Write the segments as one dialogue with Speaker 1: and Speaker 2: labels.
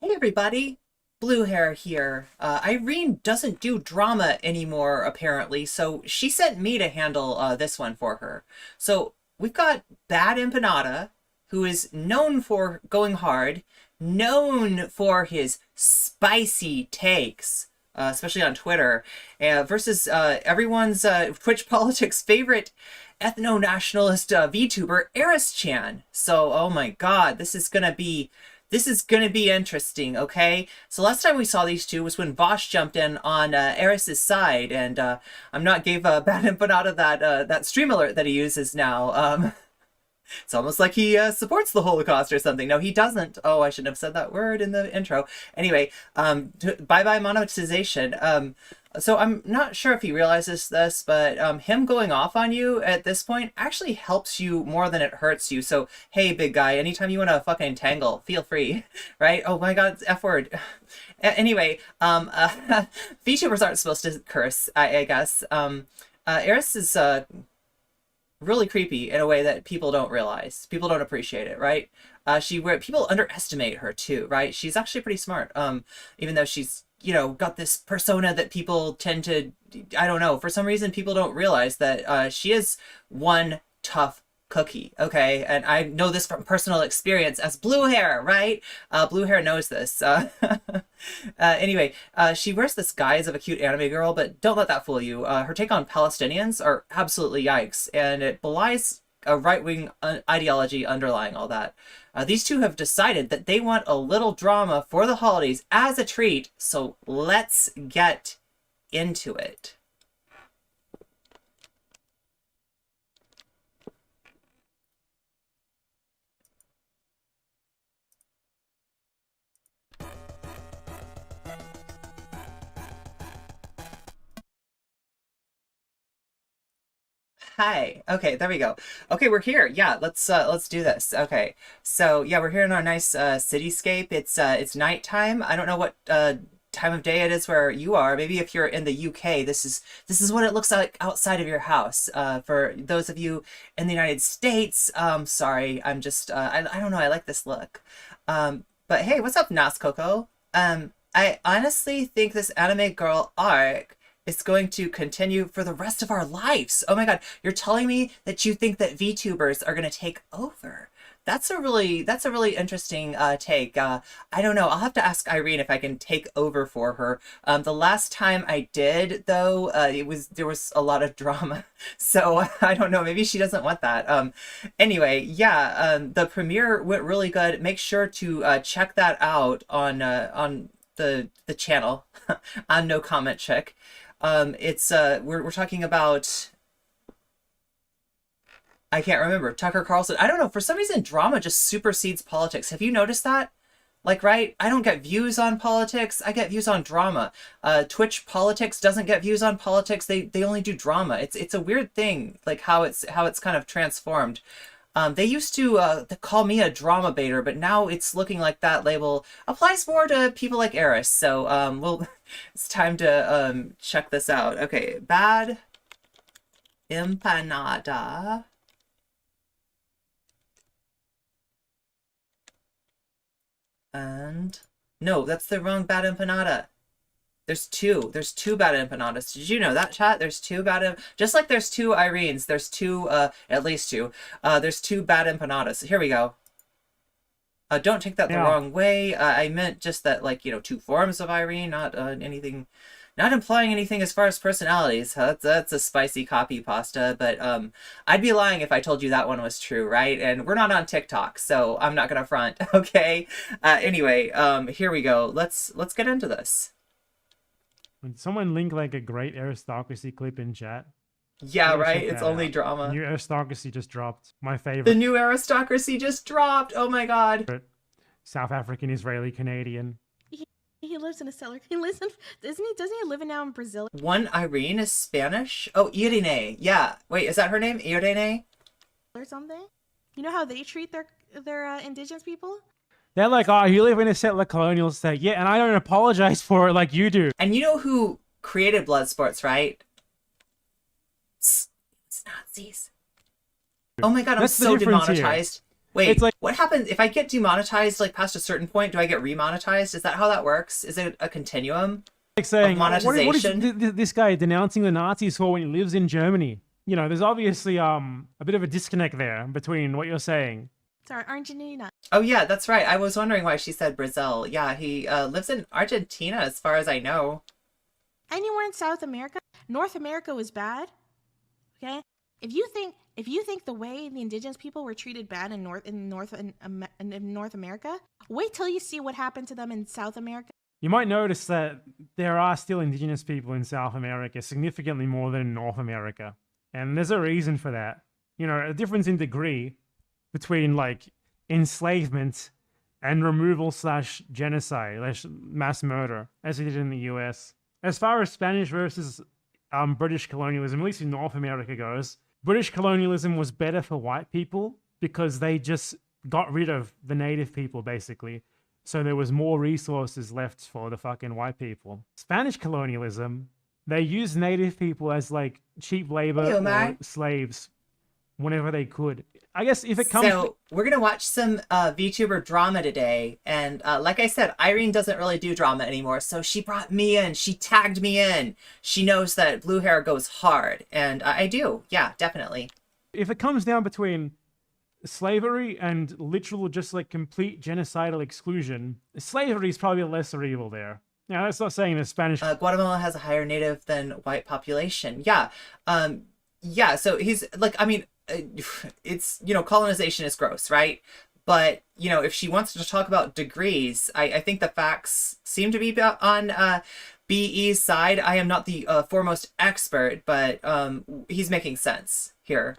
Speaker 1: Hey everybody, Blue Hair here. Irene doesn't do drama anymore apparently, so she sent me to handle this one for her. So we've got Bad Empanada, who is known for going hard, known for his spicy takes, especially on Twitter, versus everyone's Twitch politics favorite ethno-nationalist VTuber, Eris Chan. So, oh my god, this is gonna be interesting, okay? So last time we saw these two was when Vosh jumped in on Eris's side, and I'm not gave Bad Empanada that stream alert that he uses now. It's almost like he supports the Holocaust or something. No, he doesn't. Oh, I shouldn't have said that word in the intro. Anyway, bye-bye monetization. So I'm not sure if he realizes this, but him going off on you at this point actually helps you more than it hurts you. So, hey, big guy, anytime you want to fucking tangle, feel free, right? Oh my god, it's F word. Anyway, VTubers aren't supposed to curse, I guess. Eris is really creepy in a way that people don't realize. People don't appreciate it, right? People underestimate her too, right? She's actually pretty smart. Even though she's, got this persona that people tend to, I don't know, for some reason people don't realize that she is one tough cookie, okay? And I know this from personal experience as blue hair, right? Blue hair knows this. Anyway, she wears this guise of a cute anime girl, but don't let that fool you. Her take on Palestinians are absolutely yikes, and it belies a right-wing ideology underlying all that. These two have decided that they want a little drama for the holidays as a treat, so let's get into it. Hi. Okay, there we go. Okay, we're here. Yeah, let's do this. Okay. So, yeah, we're here in our nice cityscape. It's nighttime. I don't know what time of day it is where you are. Maybe if you're in the UK, this is what it looks like outside of your house. For those of you in the United States, sorry, I'm just I don't know, I like this look. But hey, what's up, Nas Coco? I honestly think this anime girl arc is going to continue for the rest of our lives. Oh my god, you're telling me that you think that VTubers are going to take over? That's a really interesting take. I don't know. I'll have to ask Irene if I can take over for her. The last time I did, though, there was a lot of drama, so I don't know. Maybe she doesn't want that. Anyway, yeah, the premiere went really good. Make sure to check that out on the channel on nocommentchick. It's we're talking about, I can't remember, Tucker Carlson. I don't know, for some reason drama just supersedes politics. Have you noticed that? Like, right? I don't get views on politics. I get views on drama. Twitch politics doesn't get views on politics. They only do drama. It's a weird thing, like how it's kind of transformed. They used to call me a drama baiter, but now it's looking like that label applies more to people like Eris. So it's time to check this out. Okay, Bad Empanada. And no, that's the wrong Bad Empanada. There's two. There's two Bad Empanadas. Did you know that, chat? There's two just like there's two Irenes. There's two, at least two. There's two Bad Empanadas. Here we go. Don't take that the wrong way. I meant just that, like, two forms of Irene, not anything, not implying anything as far as personalities. That's a spicy copy pasta, but I'd be lying if I told you that one was true, right? And we're not on TikTok, so I'm not gonna front, okay? Anyway, here we go. Let's get into this.
Speaker 2: When someone link like a great aristocracy clip in chat.
Speaker 1: Yeah, right? It's only drama.
Speaker 2: New aristocracy just dropped. My favorite.
Speaker 1: The new aristocracy just dropped. Oh my god.
Speaker 2: South African, Israeli, Canadian.
Speaker 3: He lives in a cellar. He lives in, doesn't he live now in Brazil?
Speaker 1: One Irene is Spanish? Oh, Irene. Yeah. Wait, is that her name? Irene?
Speaker 3: Or something? You know how they treat their indigenous people?
Speaker 2: They're like, oh, you live in a settler colonial state. Yeah, and I don't apologize for it like you do.
Speaker 1: And you know who created blood sports, right? It's Nazis. Oh my god, I'm so demonetized. Wait,
Speaker 2: It's like,
Speaker 1: what happens if I get demonetized like past a certain point? Do I get remonetized? Is that how that works? Is it a continuum of
Speaker 2: saying, what is
Speaker 1: monetization?
Speaker 2: this guy denouncing the Nazis for when he lives in Germany? You know, there's obviously a bit of a disconnect there between what you're saying.
Speaker 3: Sorry, Argentina.
Speaker 1: Oh yeah, that's right. I was wondering why she said Brazil. Yeah, he lives in Argentina, as far as I know.
Speaker 3: Anywhere in South America, North America was bad. Okay, if you think the way the indigenous people were treated bad in North America, wait till you see what happened to them in South America.
Speaker 2: You might notice that there are still indigenous people in South America, significantly more than in North America. And there's a reason for that. You know, a difference in degree between like enslavement and removal / genocide / mass murder, as it did in the US. As far as Spanish versus British colonialism, at least in North America goes, British colonialism was better for white people because they just got rid of the native people, basically. So there was more resources left for the fucking white people. Spanish colonialism, they used native people as like cheap labor or slaves whenever they could. I guess if it comes...
Speaker 1: So we're going to watch some VTuber drama today. And like I said, Irene doesn't really do drama anymore. So she brought me in. She tagged me in. She knows that blue hair goes hard. And I do. Yeah, definitely.
Speaker 2: If it comes down between slavery and literal just like complete genocidal exclusion, slavery is probably a lesser evil there. Now, that's not saying the Spanish...
Speaker 1: Guatemala has a higher native than white population. Yeah. Yeah, so he's like, I mean... it's, you know, colonization is gross, right? But, you know, if she wants to talk about degrees, I think the facts seem to be on BE's side. I am not the foremost expert, but he's making sense here.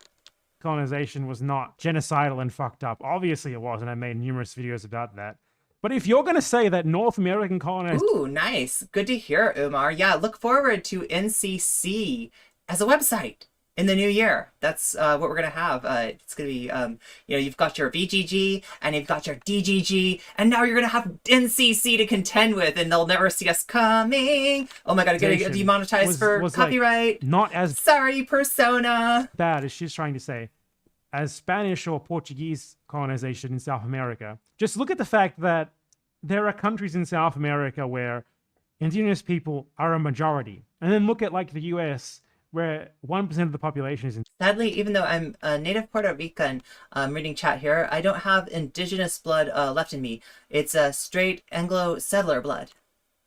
Speaker 2: Colonization was not genocidal and fucked up. Obviously it was, and I made numerous videos about that. But if you're going to say that North American colonization...
Speaker 1: Ooh, nice. Good to hear, Umar. Yeah, look forward to NCC as a website in the new year. That's what we're going to have. It's going to be, you know, you've got your VGG and you've got your DGG, and now you're going to have NCC to contend with, and they'll never see us coming. Oh my God, I'm going to get demonetized for copyright.
Speaker 2: Like, not as...
Speaker 1: Sorry, Persona.
Speaker 2: Bad as she's trying to say. As Spanish or Portuguese colonization in South America. Just look at the fact that there are countries in South America where indigenous people are a majority. And then look at like the US, where 1% of the population is...
Speaker 1: Sadly, even though I'm a native Puerto Rican, reading chat here, I don't have indigenous blood left in me. It's a straight Anglo-settler blood.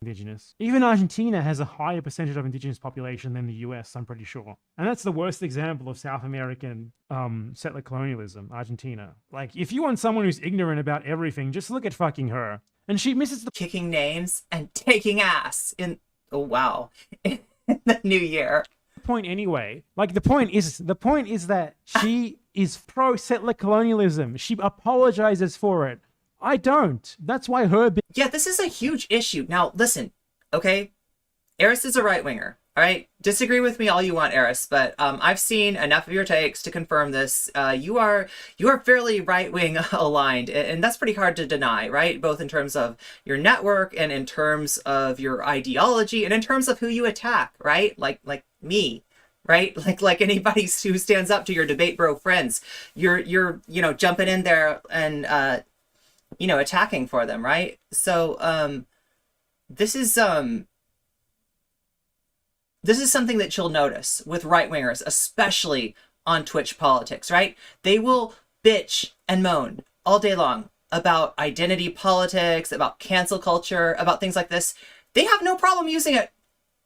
Speaker 2: Indigenous. Even Argentina has a higher percentage of indigenous population than the US, I'm pretty sure. And that's the worst example of South American settler colonialism, Argentina. Like, if you want someone who's ignorant about everything, just look at fucking her. And she misses the...
Speaker 1: Kicking names and taking ass in... Oh, wow. In the new year.
Speaker 2: Point anyway. Like, the point is that she is pro-settler colonialism. She apologizes for it. I don't. That's why her...
Speaker 1: Yeah, this is a huge issue. Now, listen, okay? Eris is a right-winger, all right? Disagree with me all you want, Eris, but I've seen enough of your takes to confirm this. You are fairly right-wing aligned, and that's pretty hard to deny, right? Both in terms of your network and in terms of your ideology and in terms of who you attack, right? Like me. Right? Like anybody who stands up to your debate bro friends. You're you know, jumping in there and you know, attacking for them, right? So this is something that you'll notice with right-wingers, especially on Twitch politics, right? They will bitch and moan all day long about identity politics, about cancel culture, about things like this. They have no problem using it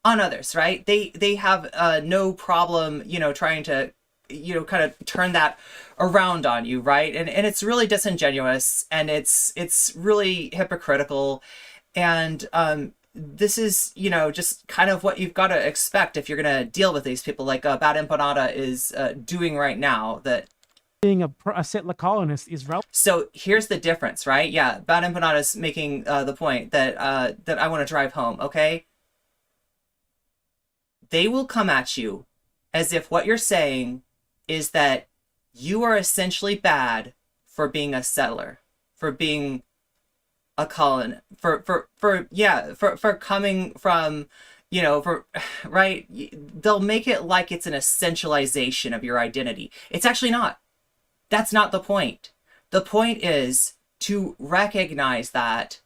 Speaker 1: on others, right? They have no problem, you know, trying to, you know, kind of turn that around on you, right? And it's really disingenuous, and it's really hypocritical, and this is, you know, just kind of what you've got to expect if you're going to deal with these people, like Bad Empanada is doing right now. That
Speaker 2: being a settler colonist is relevant.
Speaker 1: So here's the difference, right? Yeah, Bad Empanada is making the point that that I want to drive home. Okay, they will come at you as if what you're saying is that you are essentially bad for being a settler, for being a colon, for coming from, you know, for, right? They'll make it like it's an essentialization of your identity. It's actually not. That's not the point. The point is to recognize that,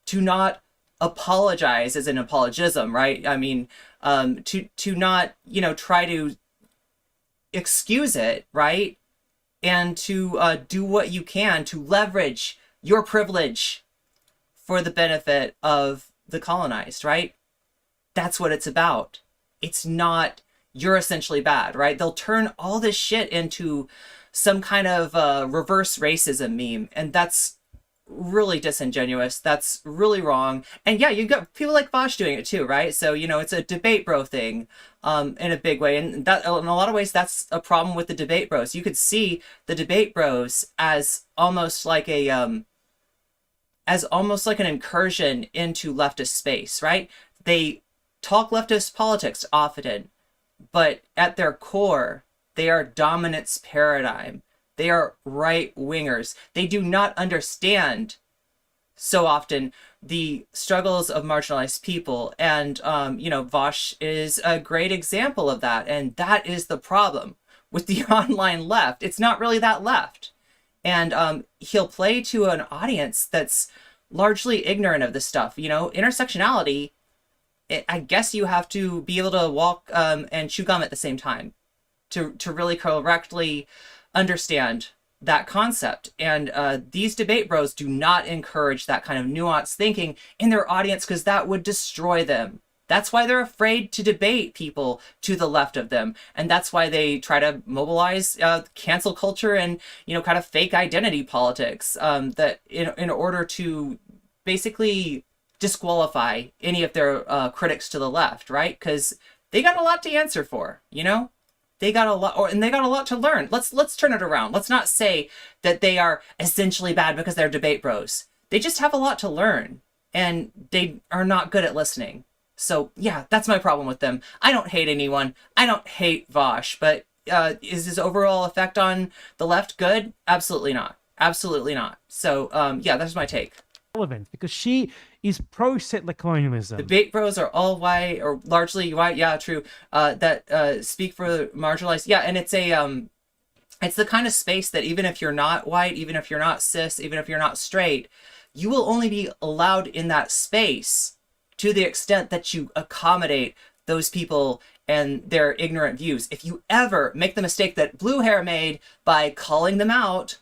Speaker 1: to not apologize as an apologism, right? I mean, to not, you know, try to excuse it, right? And to do what you can to leverage your privilege for the benefit of the colonized, right? That's what it's about. It's not, you're essentially bad, right? They'll turn all this shit into some kind of reverse racism meme, and that's really disingenuous. That's really wrong. And yeah, you've got people like Vosh doing it too, right? So, you know, it's a debate bro thing in a big way. And that, in a lot of ways, that's a problem with the debate bros. You could see the debate bros as almost like an incursion into leftist space, right? They talk leftist politics often, but at their core, they are dominance paradigm. They are right-wingers. They do not understand so often the struggles of marginalized people. And, you know, Vosh is a great example of that. And that is the problem with the online left. It's not really that left. And he'll play to an audience that's largely ignorant of this stuff. You know, intersectionality, I guess you have to be able to walk and chew gum at the same time to really correctly understand that concept. And these debate bros do not encourage that kind of nuanced thinking in their audience, because that would destroy them. That's why they're afraid to debate people to the left of them. And that's why they try to mobilize cancel culture and, you know, kind of fake identity politics that in order to basically disqualify any of their critics to the left, right? Because they got a lot to answer for, you know? They got a lot, and they got a lot to learn. Let's turn it around. Let's not say that they are essentially bad because they're debate bros. They just have a lot to learn, and they are not good at listening. So yeah, that's my problem with them. I don't hate anyone. I don't hate Vosh, but is his overall effect on the left good? Absolutely not. Absolutely not. So yeah, that's my take.
Speaker 2: Relevant because she is pro-settler colonialism.
Speaker 1: Debate bros are all white or largely white. Yeah, true. That speak for marginalized. Yeah, and it's the kind of space that even if you're not white, even if you're not cis, even if you're not straight, you will only be allowed in that space to the extent that you accommodate those people and their ignorant views. If you ever make the mistake that Blue Hair made by calling them out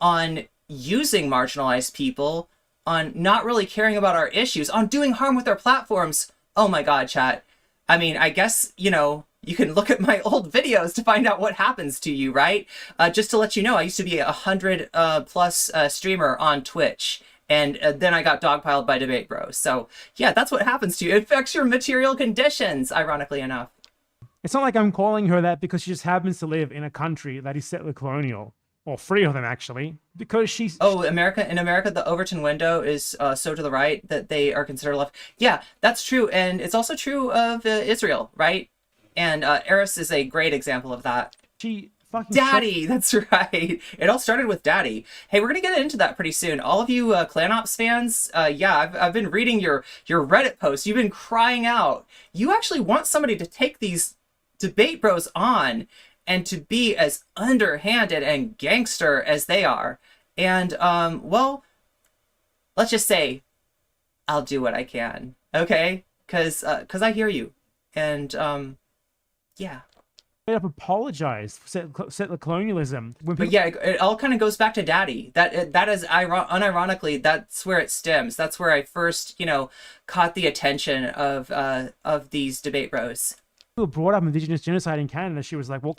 Speaker 1: on using marginalized people, on not really caring about our issues, on doing harm with our platforms, oh my God, chat. I mean, I guess, you know, you can look at my old videos to find out what happens to you, right? Just to let you know, I used to be a 100 plus streamer on Twitch. And then I got dogpiled by debate bros. So yeah, that's what happens to you. It affects your material conditions, ironically enough.
Speaker 2: It's not like I'm calling her that because she just happens to live in a country that is settler colonial. Or 3 of them, actually, because she's...
Speaker 1: Oh, in America, the Overton window is so to the right that they are considered left. Yeah, that's true. And it's also true of Israel, right? And Eris is a great example of that.
Speaker 2: She fucking...
Speaker 1: Daddy, that's right. It all started with Daddy. Hey, we're going to get into that pretty soon. All of you Clan Ops fans, yeah, I've been reading your Reddit posts. You've been crying out. You actually want somebody to take these debate bros on and to be as underhanded and gangster as they are. And, well, let's just say I'll do what I can, okay? Because I hear you. And, yeah.
Speaker 2: Up apologize for settler colonialism.
Speaker 1: But yeah, it all kind of goes back to Daddy. That is, unironically, that's where it stems. That's where I first, you know, caught the attention of these debate bros.
Speaker 2: People brought up Indigenous genocide in Canada. She was like, "Well,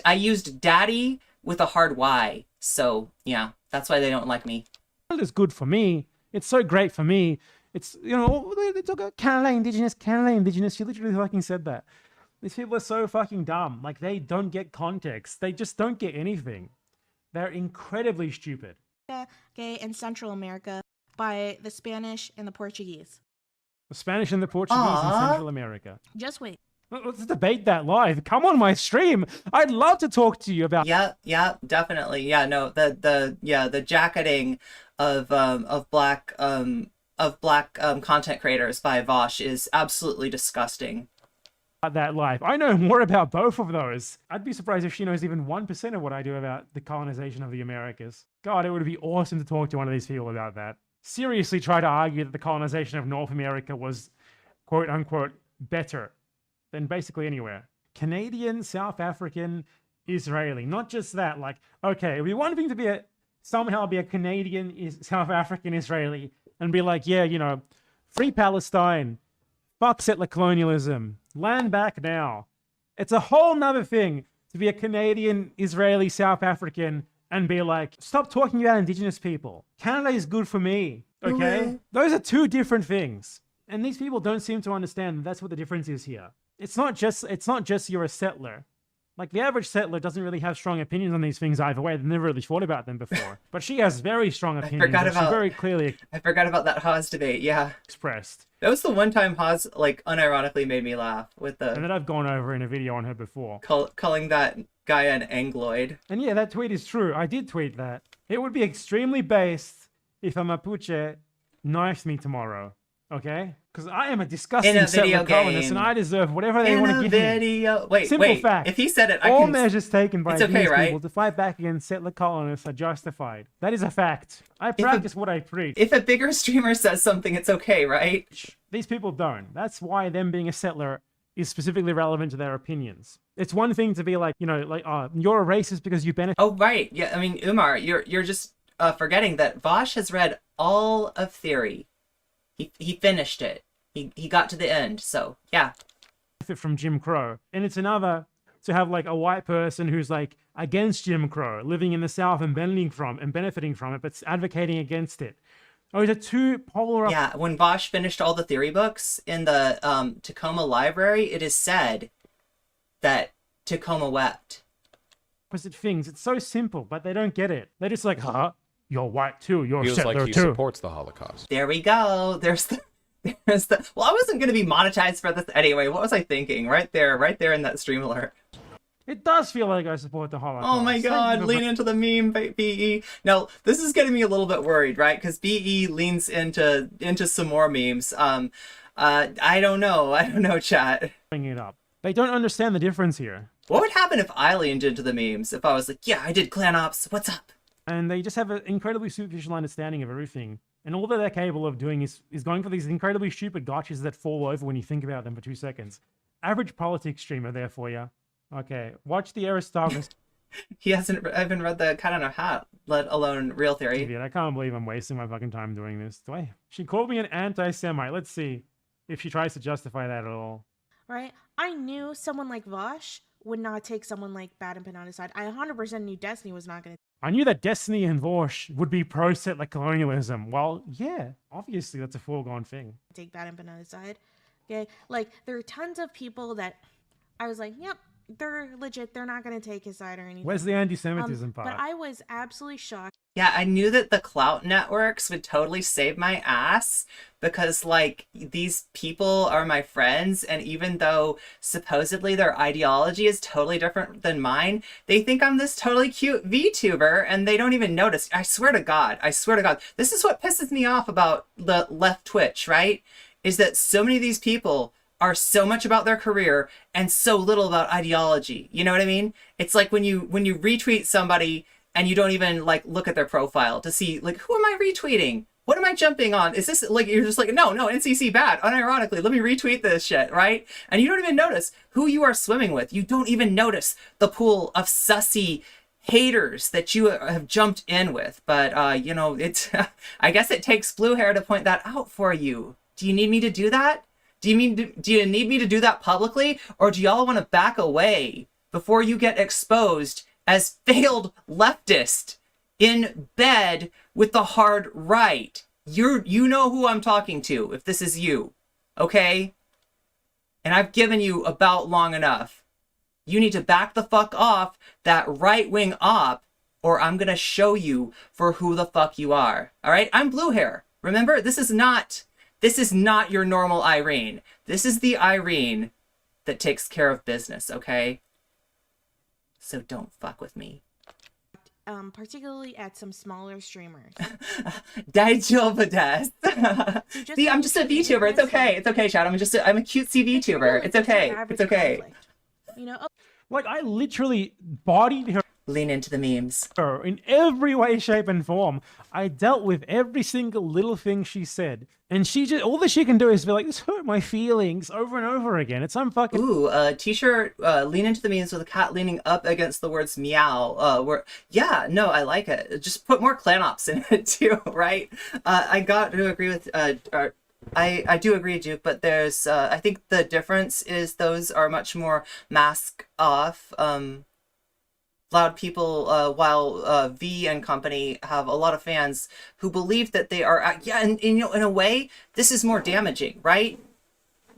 Speaker 1: I used Daddy with a hard Y, so yeah, that's why they don't like me."
Speaker 2: It's good for me. It's so great for me. It's, you know, they talk about Canada Indigenous, Canada Indigenous. She literally fucking said that. These people are so fucking dumb. Like, they don't get context. They just don't get anything. They're incredibly stupid.
Speaker 3: Okay, in Central America by the Spanish and the Portuguese.
Speaker 2: The Spanish and the Portuguese in Central America.
Speaker 3: Just wait.
Speaker 2: Let's debate that live. Come on my stream. I'd love to talk to you about.
Speaker 1: Yeah, definitely. Yeah, no, the jacketing of black content creators by Vosh is absolutely disgusting.
Speaker 2: that life. I know more about both of those. I'd be surprised if she knows even 1% of what I do about the colonization of the Americas. God, it would be awesome to talk to one of these people about that. Seriously try to argue that the colonization of North America was, quote unquote, better than basically anywhere. Canadian, South African, Israeli. Not just that, like, okay, it'd be one thing to somehow be a Canadian, South African, Israeli, and be like, yeah, you know, free Palestine, fuck settler colonialism, land back now. It's a whole nother thing to be a Canadian, Israeli, South African, and be like, stop talking about Indigenous people. Canada is good for me, okay? Those are two different things. And these people don't seem to understand that's what the difference is here. It's not just you're a settler. Like, the average settler doesn't really have strong opinions on these things either way. They've never really thought about them before. But she has very strong opinions. She very clearly
Speaker 1: I forgot about that Haas debate, yeah.
Speaker 2: Expressed.
Speaker 1: That was the one time Haas, like, unironically made me laugh with the...
Speaker 2: And that I've gone over in a video on her before.
Speaker 1: Calling that guy an Angloid.
Speaker 2: And yeah, that tweet is true. I did tweet that. It would be extremely based if a Mapuche knifed me tomorrow. Okay? Because I am a disgusting settler colonist and I deserve whatever they want to give me.
Speaker 1: Wait,
Speaker 2: Simple fact.
Speaker 1: If he said it,
Speaker 2: all measures taken by these
Speaker 1: right?
Speaker 2: people to fight back against settler colonists are justified. That is a fact. I practice what I preach.
Speaker 1: If a bigger streamer says something, it's okay, right?
Speaker 2: These people don't. That's why them being a settler is specifically relevant to their opinions. It's one thing to be like, you know, like, you're a racist because you benefit.
Speaker 1: Oh, right. Yeah, I mean, Umar, you're just forgetting that Vosh has read all of theory. He finished it. He got to the end, so yeah.
Speaker 2: From Jim Crow. And it's another to have like a white person who's like against Jim Crow, living in the South and benefiting from it, but advocating against it. Those are two polar...
Speaker 1: Yeah, when Vosh finished all the theory books in the Tacoma library, it is said that Tacoma wept.
Speaker 2: Opposite things. It's so simple, but they don't get it. They're just like, huh? You're white too. You're a settler
Speaker 4: like he
Speaker 2: too.
Speaker 4: supports the Holocaust.
Speaker 1: There we go. There's the... Well, I wasn't going to be monetized for this anyway. What was I thinking? Right there in that stream alert.
Speaker 2: It does feel like I support the Holocaust.
Speaker 1: Oh my god, lean into the meme, BE. Now, this is getting me a little bit worried, right? Because BE leans into some more memes. I don't know, chat.
Speaker 2: Bring it up. They don't understand the difference here.
Speaker 1: What would happen if I leaned into the memes? If I was like, yeah, I did clan ops, what's up?
Speaker 2: And they just have an incredibly superficial understanding of everything. And all that they're capable of doing is going for these incredibly stupid gotchas that fall over when you think about them for 2 seconds. Average politics streamer there for you. Okay, watch the Aristocracy.
Speaker 1: He hasn't even read the Cat on a Hat, let alone Real Theory.
Speaker 2: Idiot, I can't believe I'm wasting my fucking time doing this. She called me an anti-Semite. Let's see if she tries to justify that at all.
Speaker 3: Right? I knew someone like Vosh would not take someone like Bad Empanada side. I 100% knew Destiny was not going to.
Speaker 2: I knew that Destiny and Vosh would be pro-settler colonialism. Well, yeah, obviously that's a foregone thing.
Speaker 3: Take Bad Empanada side. Okay? Like, there are tons of people that I was like, yep, they're legit. They're not going to take his side or anything.
Speaker 2: Where's the anti-Semitism part?
Speaker 3: But I was absolutely shocked.
Speaker 1: Yeah, I knew that the clout networks would totally save my ass because, like, these people are my friends, and even though supposedly their ideology is totally different than mine, they think I'm this totally cute VTuber, and they don't even notice. I swear to God. This is what pisses me off about the left Twitch, right? Is that so many of these people are so much about their career and so little about ideology. You know what I mean? It's like when you retweet somebody and you don't even like look at their profile to see like, who am I retweeting? What am I jumping on? Is this like, you're just like, no, NCC bad. Unironically, let me retweet this shit, right? And you don't even notice who you are swimming with. You don't even notice the pool of sussy haters that you have jumped in with. But, you know, it's, I guess it takes blue hair to point that out for you. Do you need me to do that? Do you need me to do that publicly? Or do y'all want to back away before you get exposed as failed leftist in bed with the hard right? You know who I'm talking to if this is you, okay? And I've given you about long enough. You need to back the fuck off that right-wing op, or I'm gonna show you for who the fuck you are, all right? I'm blue hair. Remember, this is not your normal Irene. This is the Irene that takes care of business, okay? So don't fuck with me.
Speaker 3: particularly at some smaller streamers.
Speaker 1: Daijoubu desu.
Speaker 3: Just
Speaker 1: See, I'm just a VTuber. It's okay. It's okay, Chad. I'm a cutesy VTuber. It's okay. It's okay.
Speaker 3: Conflict. You know,
Speaker 2: Like, I literally bodied her
Speaker 1: Lean into the memes.
Speaker 2: in every way, shape, and form. I dealt with every single little thing she said. And she just, all that she can do is be like, this hurt my feelings over and over again. It's some fucking...
Speaker 1: Ooh, t-shirt, lean into the memes with a cat leaning up against the words meow. Yeah, no, I like it. Just put more clan ops in it too, right? I got to agree with, I do agree, Duke, but there's, I think the difference is those are much more mask off, loud people, while V and company have a lot of fans who believe that they are, and you know, in a way, this is more damaging, right?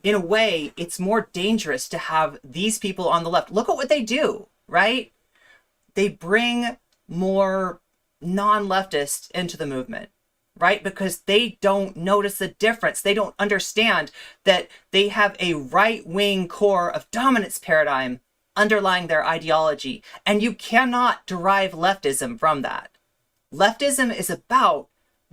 Speaker 1: In a way, it's more dangerous to have these people on the left. Look at what they do, right? They bring more non-leftists into the movement, right? Because they don't notice the difference. They don't understand that they have a right-wing core of dominance paradigm underlying their ideology, and you cannot derive leftism from that. Leftism is about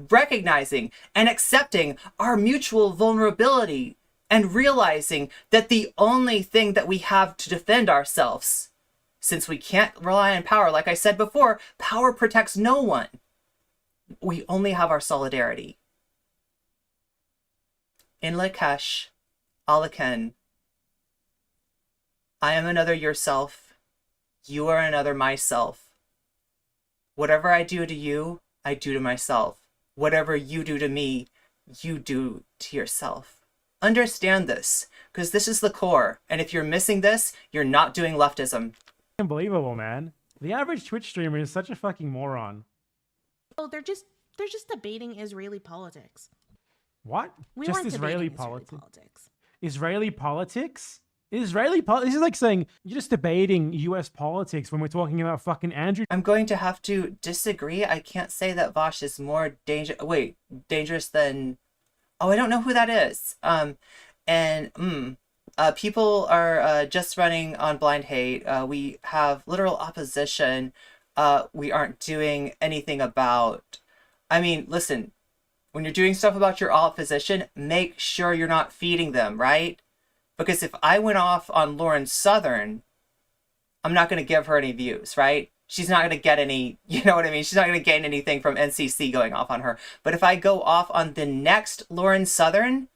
Speaker 1: recognizing and accepting our mutual vulnerability and realizing that the only thing that we have to defend ourselves, since we can't rely on power, like I said before, power protects no one. We only have our solidarity. In Lakesh, Alaken, I am another yourself. You are another myself. Whatever I do to you, I do to myself. Whatever you do to me, you do to yourself. Understand this, because this is the core. And if you're missing this, you're not doing leftism.
Speaker 2: Unbelievable, man. The average Twitch streamer is such a fucking moron.
Speaker 3: oh, they're just debating Israeli politics.
Speaker 2: What?
Speaker 3: We
Speaker 2: Just
Speaker 3: weren't
Speaker 2: Israeli
Speaker 3: debating
Speaker 2: politics? Israeli politics? This is like saying you're just debating US politics when we're talking about fucking Andrew.
Speaker 1: I'm going to have to disagree. I can't say that Vosh is more dangerous than... Oh, I don't know who that is. People are just running on blind hate. We have literal opposition. We aren't doing anything about... I mean, listen, when you're doing stuff about your opposition, make sure you're not feeding them, right? Because if I went off on Lauren Southern, I'm not going to give her any views, right? She's not going to get any, you know what I mean? She's not going to gain anything from NCC going off on her. But if I go off on the next Lauren Southern,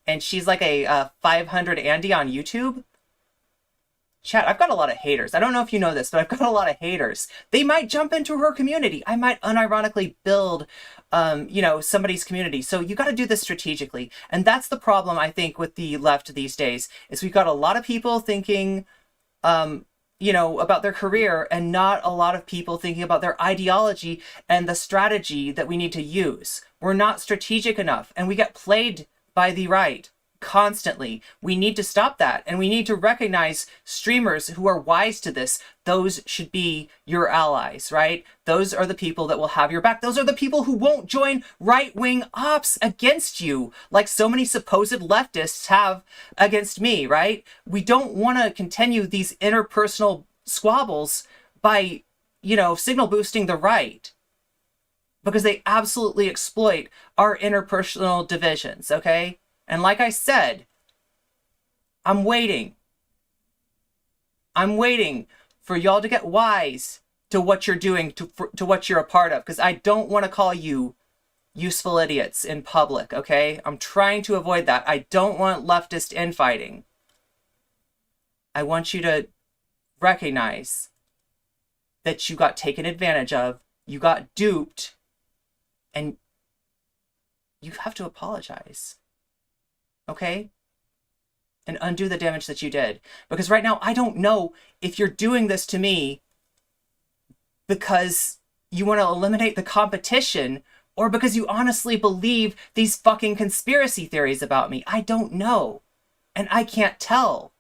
Speaker 1: and she's like a 500 Andy on YouTube, chat, I've got a lot of haters. I don't know if you know this, but I've got a lot of haters. They might jump into her community. I might unironically build, somebody's community. So you got to do this strategically. And that's the problem, I think, with the left these days, is we've got a lot of people thinking, about their career and not a lot of people thinking about their ideology and the strategy that we need to use. We're not strategic enough, and we get played by the right constantly. We need to stop that, and we need to recognize streamers who are wise to this. Those should be your allies, right? Those are the people that will have your back. Those are the people who won't join right-wing ops against you, like so many supposed leftists have against me, right? We don't want to continue these interpersonal squabbles by, signal boosting the right, because they absolutely exploit our interpersonal divisions, okay? And like I said, I'm waiting for y'all to get wise to what you're doing, to what you're a part of, because I don't want to call you useful idiots in public, okay? I'm trying to avoid that. I don't want leftist infighting. I want you to recognize that you got taken advantage of, you got duped, and you have to apologize. Okay? And undo the damage that you did. Because right now, I don't know if you're doing this to me because you want to eliminate the competition or because you honestly believe these fucking conspiracy theories about me. I don't know. And I can't tell.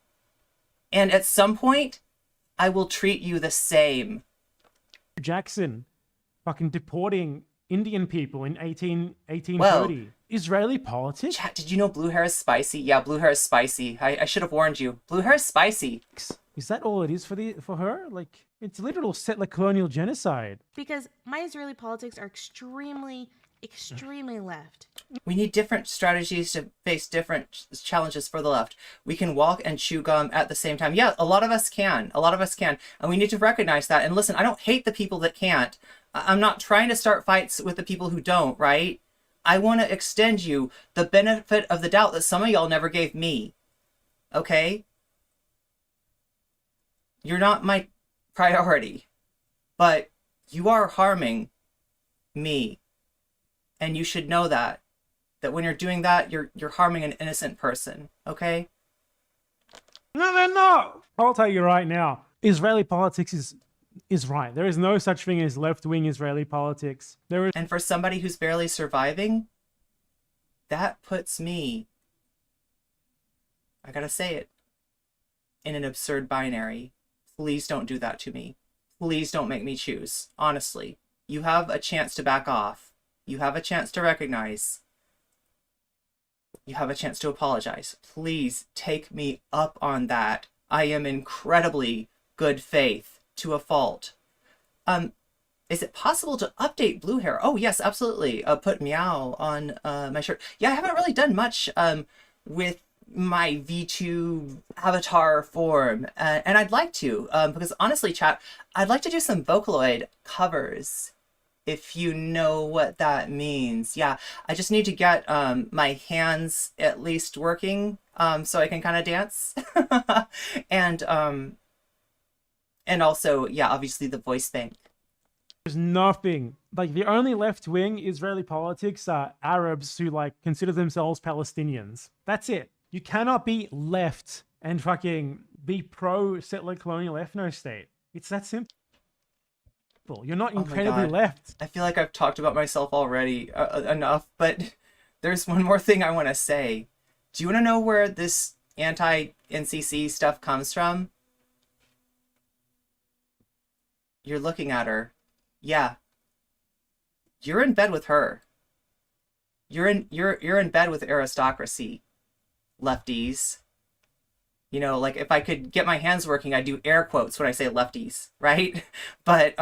Speaker 1: And at some point, I will treat you the same.
Speaker 2: Jackson fucking deporting Indian people in 1830.
Speaker 1: Well,
Speaker 2: Israeli politics?
Speaker 1: Chat, did you know blue hair is spicy? Yeah, blue hair is spicy. I should have warned you. Blue hair is spicy.
Speaker 2: Is that all it is for her? Like, It's literal settler colonial genocide.
Speaker 3: Because my Israeli politics are extremely left.
Speaker 1: We need different strategies to face different challenges for the left. We can walk and chew gum at the same time. Yeah, a lot of us can. A lot of us can. And we need to recognize that. And listen, I don't hate the people that can't. I'm not trying to start fights with the people who don't, right? I want to extend you the benefit of the doubt that some of y'all never gave me. Okay? You're not my priority, but you are harming me. And you should know that when you're doing that, you're harming an innocent person, okay?
Speaker 2: No, they're not. I'll tell you right now, Israeli politics is right. There is no such thing as left-wing Israeli politics. There is.
Speaker 1: And for somebody who's barely surviving, that puts me, I gotta say it, in an absurd binary. Please don't do that to me. Please don't make me choose. Honestly, you have a chance to back off. You have a chance to recognize. You have a chance to apologize. Please take me up on that. I am incredibly good faith to a fault. Is it possible to update blue hair? Oh, yes, absolutely. Put meow on my shirt. Yeah, I haven't really done much with my V2 avatar form. And I'd like to, because honestly, chat, I'd like to do some Vocaloid covers, if you know what that means. Yeah, I just need to get my hands at least working so I can kind of dance. And also, yeah, obviously the voice bank.
Speaker 2: There's nothing. Like, the only left-wing Israeli politics are Arabs who, like, consider themselves Palestinians. That's it. You cannot be left and fucking be pro-settler colonial ethno-state. It's that simple. You're not incredibly left.
Speaker 1: I feel like I've talked about myself already enough, but there's one more thing I want to say. Do you want to know where this anti-NCC stuff comes from? You're looking at her. Yeah. You're in bed with her. You're in bed with aristocracy, lefties. You know, like, if I could get my hands working, I'd do air quotes when I say lefties, right? But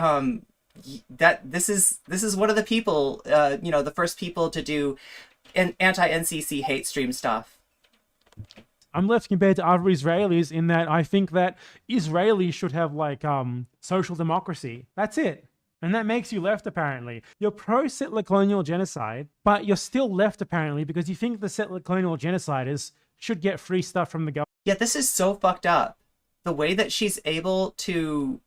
Speaker 1: this is one of the people, the first people to do anti-NCC hate stream stuff.
Speaker 2: I'm left compared to other Israelis in that I think that Israelis should have, like, social democracy. That's it. And that makes you left, apparently. You're pro-settler colonial genocide, but you're still left, apparently, because you think the settler colonial genociders should get free stuff from the government.
Speaker 1: Yeah, this is so fucked up. The way that she's able to...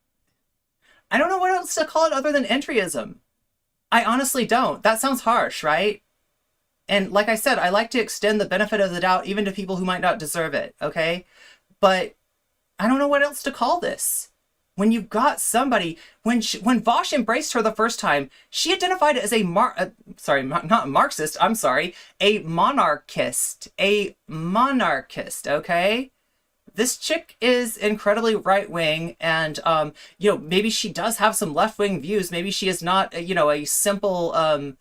Speaker 1: I don't know what else to call it other than entryism. I honestly don't. That sounds harsh, right? And like I said, I like to extend the benefit of the doubt even to people who might not deserve it, okay? But I don't know what else to call this. When you've got somebody, when Vosh embraced her the first time, she identified as a not Marxist, I'm sorry, a monarchist, okay? This chick is incredibly right-wing, and, maybe she does have some left-wing views. Maybe she is not, a simple,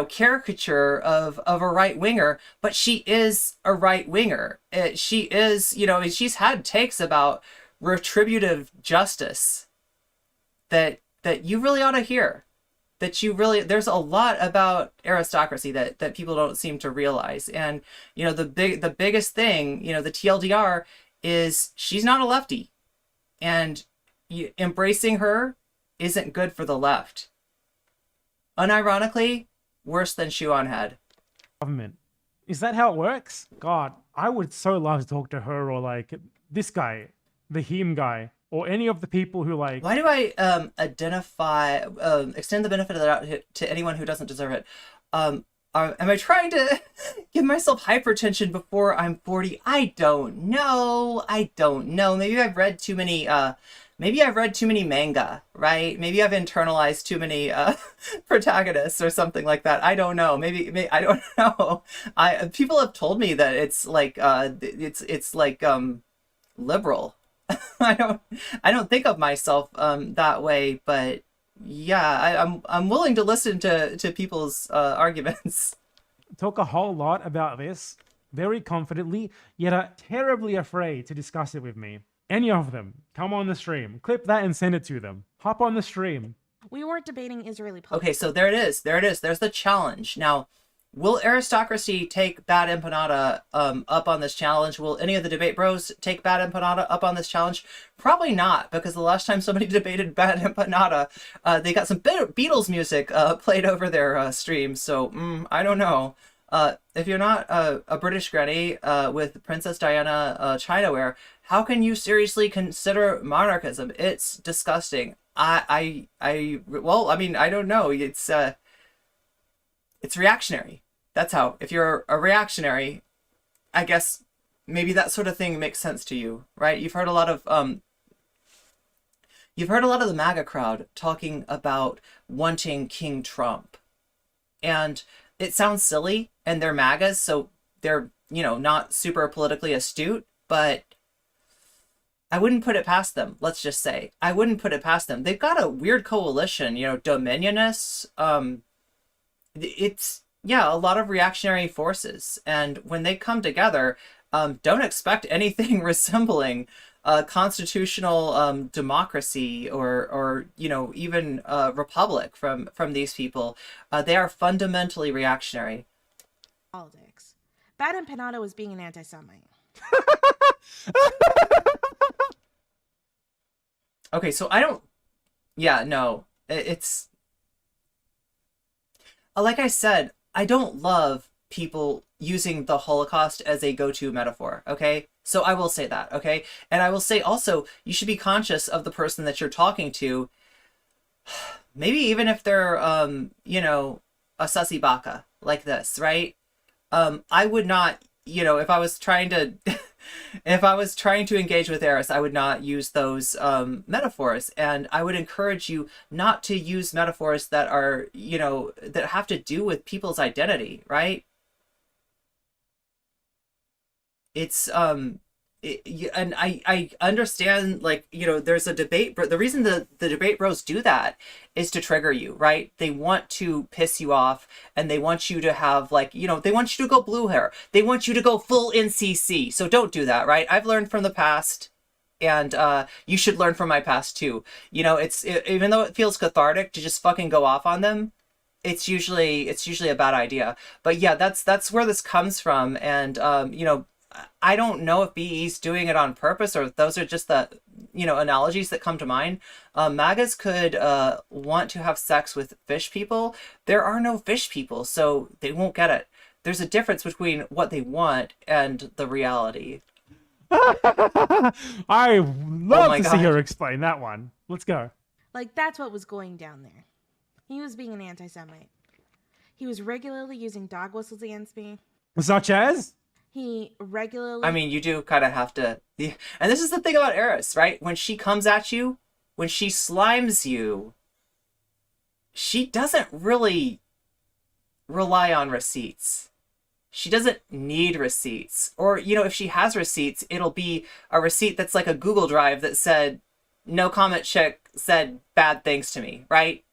Speaker 1: caricature of a right-winger, but she is a right-winger. She is, she's had takes about retributive justice that you really ought to hear. There's a lot about aristocracy that people don't seem to realize. And, the biggest thing, the TLDR is she's not a lefty. And embracing her isn't good for the left. Unironically, worse than shoe on head.
Speaker 2: Government. Is that how it works? God, I would so love to talk to her or, like, this guy, the him guy, or any of the people who, like...
Speaker 1: Why do I extend the benefit of the doubt to anyone who doesn't deserve it? Am I trying to give myself hypertension before I'm 40? I don't know. Maybe I've read too many manga, right? Maybe I've internalized too many protagonists or something like that. I don't know. Maybe I don't know. People have told me that it's like liberal. I don't think of myself that way, but yeah, I'm willing to listen to people's arguments.
Speaker 2: Talk a whole lot about this very confidently, yet are terribly afraid to discuss it with me. Any of them. Come on the stream. Clip that and send it to them. Hop on the stream.
Speaker 3: We weren't debating Israeli politics.
Speaker 1: Okay, so there it is. There it is. There's the challenge. Now, will Aristocracy take Bad Empanada up on this challenge? Will any of the debate bros take Bad Empanada up on this challenge? Probably not, because the last time somebody debated Bad Empanada, they got some Beatles music played over their stream. So I don't know. If you're not a British granny with Princess Diana Chinaware, how can you seriously consider monarchism? It's disgusting. Well, I mean, I don't know. It's reactionary. That's how. If you're a reactionary, I guess maybe that sort of thing makes sense to you, right? You've heard a lot of the MAGA crowd talking about wanting King Trump, and it sounds silly, and they're MAGAs, so they're, not super politically astute, but I wouldn't put it past them. Let's just say I wouldn't put it past them. They've got a weird coalition, dominionists. It's a lot of reactionary forces, and when they come together, don't expect anything resembling constitutional democracy or even republic from these people. They are fundamentally reactionary.
Speaker 3: Politics. Bad Empanada was being an anti-Semite.
Speaker 1: Okay, so I don't... Yeah, no. It's... Like I said, I don't love people using the Holocaust as a go-to metaphor, okay? So I will say that, okay? And I will say also, you should be conscious of the person that you're talking to. Maybe even if they're, a sussy baka like this, right? I would not, if I was trying to... If I was trying to engage with Eris, I would not use those metaphors. And I would encourage you not to use metaphors that are, that have to do with people's identity, right? It's, and I understand, there's a debate, but the reason the debate bros do that is to trigger you, right? They want to piss you off, and they want you to have, they want you to go blue hair. They want you to go full NCC. So don't do that, right? I've learned from the past, and you should learn from my past too. Even though it feels cathartic to just fucking go off on them, it's usually a bad idea. But yeah, that's where this comes from, and I don't know if BE's doing it on purpose or if those are just the, analogies that come to mind. MAGAs could want to have sex with fish people. There are no fish people, so they won't get it. There's a difference between what they want and the reality.
Speaker 2: I love to see
Speaker 1: God.
Speaker 2: her explain that one. Let's go.
Speaker 3: That's what was going down there. He was being an anti-Semite. He was regularly using dog whistles against me.
Speaker 2: Such as?
Speaker 3: He regularly...
Speaker 1: I mean, you do kind of have to... And this is the thing about Eris, right? When she comes at you, when she slimes you, she doesn't really rely on receipts. She doesn't need receipts. Or, if she has receipts, it'll be a receipt that's like a Google Drive that said, nocommentchick said bad things to me, right?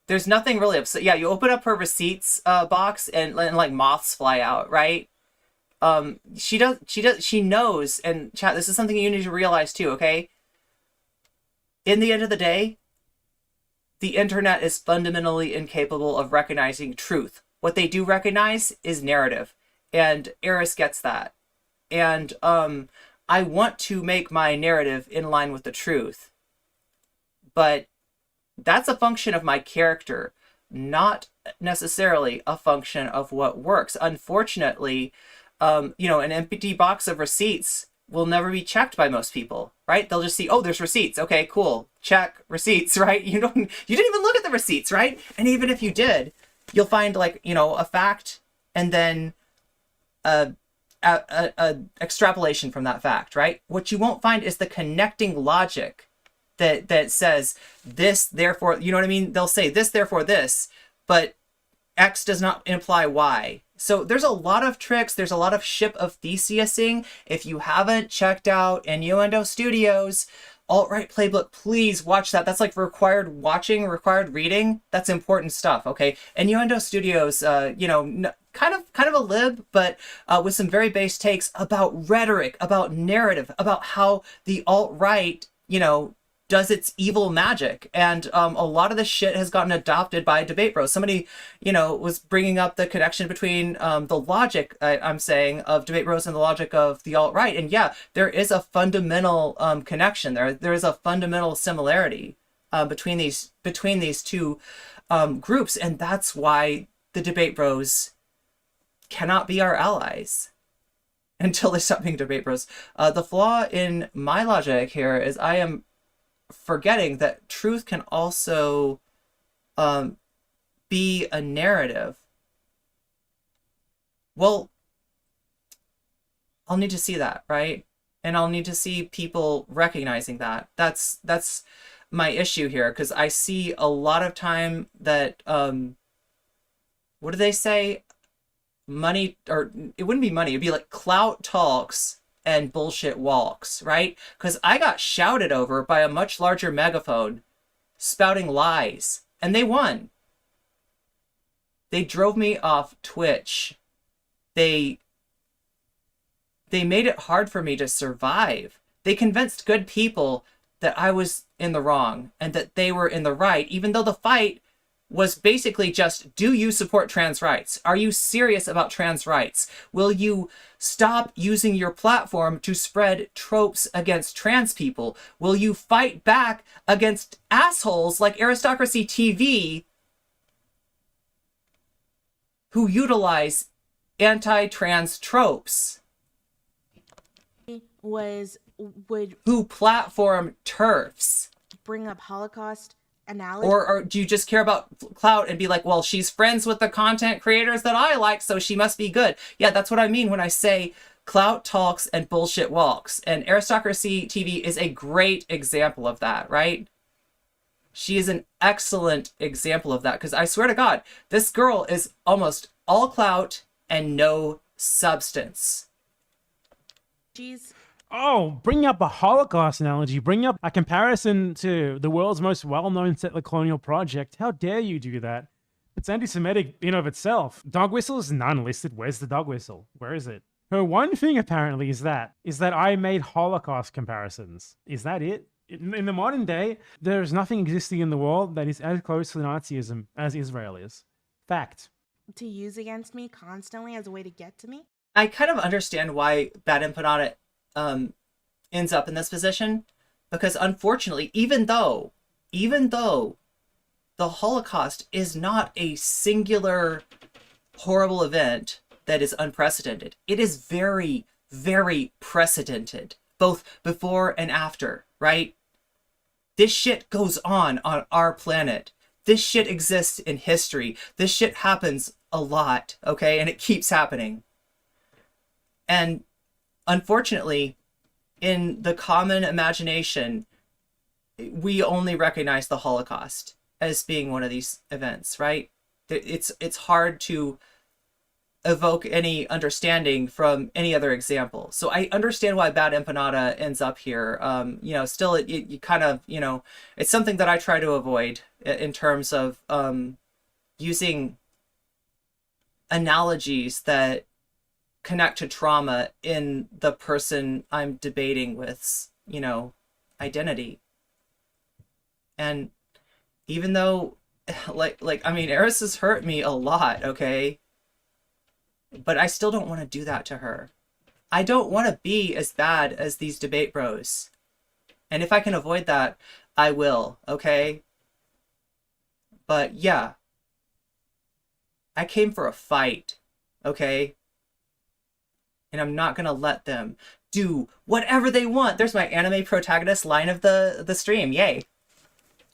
Speaker 1: There's nothing really upset. Yeah, you open up her receipts box and moths fly out, right? She knows, and chat, this is something you need to realize too, okay? In the end of the day, the internet is fundamentally incapable of recognizing truth. What they do recognize is narrative, and Eris gets that. And I want to make my narrative in line with the truth, but that's a function of my character, not necessarily a function of what works. Unfortunately, an empty box of receipts will never be checked by most people, right? They'll just see, oh, there's receipts. Okay, cool. Check receipts, right? You didn't even look at the receipts, right? And even if you did, you'll find a fact and then a extrapolation from that fact, right? What you won't find is the connecting logic that says this, therefore, you know what I mean? They'll say this, therefore this, but X does not imply Y. So there's a lot of tricks. There's a lot of ship of Theseusing. If you haven't checked out Innuendo Studios, alt-right playbook, please watch that. That's like required watching, required reading. That's important stuff, okay? Innuendo Studios, you know, kind of a lib, but with some very base takes about rhetoric, about narrative, about how the alt-right, you know, does its evil magic. And a lot of this shit has gotten adopted by debate bros. Somebody, you know, was bringing up the connection between the logic, I'm saying, of debate bros and the logic of the alt-right. And yeah, there is a fundamental connection there. There is a fundamental similarity between these two groups. And that's why the debate bros cannot be our allies until they stop being debate bros. The flaw in my logic here is I am forgetting that truth can also be a narrative. Well, I'll need to see that, right? And I'll need to see people recognizing that. That's my issue here, because I see a lot of time that what do they say? Money, or it wouldn't be money, it'd be like clout talks and bullshit walks, right? Because I got shouted over by a much larger megaphone spouting lies, and they won. They drove me off Twitch. They made it hard for me to survive. They convinced good people that I was in the wrong and that they were in the right, even though the fight was basically just, do you support trans rights? Are you serious about trans rights? Will you stop using your platform to spread tropes against trans people? Will you fight back against assholes like Aristocracy TV who utilize anti-trans tropes?
Speaker 3: Would
Speaker 1: who platform TERFs?
Speaker 3: bring up Holocaust analogy.
Speaker 1: Or do you just care about clout and be like, well, she's friends with the content creators that I like, so she must be good. Yeah, that's what I mean when I say clout talks and bullshit walks. And Aristocracy TV is a great example of that, right? She is an excellent example of that, because I swear to God, this girl is almost all clout and no substance.
Speaker 2: Oh, bring up a Holocaust analogy. Bring up a comparison to the world's most well-known settler colonial project. How dare you do that? It's anti-Semitic in of itself. Dog whistle is none listed. Where's the dog whistle? Where is it? Her one thing apparently is that I made Holocaust comparisons. Is that it? In the modern day, there's nothing existing in the world that is as close to Nazism as Israel is. Fact.
Speaker 3: To use against me constantly as a way to get to me?
Speaker 1: I kind of understand why Bad Empanada ends up in this position, because unfortunately, even though the Holocaust is not a singular horrible event that is unprecedented, it is very, very precedented, both before and after, right? This shit goes on our planet. This shit exists in history. This shit happens a lot, okay? And it keeps happening. And unfortunately, in the common imagination, we only recognize the Holocaust as being one of these events, right? It's hard to evoke any understanding from any other example. So I understand why Bad Empanada ends up here. You know, still you kind of, you know, it's something that I try to avoid in terms of using analogies that connect to trauma in the person I'm debating with's, you know, identity. And even though like I mean, Eris has hurt me a lot, okay? But I still don't want to do that to her. I don't want to be as bad as these debate bros. And if I can avoid that, I will, okay? But yeah, I came for a fight, okay? And I'm not going to let them do whatever they want. There's my anime protagonist line of the stream. Yay.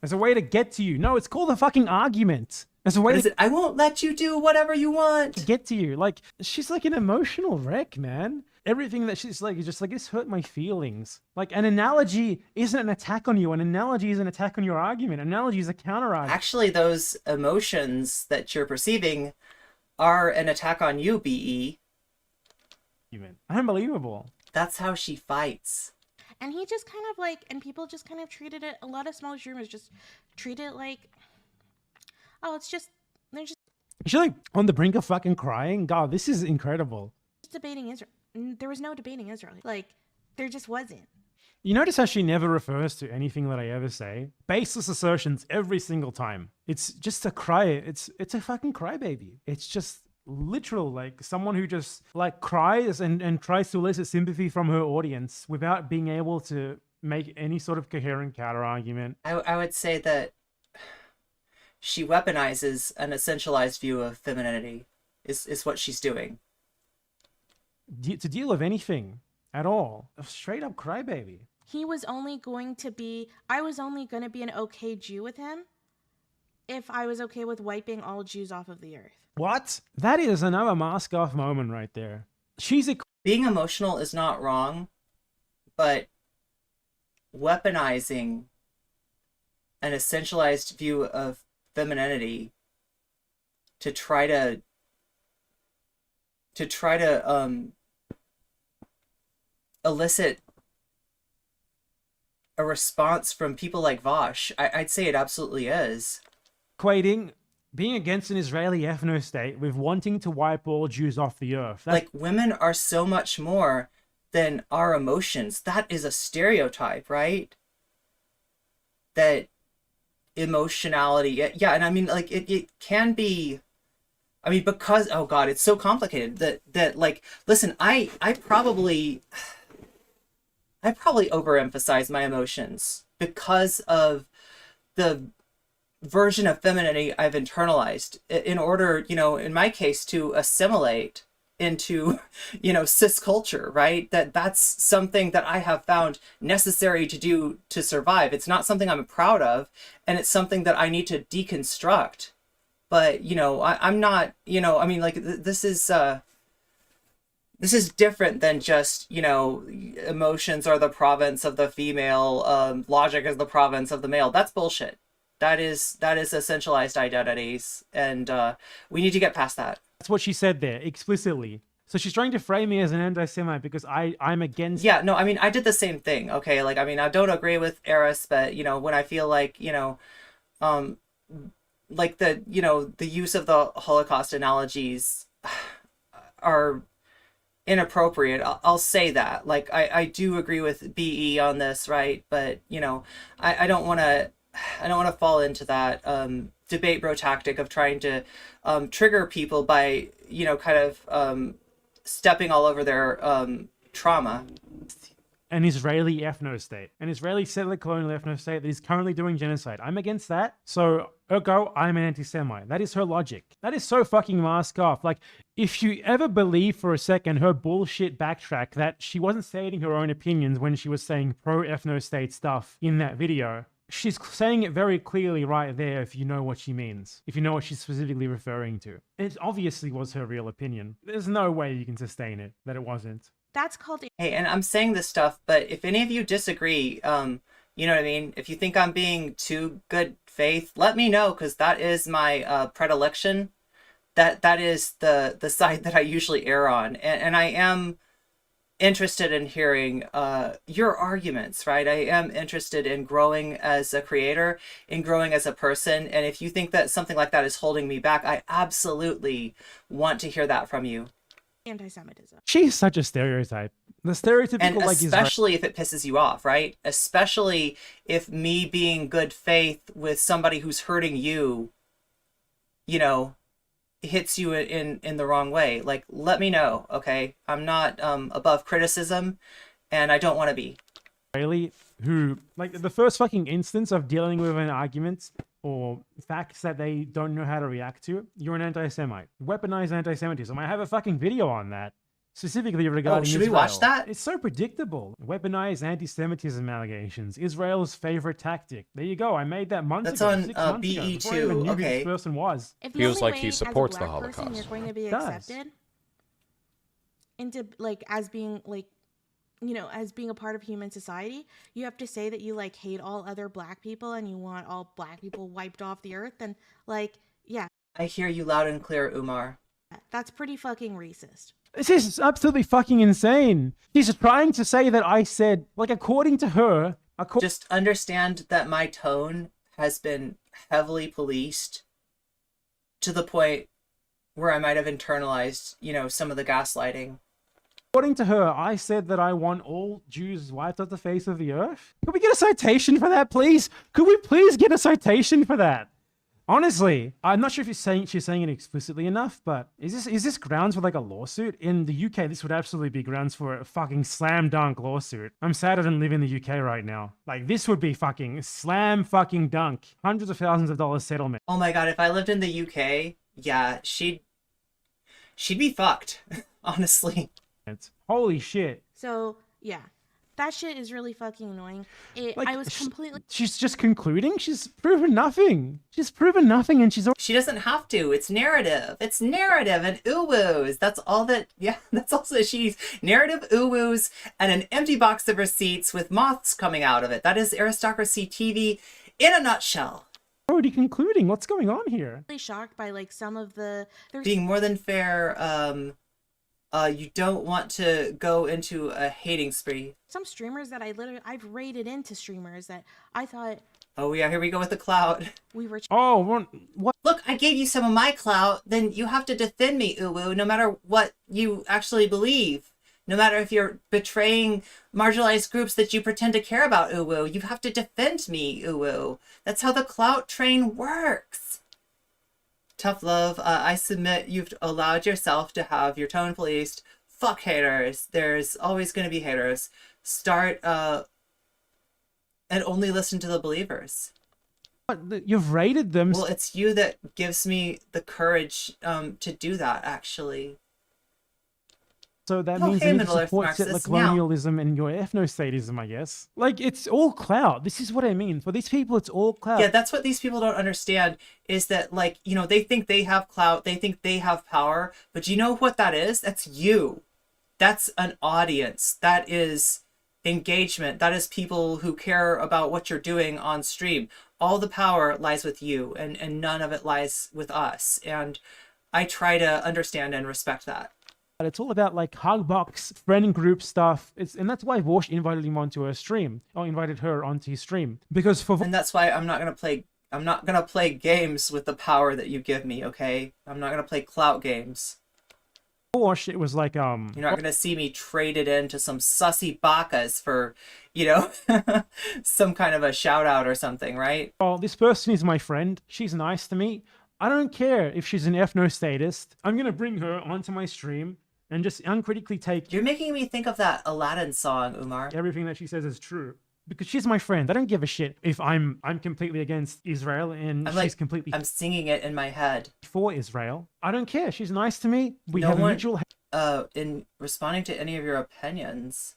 Speaker 2: There's a way to get to you. No, it's called a fucking argument. There's a way
Speaker 1: to... I won't let you do whatever you want.
Speaker 2: To get to you. Like, she's like an emotional wreck, man. Everything that she's like is just like, this hurt my feelings. Like, an analogy isn't an attack on you. An analogy is an attack on your argument. An analogy is a counter argument.
Speaker 1: Actually, those emotions that you're perceiving are an attack on you, BE.
Speaker 2: Unbelievable.
Speaker 1: That's how she fights.
Speaker 3: And he just kind of like, and people just kind of treated it, a lot of small streamers just treat it like, oh, it's just, they're just
Speaker 2: She's like on the brink of fucking crying. God, this is incredible.
Speaker 3: debating Israel. There was no debating Israel. Like, there just wasn't.
Speaker 2: You notice how she never refers to anything that I ever say? Baseless assertions every single time. It's just a cry. It's a fucking crybaby. It's just literal, like someone who just like cries and tries to elicit sympathy from her audience without being able to make any sort of coherent counter argument.
Speaker 1: I would say that she weaponizes an essentialized view of femininity is what she's doing.
Speaker 2: To deal with anything at all. A straight up crybaby.
Speaker 3: He was only going to be, I was only going to be an okay Jew with him if I was okay with wiping all Jews off of the earth.
Speaker 2: What? That is another mask off moment right there. She's
Speaker 1: Being emotional is not wrong, but weaponizing an essentialized view of femininity to try to elicit a response from people like Vosh. I'd say it absolutely is.
Speaker 2: equating being against an Israeli ethno-state with wanting to wipe all Jews off the earth.
Speaker 1: Like, women are so much more than our emotions. That is a stereotype, right? That emotionality, yeah, and I mean, like, it can be, I mean, because, oh God, it's so complicated that like, listen, I probably overemphasize my emotions because of the version of femininity I've internalized in order, you know, in my case, to assimilate into, you know, cis culture, right? That's something that I have found necessary to do to survive. It's not something I'm proud of, and it's something that I need to deconstruct. But, you know, I'm not, you know, I mean, like, this is different than just, you know, emotions are the province of the female, logic is the province of the male. That's bullshit. That is essentialized identities, and we need to get past that.
Speaker 2: That's what she said there, explicitly. So she's trying to frame me as an anti-Semite because I'm against...
Speaker 1: Yeah, no, I mean, I did the same thing, okay? Like, I mean, I don't agree with Eris, but, you know, when I feel like, you know, like the, you know, the use of the Holocaust analogies are inappropriate, I'll say that. Like, I do agree with BE on this, right? But, you know, I don't want to fall into that debate bro tactic of trying to trigger people by, you know, kind of stepping all over their trauma.
Speaker 2: An Israeli ethno-state, an Israeli settler colonial ethno-state that is currently doing genocide. I'm against that. So, ergo, I'm an anti-Semite. That is her logic. That is so fucking mask off. Like, if you ever believe for a second her bullshit backtrack that she wasn't stating her own opinions when she was saying pro-ethno-state stuff in that video, she's saying it very clearly right there if you know what she means, if you know what she's specifically referring to. It obviously was her real opinion. There's no way you can sustain it, that it wasn't.
Speaker 3: That's called...
Speaker 1: Hey, and I'm saying this stuff, but if any of you disagree, you know what I mean? If you think I'm being too good faith, let me know, because that is my predilection. That is the side that I usually err on. And I am interested in hearing your arguments, right? I am interested in growing as a creator, in growing as a person. And if you think that something like that is holding me back, I absolutely want to hear that from you.
Speaker 3: Anti-Semitism.
Speaker 2: She's such a stereotype. The stereotypical,
Speaker 1: And
Speaker 2: like,
Speaker 1: especially if it pisses you off, right? Especially if me being good faith with somebody who's hurting you, you know, hits you in the wrong way. Like, let me know, okay? I'm not above criticism, and I don't want to be.
Speaker 2: Israeli who, like, the first fucking instance of dealing with an argument or facts that they don't know how to react to, you're an anti-Semite. Weaponized anti-Semitism. I have a fucking video on that, specifically regarding
Speaker 1: should
Speaker 2: Israel.
Speaker 1: we watch that?
Speaker 2: It's so predictable. Weaponized anti-Semitism allegations. Israel's favorite tactic. There you go. I made that months
Speaker 1: That's
Speaker 2: ago.
Speaker 1: on
Speaker 2: 6 months
Speaker 1: BE
Speaker 2: ago, before I even
Speaker 1: too.
Speaker 2: knew who
Speaker 1: Okay.
Speaker 2: this person was.
Speaker 3: If the
Speaker 4: Feels
Speaker 3: only
Speaker 4: like he
Speaker 3: way as a
Speaker 4: supports the
Speaker 3: black person
Speaker 4: Holocaust.
Speaker 3: you're going to be
Speaker 2: It does.
Speaker 3: accepted into, like, as being, like, you know, as being a part of human society, you have to say that you, like, hate all other black people and you want all black people wiped off the earth. And, like, yeah,
Speaker 1: I hear you loud and clear, Umar.
Speaker 3: that's pretty fucking racist.
Speaker 2: This is absolutely fucking insane. She's trying to say that I said, like, according to her,
Speaker 1: Just understand that my tone has been heavily policed to the point where I might have internalized, some of the gaslighting.
Speaker 2: according to her, I said that I want all Jews wiped off the face of the earth. Could we get a citation for that, please? Could we please get a citation for that? Honestly, I'm not sure if she's saying it explicitly enough, but is this grounds for like a lawsuit? In the UK, this would absolutely be grounds for a fucking slam dunk lawsuit. I'm sad I don't live in the UK right now. Like, this would be fucking slam fucking dunk. Hundreds of thousands of dollars settlement.
Speaker 1: Oh my god, if I lived in the UK, yeah, she'd be fucked, honestly.
Speaker 2: Holy shit.
Speaker 3: So yeah, that shit is really fucking annoying.
Speaker 2: Like,
Speaker 3: I was completely.
Speaker 2: She's just concluding? She's proven nothing. She's proven nothing, and
Speaker 1: She doesn't have to. It's narrative. It's narrative and ooh-woos. That's all that, that's also she's narrative ooh-woos and an empty box of receipts with moths coming out of it. That is Aristocracy TV in a nutshell.
Speaker 2: already concluding. What's going on here?
Speaker 3: Really shocked by like some of the.
Speaker 1: Being more than fair, you don't want to go into a hating spree.
Speaker 3: Some streamers that I've rated into streamers that I thought.
Speaker 1: Oh yeah, here we go with the clout.
Speaker 3: We were.
Speaker 2: Oh, what?
Speaker 1: Look, I gave you some of my clout, then you have to defend me, uwu, no matter what you actually believe. No matter if you're betraying marginalized groups that you pretend to care about, uwu, you have to defend me, uwu. That's how the clout train works. Tough love, I submit you've allowed yourself to have your tone policed. Fuck haters. There's always going to be haters. Start, and only listen to the believers.
Speaker 2: You've rated them.
Speaker 1: Well, it's you that gives me the courage to do that, actually.
Speaker 2: So that means
Speaker 1: hey,
Speaker 2: you need to
Speaker 1: Middle-earth
Speaker 2: support settler
Speaker 1: Marxists,
Speaker 2: colonialism and your ethnostatism, I guess. Like, it's all clout. This is what I mean. For these people, it's all clout.
Speaker 1: Yeah, that's what these people don't understand, is that, like, they think they have clout, they think they have power, but you know what that is? That's you. That's an audience. That is engagement. That is people who care about what you're doing on stream. All the power lies with you, and none of it lies with us. And I try to understand and respect that.
Speaker 2: It's all about like hugbox, friend group stuff. And that's why Vosh invited him onto her stream, or invited her onto his stream. Because
Speaker 1: and that's why I'm not gonna play games with the power that you give me, okay? I'm not gonna play clout games.
Speaker 2: Vosh, it was like
Speaker 1: You're not gonna see me traded into some sussy bakas for, some kind of a shout out or something, right?
Speaker 2: oh, this person is my friend. She's nice to me. I don't care if she's an ethnostatist. I'm gonna bring her onto my stream and just uncritically take.
Speaker 1: You're making me think of that Aladdin song, Umar.
Speaker 2: Everything that she says is true. Because she's my friend. I don't give a shit if I'm completely against Israel and she's completely
Speaker 1: I'm singing it in my head.
Speaker 2: for Israel. I don't care. She's nice to me. We
Speaker 1: No
Speaker 2: have
Speaker 1: one,
Speaker 2: mutual
Speaker 1: in responding to any of your opinions.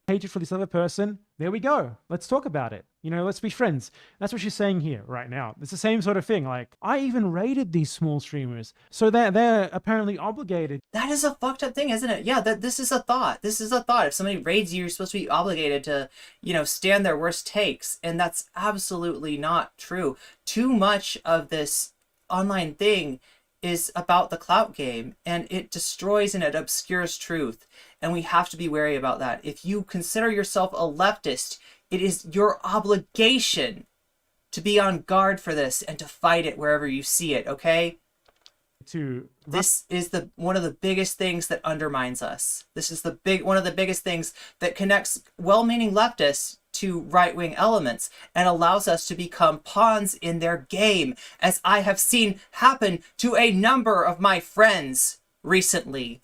Speaker 2: hatred for this other person. There we go. Let's talk about it. Let's be friends. That's what she's saying here right now. It's the same sort of thing. Like, I even rated these small streamers, so they're apparently obligated.
Speaker 1: That is a fucked up thing, isn't it? Yeah, this is a thought. This is a thought. If somebody raids you, you're supposed to be obligated to, stand their worst takes. And that's absolutely not true. Too much of this online thing is about the clout game, and it destroys and it obscures truth. And we have to be wary about that. If you consider yourself a leftist, it is your obligation to be on guard for this and to fight it wherever you see it, okay? This is one of the biggest things that undermines us. This is one of the biggest things that connects well-meaning leftists to right-wing elements and allows us to become pawns in their game, as I have seen happen to a number of my friends recently.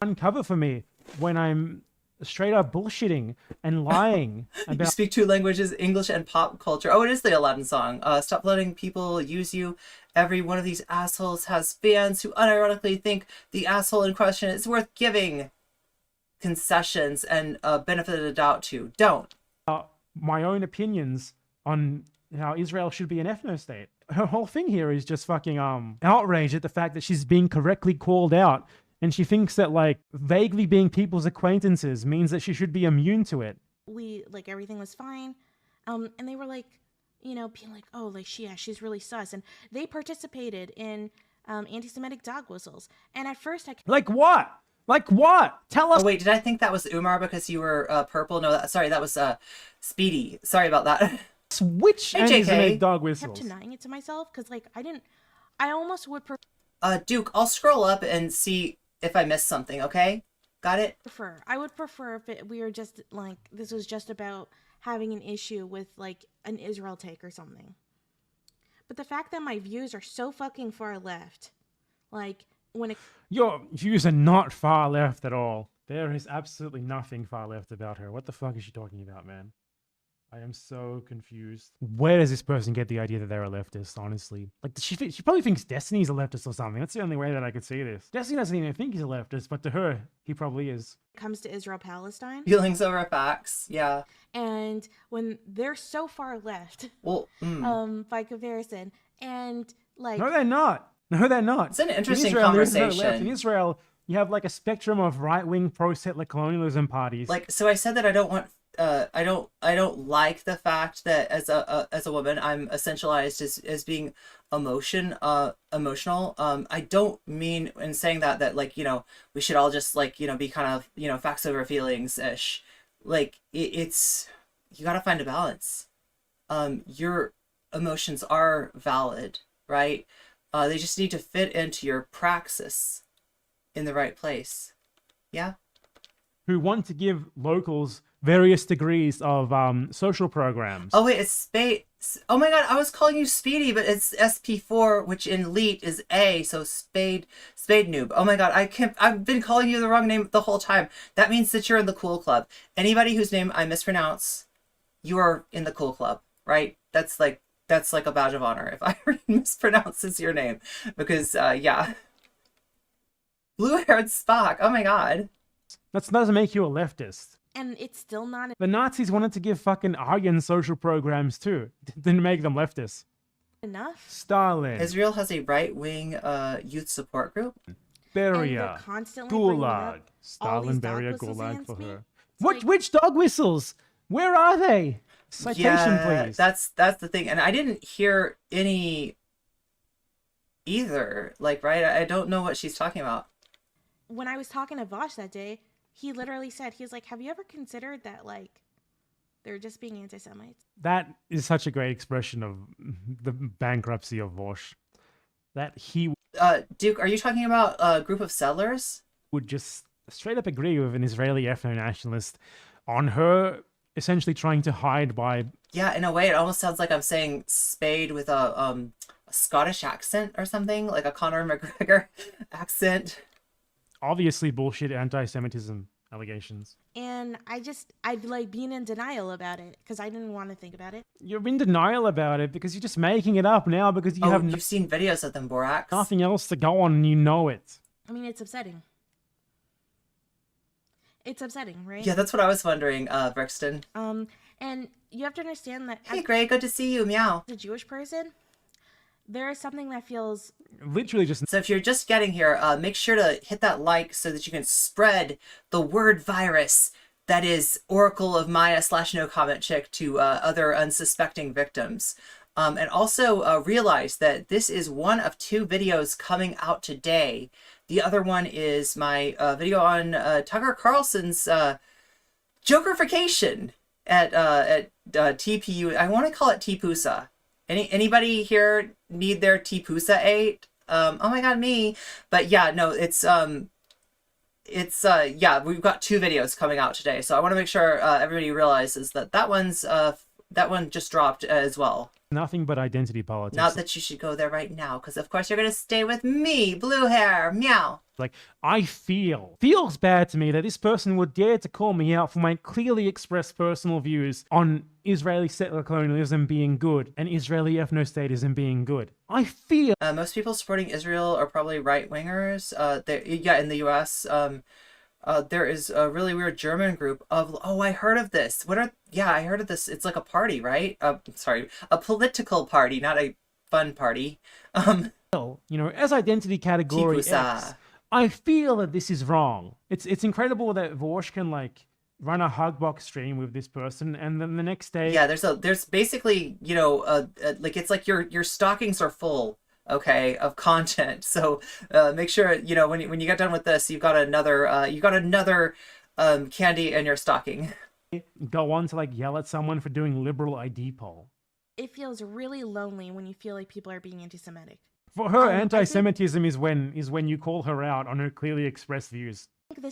Speaker 2: Uncover for me when I'm straight up bullshitting and lying
Speaker 1: You
Speaker 2: about.
Speaker 1: speak two languages, English and pop culture. Oh, it is the Aladdin song. Stop letting people use you. Every one of these assholes has fans who unironically think the asshole in question is worth giving concessions and benefit of the doubt to. Don't.
Speaker 2: My own opinions on how Israel should be an ethno-state. Her whole thing here is just fucking outrage at the fact that she's being correctly called out, and she thinks that like vaguely being people's acquaintances means that she should be immune to it.
Speaker 3: Everything was fine, and they were like, being like, oh, like she's really sus, and they participated in anti-Semitic dog whistles. And at first I
Speaker 2: Like what? Like what? Tell us.
Speaker 1: Oh wait, did I think that was Umar because you were purple? No, sorry, that was Speedy. Sorry about that.
Speaker 2: Which
Speaker 1: Hey,
Speaker 2: anti-Semitic
Speaker 1: JK.
Speaker 2: dog
Speaker 3: kept
Speaker 2: whistles?
Speaker 3: denying it to myself because like I almost would
Speaker 1: Duke, I'll scroll up and see if I missed something. Okay, got it.
Speaker 3: I would prefer if we were just like this was just about having an issue with like an Israel take or something. But the fact that my views are so fucking far left, like when it
Speaker 2: Your views are not far left at all. There is absolutely nothing far left about her. What the fuck is she talking about, man? I am so confused. Where does this person get the idea that they're a leftist, honestly? Like, she probably thinks Destiny's a leftist or something. That's the only way that I could see this. Destiny doesn't even think he's a leftist, but to her, he probably is.
Speaker 3: comes to Israel-Palestine,
Speaker 1: Feelings over facts. Yeah.
Speaker 3: and when they're so far left,
Speaker 1: Well,
Speaker 3: by comparison, and like
Speaker 2: No, they're not. No, they're not.
Speaker 1: It's an interesting
Speaker 2: In Israel, there is no left.
Speaker 1: conversation.
Speaker 2: In Israel, you have like a spectrum of right-wing pro-settler colonialism parties.
Speaker 1: like, so I said that I don't want. I don't like the fact that as a woman I'm essentialized as being emotional. I don't mean in saying that like, you know, we should all just like, you know, be kind of, you know, facts over feelings ish. Like it's you got to find a balance. Your emotions are valid, right? They just need to fit into your praxis in the right place. Yeah.
Speaker 2: who want to give locals various degrees of social programs.
Speaker 1: Oh wait, it's Spade. Oh my god, I was calling you Speedy, but it's SP4, which in Leet is A, so Spade Noob. Oh my god, I've been calling you the wrong name the whole time. That means that you're in the cool club. Anybody whose name I mispronounce, you are in the cool club, right? That's like a badge of honor if I mispronounces your name. Because yeah. Blue-haired Spock. Oh my god.
Speaker 2: That doesn't make you a leftist.
Speaker 3: and it's still not
Speaker 2: The Nazis wanted to give fucking Aryan social programs too. Didn't make them leftists.
Speaker 3: enough.
Speaker 2: Stalin,
Speaker 1: Israel has a right-wing youth support group.
Speaker 3: And they're
Speaker 2: Beria,
Speaker 3: constantly bringing
Speaker 2: Gulag.
Speaker 3: up all these
Speaker 2: Stalin,
Speaker 3: dog
Speaker 2: Beria,
Speaker 3: whistles
Speaker 2: Gulag
Speaker 3: against
Speaker 2: for
Speaker 3: me.
Speaker 2: her.
Speaker 3: It's
Speaker 2: What?
Speaker 3: like-
Speaker 2: Which dog whistles? Where are they? Citation,
Speaker 1: Yeah,
Speaker 2: please.
Speaker 1: that's the thing, and I didn't hear any either. Like, right? I don't know what she's talking about.
Speaker 3: When I was talking to Vosh that day, he literally said, he was like, have you ever considered that, like, they're just being anti-Semites?
Speaker 2: That is such a great expression of the bankruptcy of Vosh. That he
Speaker 1: Duke, are you talking about a group of settlers?
Speaker 2: would just straight up agree with an Israeli ethno-nationalist on her essentially trying to hide by...
Speaker 1: Yeah, in a way, it almost sounds like I'm saying Spade with a Scottish accent or something, like a Conor McGregor accent.
Speaker 2: obviously bullshit anti-Semitism allegations.
Speaker 3: And I'd like being in denial about it because I didn't want to think about it.
Speaker 2: You're in denial about it because you're just making it up now because you
Speaker 1: Oh,
Speaker 2: have
Speaker 1: you've seen videos of them, Borax.
Speaker 2: nothing else to go on and you know it.
Speaker 3: I mean, it's upsetting. It's upsetting, right?
Speaker 1: Yeah, that's what I was wondering, Brixton.
Speaker 3: And you have to understand that
Speaker 1: Hey,
Speaker 3: as
Speaker 1: Gray, good to see you. Meow.
Speaker 3: a Jewish person, there is something that feels
Speaker 2: Literally just
Speaker 1: So if you're just getting here, make sure to hit that like so that you can spread the word virus that is Oracle of Maya / nocommentchick to other unsuspecting victims. And also realize that this is one of 2 videos coming out today. The other one is my video on Tucker Carlson's Jokerification at TPU. I want to call it TPUSA. Anybody here need their TPUSA 8? Oh my god, me. But yeah, no, it's yeah, we've got 2 videos coming out today. So I want to make sure everybody realizes that that one just dropped as well.
Speaker 2: nothing but identity politics.
Speaker 1: Not that you should go there right now, because of course you're going to stay with me, blue hair, meow.
Speaker 2: Like, feels bad to me that this person would dare to call me out for my clearly expressed personal views on Israeli settler colonialism being good and Israeli ethno-statism being good. I feel
Speaker 1: Most people supporting Israel are probably right-wingers. Yeah, in the U.S., there is a really weird German group of... Oh, I heard of this. Yeah, I heard of this. It's like a party, right? Sorry, a political party, not a fun party.
Speaker 2: as identity category
Speaker 1: Tipusa.
Speaker 2: X, I feel that this is wrong. It's incredible that Vorsh can like run a hugbox stream with this person and then the next day
Speaker 1: Yeah, there's basically, like it's like your stockings are full okay, of content. So make sure, you know, when you get done with this, you've got another candy in your stocking.
Speaker 2: Go on to like yell at someone for doing liberal ID poll.
Speaker 3: It feels really lonely when you feel like people are being anti-Semitic.
Speaker 2: For her,
Speaker 3: I think-
Speaker 2: anti-Semitism is when you call her out on her clearly expressed views.
Speaker 3: I think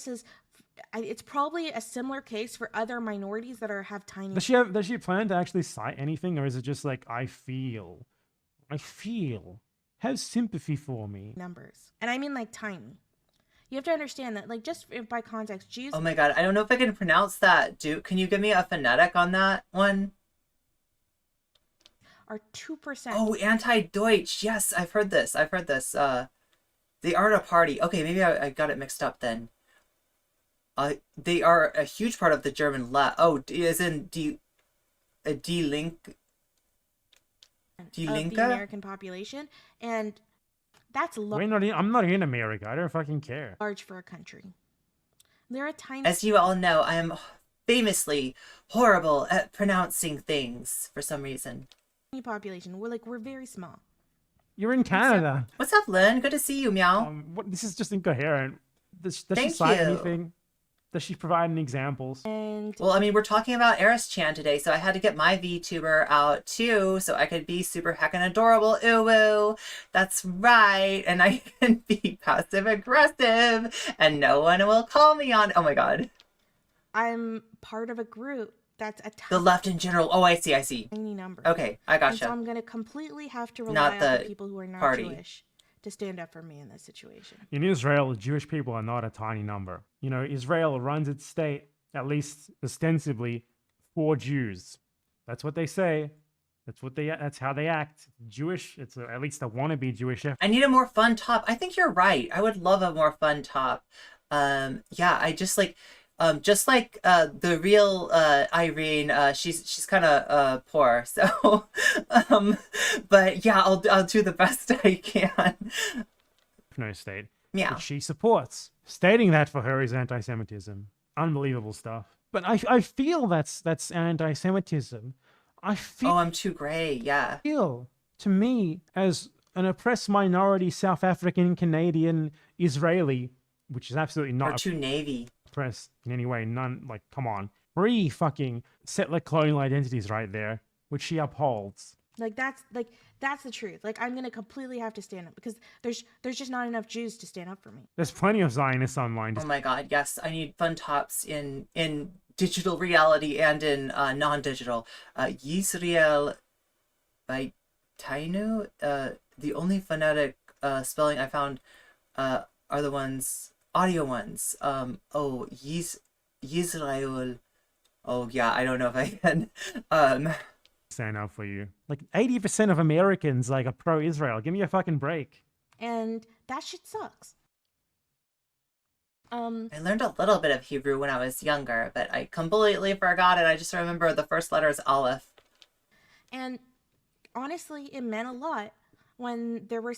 Speaker 3: it's probably a similar case for other minorities that have tiny
Speaker 2: Does she plan to actually cite anything, or is it just like I feel, have sympathy for me?
Speaker 3: numbers. And I mean like tiny. You have to understand that, like, just by context, Jews
Speaker 1: Oh my god, I don't know if I can pronounce that. Duke, can you give me a phonetic on that one?
Speaker 3: are 2%.
Speaker 1: Oh, anti-Deutsch. Yes, I've heard this. They aren't a party. Okay, maybe I got it mixed up then. They are a huge part of the German left. Oh, as in Die Linke? Die
Speaker 3: of
Speaker 1: Linke?
Speaker 3: the American population, and that's
Speaker 2: I'm not in America. I don't fucking care.
Speaker 3: large for a country. They're a tiny
Speaker 1: As you all know, I am famously horrible at pronouncing things for some reason.
Speaker 3: population. We're very small.
Speaker 2: You're in Canada.
Speaker 1: What's up, Lynn? Good to see you, meow.
Speaker 2: This is just incoherent. Does she
Speaker 1: Thank
Speaker 2: cite
Speaker 1: you.
Speaker 2: anything? Does she provide any examples?
Speaker 3: And
Speaker 1: Well, I mean, we're talking about Eris Chan today, so I had to get my VTuber out too, so I could be super heckin' adorable. Ooh, woo. That's right. And I can be passive aggressive, and no one will call me on. Oh my god.
Speaker 3: I'm part of a group that's a
Speaker 1: The left in general. Oh, I see.
Speaker 3: tiny number.
Speaker 1: Okay, I
Speaker 3: And so
Speaker 1: gotcha.
Speaker 3: I'm going to completely have to rely
Speaker 1: Not
Speaker 3: on
Speaker 1: the
Speaker 3: the people who are not
Speaker 1: party.
Speaker 3: Jewish to stand up for me in this situation.
Speaker 2: In Israel, Jewish people are not a tiny number. You know, Israel runs its state, at least ostensibly, for Jews. That's what they say. That's how they act. Jewish. It's at least a wannabe Jewish effort.
Speaker 1: I need a more fun top. I think you're right. I would love a more fun top. Yeah, I just like the real Irene, she's kind of poor, so but yeah, I'll do the best I can.
Speaker 2: No state.
Speaker 1: Meow.
Speaker 2: Which she supports. Stating that for her is anti-Semitism. Unbelievable stuff. But I feel that's anti-Semitism. I
Speaker 1: Oh, I'm too gray. Yeah.
Speaker 2: feel, to me, as an oppressed minority South African, Canadian, Israeli, which is absolutely
Speaker 1: Or
Speaker 2: not
Speaker 1: too navy.
Speaker 2: oppressed in any way. None, like, come on. 3 fucking settler colonial identities right there, which she upholds.
Speaker 3: That's the truth. Like, I'm going to completely have to stand up because there's just not enough Jews to stand up for me.
Speaker 2: There's plenty of Zionists online.
Speaker 1: Oh my god, yes, I need fun tops in digital reality and in non-digital. Yisrael by Tainu. The only phonetic spelling I found are the audio ones. Yisrael. Oh yeah, I don't know if I can.
Speaker 2: Stand up for you. Like 80% of Americans like are pro-Israel. Give me a fucking break.
Speaker 3: And that shit sucks.
Speaker 1: I learned a little bit of Hebrew when I was younger, but I completely forgot it. I just remember the first letter is Aleph.
Speaker 3: And honestly, it meant a lot when there were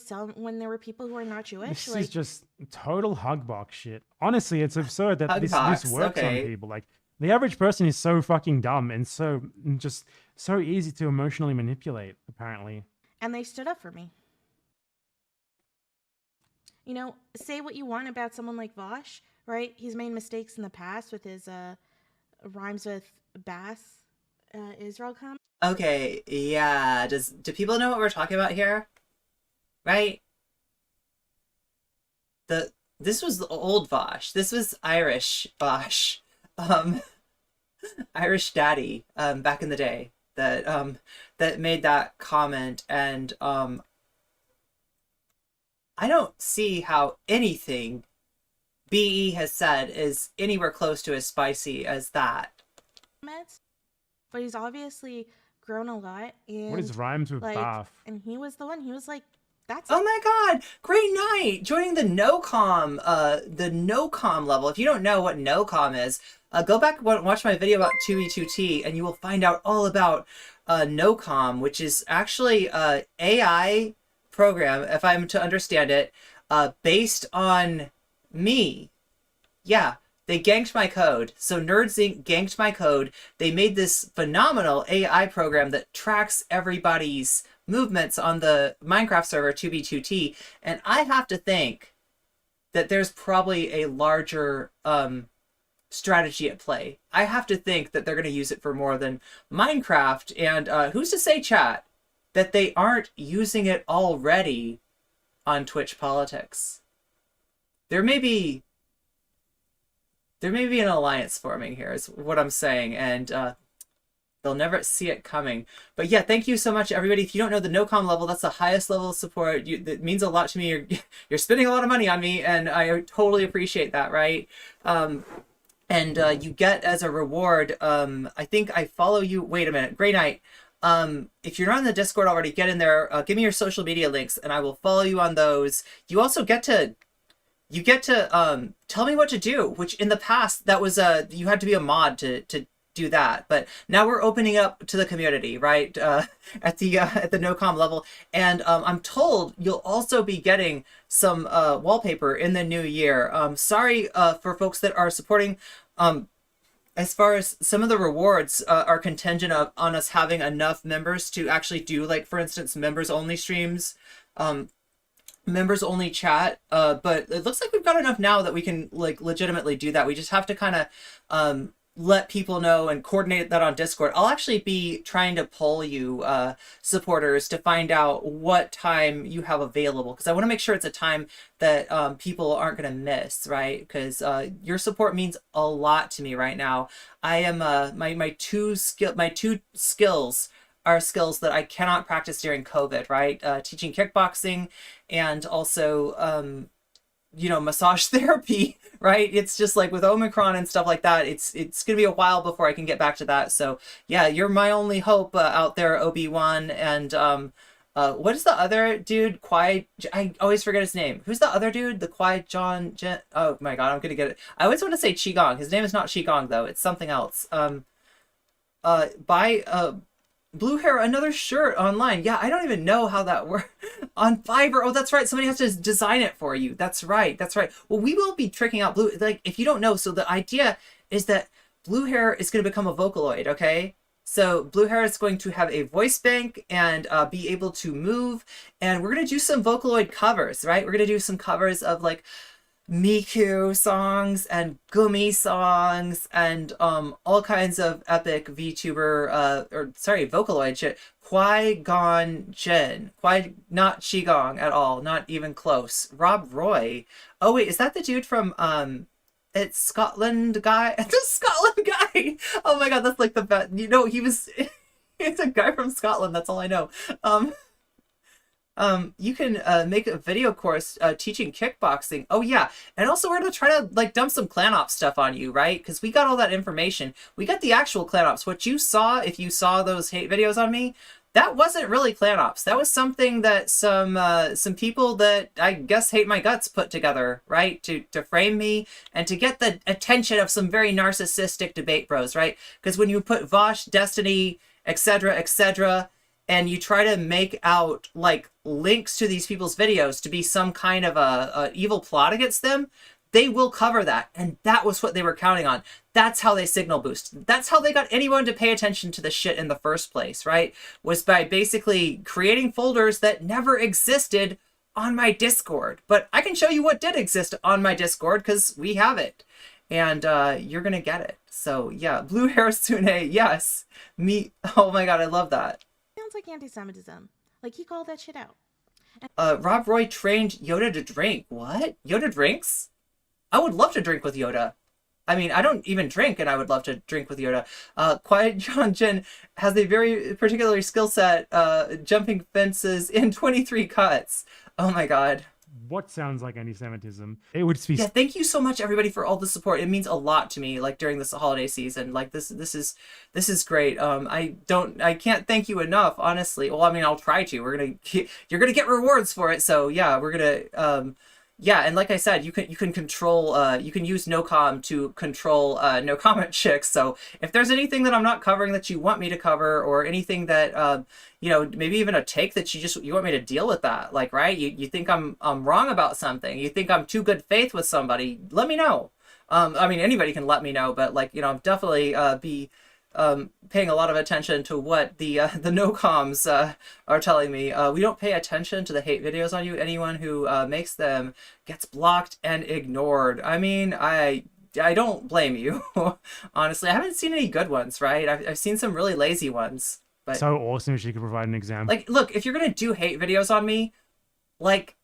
Speaker 3: people who were not Jewish.
Speaker 2: This is just total hugbox shit. Honestly, it's absurd that this
Speaker 1: Hugbox,
Speaker 2: works
Speaker 1: okay.
Speaker 2: on people. Like, the average person is so fucking dumb and so easy to emotionally manipulate, apparently.
Speaker 3: And they stood up for me. You know, say what you want about someone like Vosh, right? He's made mistakes in the past with his rhymes with Bass, Israel com.
Speaker 1: Okay, yeah. Do people know what we're talking about here? Right? This was the old Vosh. This was Irish Vosh. Irish Daddy, back in the day that made that comment, and I don't see how anything BE has said is anywhere close to as spicy as that.
Speaker 3: But he's obviously grown a lot. And
Speaker 2: What is rhymes with bath?
Speaker 3: And he was the one. He was like, "That's
Speaker 1: Oh my god, great night! Joining the NoCom level. If you don't know what NoCom is, go back and watch my video about 2E2T and you will find out all about NoCom, which is actually a AI program, if I'm to understand it, based on me. Yeah, they ganked my code. So Nerds Inc. ganked my code. They made this phenomenal AI program that tracks everybody's movements on the Minecraft server 2b2t, and I have to think that there's probably a larger strategy at play. I have to think that they're going to use it for more than Minecraft, and who's to say, chat, that they aren't using it already on Twitch politics. There may be an alliance forming here, is what I'm saying, and they'll never see it coming. But yeah, thank you so much, everybody. If you don't know the NoCom level, that's the highest level of support. That means a lot to me. You're spending a lot of money on me, and I totally appreciate that, right? And you get as a reward, I think I follow you. Wait a minute, reignite. If you're not in the Discord already, get in there. Give me your social media links, and I will follow you on those. You also get to tell me what to do, which in the past that was you had to be a mod to do that, but now we're opening up to the community, right? At the NoCom level, and I'm told you'll also be getting some wallpaper in the new year. Sorry for folks that are supporting. As far as some of the rewards are contingent on us having enough members to actually do, like, for instance, members only streams, members only chat, but it looks like we've got enough now that we can, like, legitimately do that. We just have to kind of let people know and coordinate that on Discord. I'll actually be trying to poll you supporters to find out what time you have available, because I want to make sure it's a time that people aren't going to miss, right? Because your support means a lot to me right now. I am my two skills are skills that I cannot practice during COVID, right? Teaching kickboxing and also massage therapy, right? It's just like with Omicron and stuff like that, it's gonna be a while before I can get back to that. So yeah, you're my only hope out there, Obi-Wan. And what is the other dude? I always forget his name. Who's the other dude? The Quiet John oh my god, I'm gonna get it. I always want to say Qigong. His name is not Qigong though, it's something else. Blue Hair, another shirt online. Yeah, I don't even know how that works. On Fiverr. Oh, that's right. Somebody has to design it for you. That's right. That's right. Well, we will be tricking out Blue. Like, if you don't know, so the idea is that Blue Hair is going to become a Vocaloid, okay? So Blue Hair is going to have a voice bank and be able to move. And we're going to do some Vocaloid covers, right? We're going to do some covers of, like, Miku songs and Gumi songs and all kinds of epic VTuber Vocaloid shit. Qui-Gon Jinn. Not Qigong at all, not even close. Rob Roy. Oh wait, is that the dude from it's Scotland guy? The Scotland guy. Oh my god, that's like the best. He was it's a guy from Scotland, that's all I know. You can make a video course teaching kickboxing. Oh yeah, and also we're gonna try to like dump some clan ops stuff on you, right? Because we got all that information. We got the actual clan ops. What you saw, if you saw those hate videos on me, that wasn't really clan ops. That was something that some people that I guess hate my guts put together, right? To frame me and to get the attention of some very narcissistic debate bros, right? Because when you put Vosh, Destiny, etc., and you try to make out like links to these people's videos to be some kind of a evil plot against them, they will cover that. And that was what they were counting on. That's how they signal boost. That's how they got anyone to pay attention to the shit in the first place, right? Was by basically creating folders that never existed on my Discord. But I can show you what did exist on my Discord because we have it. And you're going to get it. So yeah, Blue Hair Sune, yes. Me, oh my god, I love that.
Speaker 3: Sounds like anti-Semitism. Like, he called that shit out.
Speaker 1: Rob Roy trained Yoda to drink. What? Yoda drinks? I would love to drink with Yoda. I mean, I don't even drink, and I would love to drink with Yoda. Quiet John Jin has a very particular skill set, jumping fences in 23 cuts. Oh my god.
Speaker 2: What sounds like anti-Semitism? It would be.
Speaker 1: Yeah, thank you so much, everybody, for all the support. It means a lot to me. Like during this holiday season, like this is great. I can't thank you enough, honestly. Well, I mean, I'll try to. You're gonna get rewards for it. So yeah, we're gonna yeah, and like I said, you can control you can use NoCom to control nocommentchick. So if there's anything that I'm not covering that you want me to cover, or anything that maybe even a take that you want me to deal with that, like, right? You think I'm wrong about something, you think I'm too good faith with somebody, let me know. I mean, anybody can let me know, but like, definitely be paying a lot of attention to what the no-coms are telling me. We don't pay attention to the hate videos on you. Anyone who makes them gets blocked and ignored. I mean, I don't blame you. Honestly, I haven't seen any good ones, right? I've seen some really lazy ones. But
Speaker 2: So awesome if she could provide an example.
Speaker 1: like, look, if you're gonna do hate videos on me, like,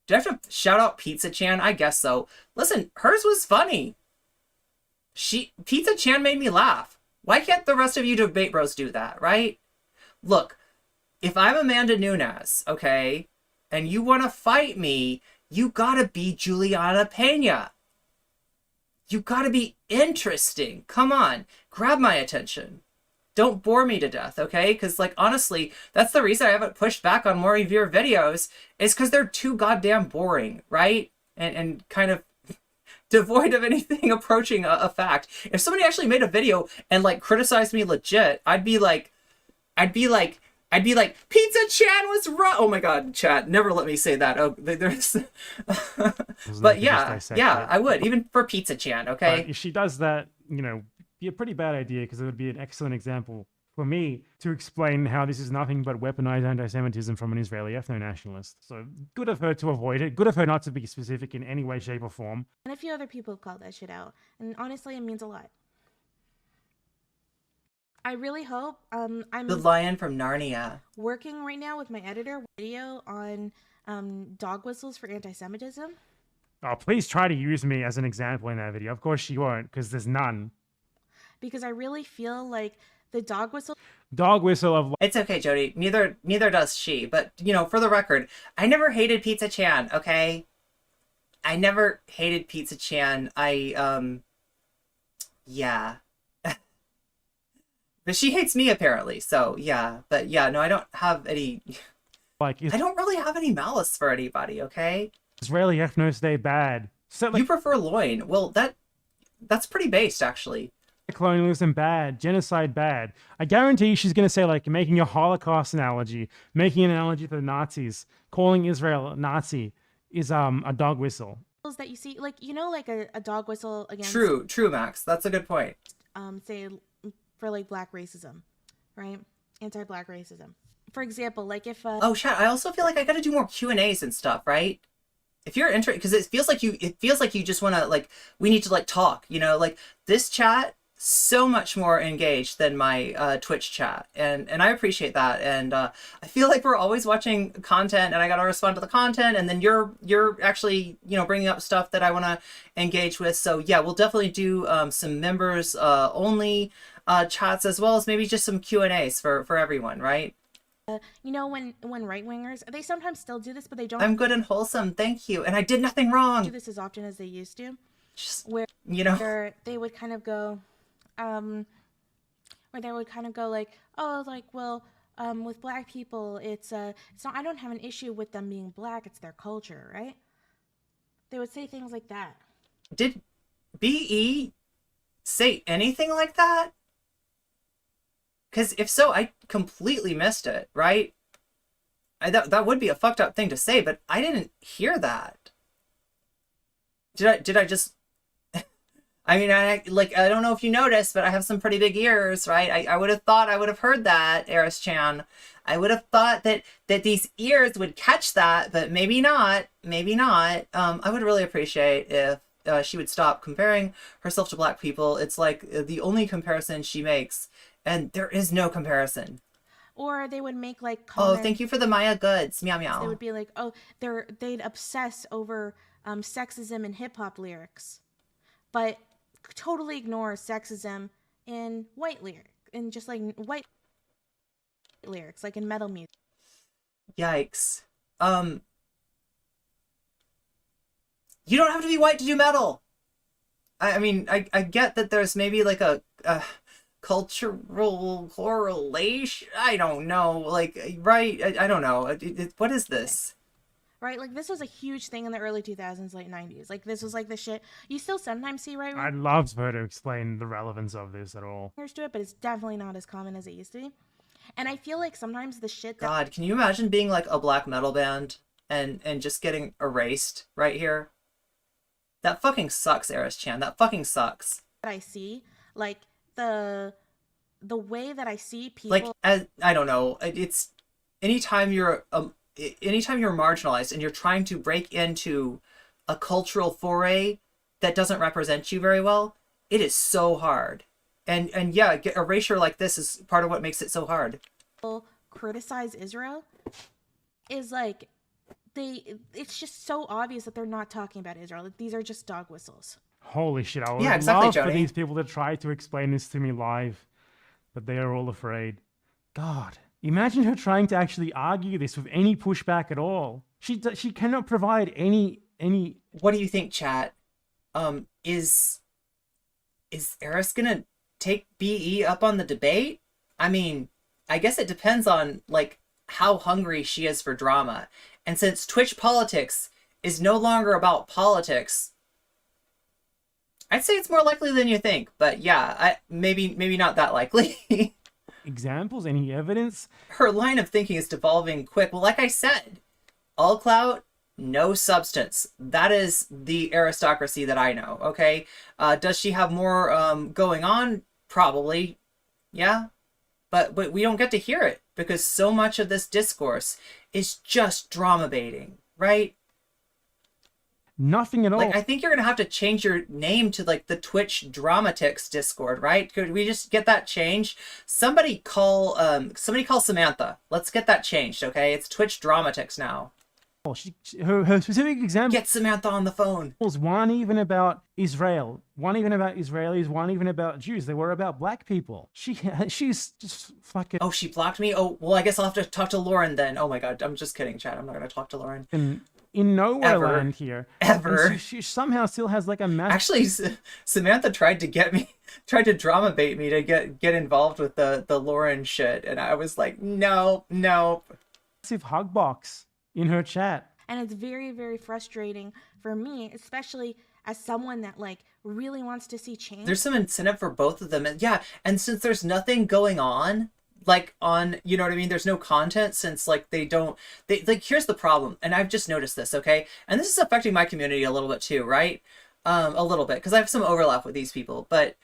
Speaker 1: do I have to shout out Pizza Chan? I guess so. Listen, hers was funny. Pizza Chan made me laugh. Why can't the rest of you debate bros do that, right? Look, if I'm Amanda Nunes, okay, and you want to fight me, you gotta be Juliana Pena. You gotta be interesting. Come on, grab my attention. Don't bore me to death, okay? Because, like, honestly, that's the reason I haven't pushed back on more of your videos, is because they're too goddamn boring, right? And kind of devoid of anything approaching a fact. If somebody actually made a video and, like, criticized me legit, I'd be like, Pizza Chan was wrong. Oh my god, chat, never let me say that. Oh, there's. But yeah, I would, even for Pizza Chan, okay?
Speaker 2: But if she does that, you know, be a pretty bad idea, because it would be an excellent example for me to explain how this is nothing but weaponized anti-Semitism from an Israeli ethno-nationalist. So good of her to avoid it. Good of her not to be specific in any way, shape, or form.
Speaker 3: And a few other people have called that shit out. And honestly, it means a lot. I really hope I'm
Speaker 1: The lion from Narnia.
Speaker 3: working right now with my editor video on dog whistles for anti-Semitism.
Speaker 2: Oh, please try to use me as an example in that video. Of course she won't, because there's none.
Speaker 3: Because I really feel like the dog whistle
Speaker 2: Dog whistle of
Speaker 1: It's okay, Jody. Neither does she. But, you know, for the record, I never hated Pizza Chan, okay? I never hated Pizza Chan. Yeah. But she hates me, apparently. So, yeah. But, yeah, no, I don't have any...
Speaker 2: like
Speaker 1: I don't really have any malice for anybody, okay?
Speaker 2: Israeli ethnos, they bad. So like
Speaker 1: You prefer loin. Well, that's pretty based, actually.
Speaker 2: colonialism bad, genocide bad. I guarantee she's going to say, like, making a Holocaust analogy, making an analogy to the Nazis, calling Israel a Nazi is a dog whistle.
Speaker 3: that you see, like, you know, like a dog whistle against
Speaker 1: True, Max. That's a good point.
Speaker 3: say for like black racism, right? Anti-black racism. For example, like if
Speaker 1: Oh, chat, I also feel like I gotta do more Q&As and stuff, right? If you're interested, because it feels like you just want to, like, we need to, like, talk, you know? Like, this chat, so much more engaged than my Twitch chat, and I appreciate that, and I feel like we're always watching content, and I gotta respond to the content, and then you're actually, you know, bringing up stuff that I want to engage with. So yeah, we'll definitely do some members only chats, as well as maybe just some Q&As for everyone, right?
Speaker 3: you know, when right-wingers, they sometimes still do this, but they don't
Speaker 1: I'm good and wholesome, thank you, and I did nothing wrong.
Speaker 3: do this as often as they used to.
Speaker 1: Just,
Speaker 3: Where
Speaker 1: you know,
Speaker 3: they would kind of go, where they would kind of go like, oh, like, well, with black people, it's not, I don't have an issue with them being black, it's their culture, right? They would say things like that.
Speaker 1: did BE say anything like that? Because if so, I completely missed it, right? That would be a fucked up thing to say, but I didn't hear that. Did I just... I mean, I don't know if you noticed, but I have some pretty big ears, right? I would have thought I would have heard that, Eris Chan. I would have thought that these ears would catch that, but maybe not. Maybe not. I would really appreciate if she would stop comparing herself to black people. It's like the only comparison she makes, and there is no comparison.
Speaker 3: Or they would make like
Speaker 1: Oh,
Speaker 3: comments.
Speaker 1: thank you for the Maya goods. Meow meow.
Speaker 3: They would be like, oh, they'd obsess over sexism in hip hop lyrics, but totally ignore sexism in white lyrics, in just like white lyrics, like in metal music.
Speaker 1: Yikes. You don't have to be white to do metal. I mean, I get that there's maybe like a cultural correlation. I don't know. Like, right? I don't know. What is this?
Speaker 3: Right? Like, this was a huge thing in the early 2000s, late 90s. Like, this was like the shit you still sometimes see right
Speaker 2: I'd love for her to explain the relevance of this at all.
Speaker 3: to it, but it's definitely not as common as it used to be. And I feel like sometimes the shit that
Speaker 1: God, can you imagine being like a black metal band and just getting erased right here? That fucking sucks, Eris Chan. That fucking sucks.
Speaker 3: I see Like the way that I see
Speaker 1: Like,
Speaker 3: people.
Speaker 1: I don't know. It's anytime you're marginalized and you're trying to break into a cultural foray that doesn't represent you very well, it is so hard. And yeah, erasure like this is part of what makes it so hard.
Speaker 3: Criticize Israel is like it's just so obvious that they're not talking about Israel. Like, these are just dog whistles.
Speaker 2: Holy shit, I would
Speaker 1: Yeah, exactly,
Speaker 2: love for
Speaker 1: Jody.
Speaker 2: these people to try to explain this to me live, but they are all afraid. God, imagine her trying to actually argue this with any pushback at all. She cannot provide any.
Speaker 1: What do you think, chat? Is Eris gonna take BE up on the debate? I mean, I guess it depends on like how hungry she is for drama. And since Twitch politics is no longer about politics, I'd say it's more likely than you think. But yeah, maybe not that likely.
Speaker 2: Examples? Any evidence?
Speaker 1: Her line of thinking is devolving quick. Well, like I said, all clout, no substance. That is the aristocracy that I know, okay? Does she have more going on? Probably, yeah. But we don't get to hear it because so much of this discourse is just drama baiting, right?
Speaker 2: Nothing at all.
Speaker 1: Like, I think you're gonna have to change your name to like the Twitch Dramatics Discord, right? Could we just get that changed? Somebody call Samantha. Let's get that changed, okay? It's Twitch Dramatics now.
Speaker 2: Her specific example.
Speaker 1: Get Samantha on the phone.
Speaker 2: Weren't even about Israel. Weren't even about Israelis. Weren't even about Jews. They were about black people. She's just fucking.
Speaker 1: Oh, she blocked me? Oh, well, I guess I'll have to talk to Lauren then. Oh my god, I'm just kidding, chat. I'm not gonna talk to Lauren.
Speaker 2: In nowhere land here.
Speaker 1: Ever.
Speaker 2: She somehow still has like a massive.
Speaker 1: Actually, Samantha tried to drama bait me to get involved with the Lauren shit, and I was like, no.
Speaker 2: Massive hug box in her chat.
Speaker 3: And it's very, very frustrating for me, especially as someone that like really wants to see change.
Speaker 1: There's some incentive for both of them. And yeah, and since there's nothing going on, like on, you know what I mean? There's no content since like they like, here's the problem. And I've just noticed this, okay? And this is affecting my community a little bit too, right? A little bit, because I have some overlap with these people, but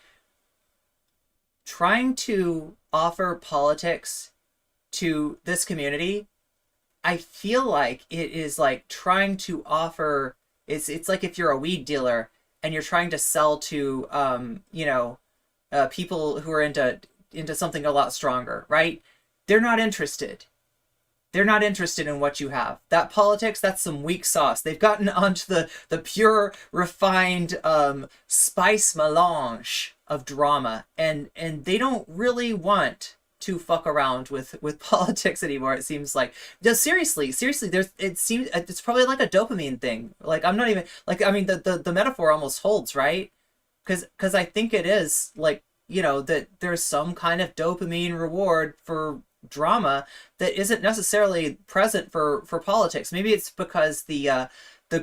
Speaker 1: trying to offer politics to this community, I feel like it is like trying to offer, it's like if you're a weed dealer and you're trying to sell to people who are into something a lot stronger, right? They're not interested. They're not interested in what you have. That politics, that's some weak sauce. They've gotten onto the pure, refined spice melange of drama, and they don't really want to fuck around with politics anymore. It seems like, just seriously, it's probably like a dopamine thing. Like, I'm not even like, I mean, the metaphor almost holds, right? Because I think it is like, that there's some kind of dopamine reward for drama that isn't necessarily present for politics. Maybe it's because the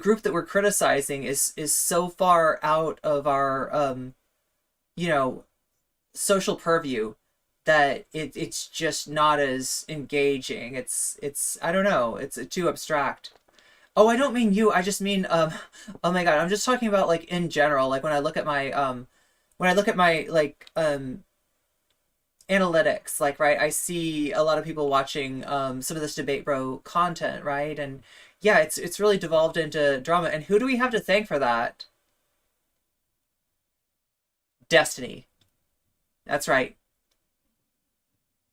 Speaker 1: group that we're criticizing is so far out of our social purview that it's just not as engaging. It's I don't know, it's too abstract. Oh, I don't mean you, I just mean oh my god, I'm just talking about like in general, like when I look at my like analytics, like, right, I see a lot of people watching some of this debate bro content, right? And yeah, it's really devolved into drama. And who do we have to thank for that? Destiny. That's right.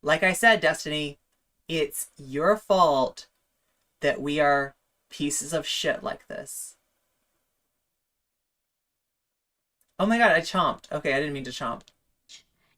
Speaker 1: Like I said, Destiny, it's your fault that we are pieces of shit like this. Oh my god, I chomped. Okay, I didn't mean to chomp.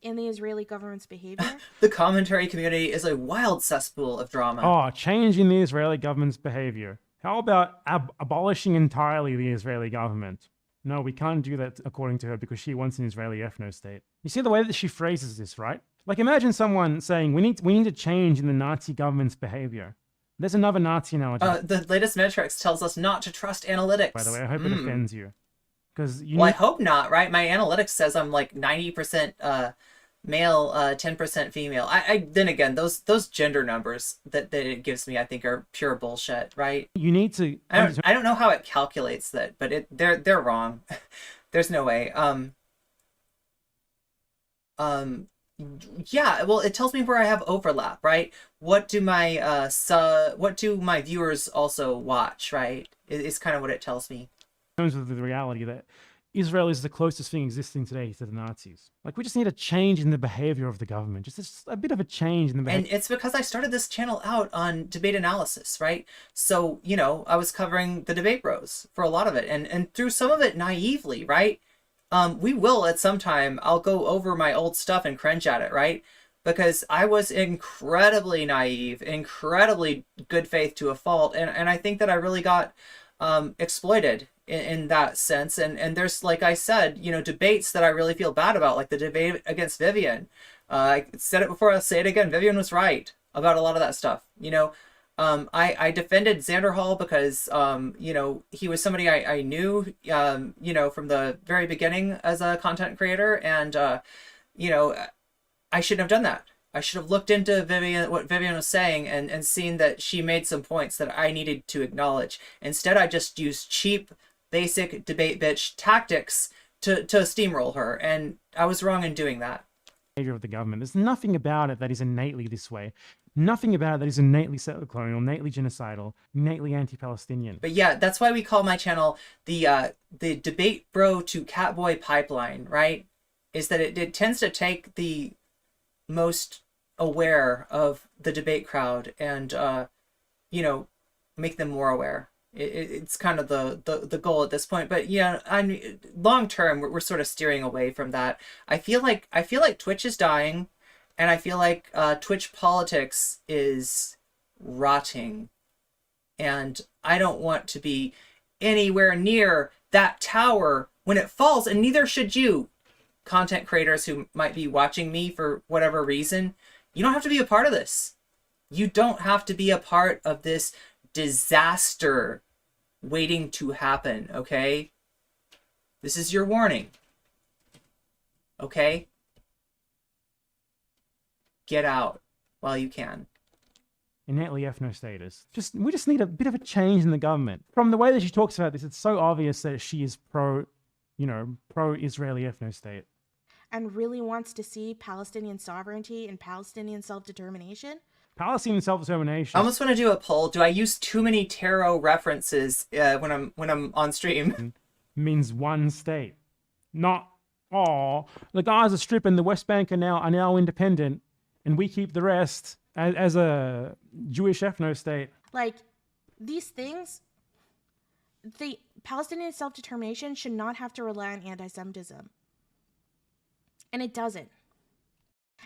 Speaker 3: In the Israeli government's behavior.
Speaker 1: The commentary community is a wild cesspool of drama.
Speaker 2: Oh, change in the Israeli government's behavior. How about abolishing entirely the Israeli government? No, we can't do that according to her because she wants an Israeli ethno-state. You see the way that she phrases this, right? Like, imagine someone saying, we need to change in the Nazi government's behavior. There's another Nazi analogy.
Speaker 1: The latest Metrics tells us not to trust analytics.
Speaker 2: By the way, I hope it offends you.
Speaker 1: I hope not, right? My analytics says I'm like 90% male, 10% female. I then again, those gender numbers that it gives me, I think, are pure bullshit, right?
Speaker 2: You need to.
Speaker 1: I don't know how it calculates that, but they're wrong. There's no way. Yeah, well, it tells me where I have overlap, right? What do my viewers also watch, right? Is kind of what it tells me.
Speaker 2: In terms of the reality that Israel is the closest thing existing today to the Nazis. Like, we just need a change in the behavior of the government. Just a bit of a change in the behavior.
Speaker 1: And it's because I started this channel out on debate analysis, right? So, you know, I was covering the debate bros for a lot of it, and through some of it naively, right? We will at some time, I'll go over my old stuff and cringe at it, right? Because I was incredibly naive, incredibly good faith to a fault, and I think that I really got exploited in that sense. And there's, like I said, you know, debates that I really feel bad about, like the debate against Vivian. I said it before, I'll say it again. Vivian was right about a lot of that stuff. You know, I defended Xander Hall because, you know, he was somebody I knew, you know, from the very beginning as a content creator. And, you know, I shouldn't have done that. I should have looked into what Vivian was saying and seen that she made some points that I needed to acknowledge. Instead, I just used cheap, basic debate bitch tactics to steamroll her. And I was wrong in doing that.
Speaker 2: Of the government. There's nothing about it that is innately this way. Nothing about it that is innately settler colonial, innately genocidal, innately anti-Palestinian.
Speaker 1: But yeah, that's why we call my channel the debate bro to catboy pipeline, right? Is that it tends to take the most aware of the debate crowd and you know, make them more aware. It's kind of the goal at this point. But yeah, long term we're sort of steering away from that. I feel like Twitch is dying, and I feel like Twitch politics is rotting, and I don't want to be anywhere near that tower when it falls, and neither should you, content creators who might be watching me for whatever reason. You don't have to be a part of this. You don't have to be a part of this disaster waiting to happen, okay? This is your warning. Okay? Get out while you can.
Speaker 2: Innately ethno status. We just need a bit of a change in the government. From the way that she talks about this, it's so obvious that she is pro-Israeli ethno state.
Speaker 3: And really wants to see Palestinian sovereignty and Palestinian self-determination.
Speaker 2: Palestinian self-determination.
Speaker 1: I almost want to do a poll. Do I use too many tarot references when I'm on stream?
Speaker 2: Means one state. Not, the Gaza Strip and the West Bank are now independent, and we keep the rest as a Jewish ethno state.
Speaker 3: Like, these things, the Palestinian self-determination should not have to rely on anti-Semitism. And it doesn't.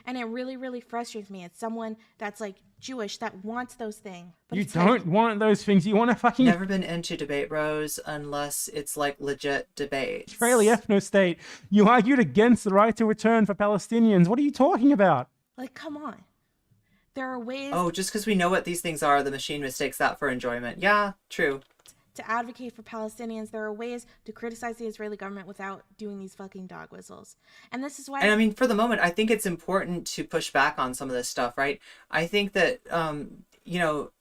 Speaker 3: And it really, really frustrates me. It's someone that's like Jewish that wants those things. But
Speaker 2: you don't want those things. You want to fucking...
Speaker 1: Never been into debate bros unless it's like legit debate.
Speaker 2: Israeli ethno state. You argued against the right to return for Palestinians. What are you talking about?
Speaker 3: Like, come on. There are ways...
Speaker 1: Oh, just because we know what these things are, the machine mistakes that for enjoyment. Yeah, true.
Speaker 3: To advocate for Palestinians, there are ways to criticize the Israeli government without doing these fucking dog whistles. And this is why...
Speaker 1: And I mean, for the moment, I think it's important to push back on some of this stuff, right? I think that, you know,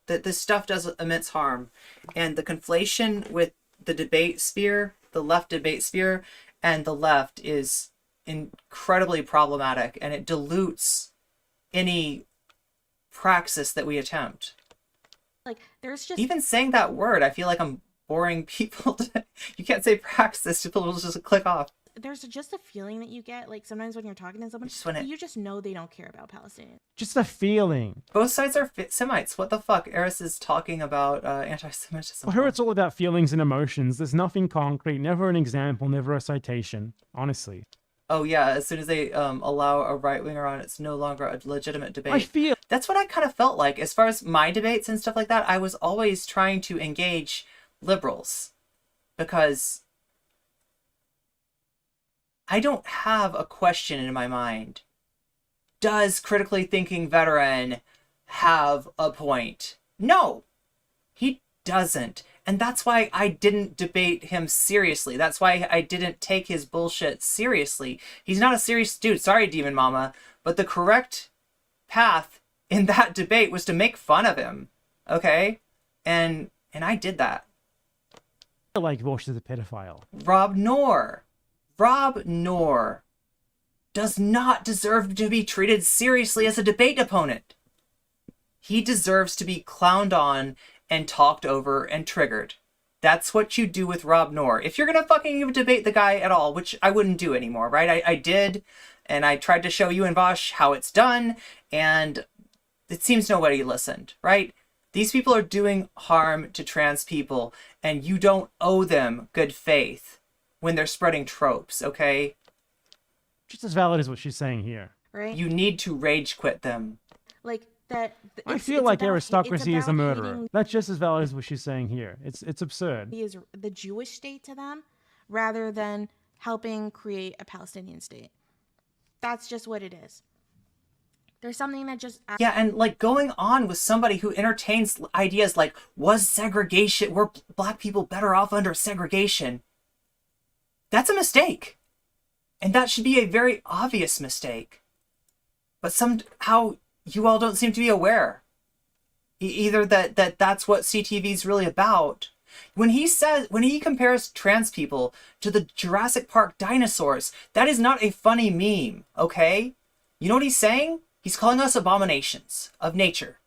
Speaker 1: that this stuff does immense harm. And the conflation with the debate sphere, the left debate sphere, and the left is incredibly problematic. And it dilutes any praxis that we attempt.
Speaker 3: Like, there's just...
Speaker 1: Even saying that word, I feel like I'm boring people. You can't say praxis, people will just click off.
Speaker 3: There's just a feeling that you get, like, sometimes when you're talking to someone, you just know they don't care about Palestinians.
Speaker 2: Just a feeling.
Speaker 1: Both sides are Semites. What the fuck? Eris is talking about anti-Semitism.
Speaker 2: For her, it's all about feelings and emotions. There's nothing concrete, never an example, never a citation, honestly.
Speaker 1: Oh yeah, as soon as they allow a right-winger on, it's no longer a legitimate debate.
Speaker 2: I feel...
Speaker 1: That's what I kind of felt like. As far as my debates and stuff like that, I was always trying to engage liberals. Because I don't have a question in my mind. Does critically thinking veteran have a point? No, he doesn't. And that's why I didn't debate him seriously. That's why I didn't take his bullshit seriously. He's not a serious dude. Sorry, Demon Mama. But the correct path in that debate was to make fun of him. Okay? And I did that.
Speaker 2: Like Bush is a pedophile.
Speaker 1: Rob Noor. does not deserve to be treated seriously as a debate opponent. He deserves to be clowned on and talked over and triggered. That's what you do with Rob Noor. If you're gonna fucking even debate the guy at all, which I wouldn't do anymore, right? I did, and I tried to show you and Vosh how it's done, and it seems nobody listened, right? These people are doing harm to trans people, and you don't owe them good faith when they're spreading tropes, okay?
Speaker 2: Just as valid as what she's saying here.
Speaker 3: Right?
Speaker 1: You need to rage quit them.
Speaker 3: Like that.
Speaker 2: I feel like aristocracy is a murderer.
Speaker 3: Hating
Speaker 2: That's just as valid as what she's saying here. It's absurd.
Speaker 3: the Jewish state to them, rather than helping create a Palestinian state. That's just what it is. There's something that just
Speaker 1: Yeah, and like going on with somebody who entertains ideas like, were black people better off under segregation? That's a mistake. And that should be a very obvious mistake. But somehow you all don't seem to be aware. Either that's what CTV is really about. When he compares trans people to the Jurassic Park dinosaurs, that is not a funny meme, okay? You know what he's saying? He's calling us abominations of nature.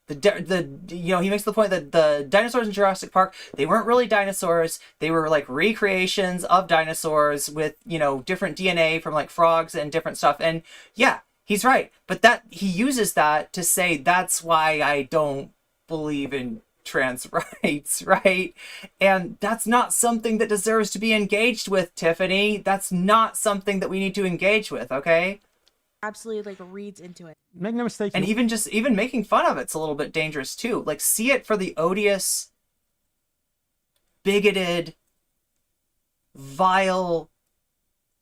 Speaker 1: He makes the point that the dinosaurs in Jurassic Park, they weren't really dinosaurs. They were like recreations of dinosaurs with, different DNA from like frogs and different stuff. And yeah, he's right. But that he uses that to say that's why I don't believe in trans rights, right? And that's not something that deserves to be engaged with, Tiffany. That's not something that we need to engage with, okay?
Speaker 3: absolutely reads into it.
Speaker 2: Make no mistake.
Speaker 1: And even making fun of it's a little bit dangerous too. Like, see it for the odious, bigoted, vile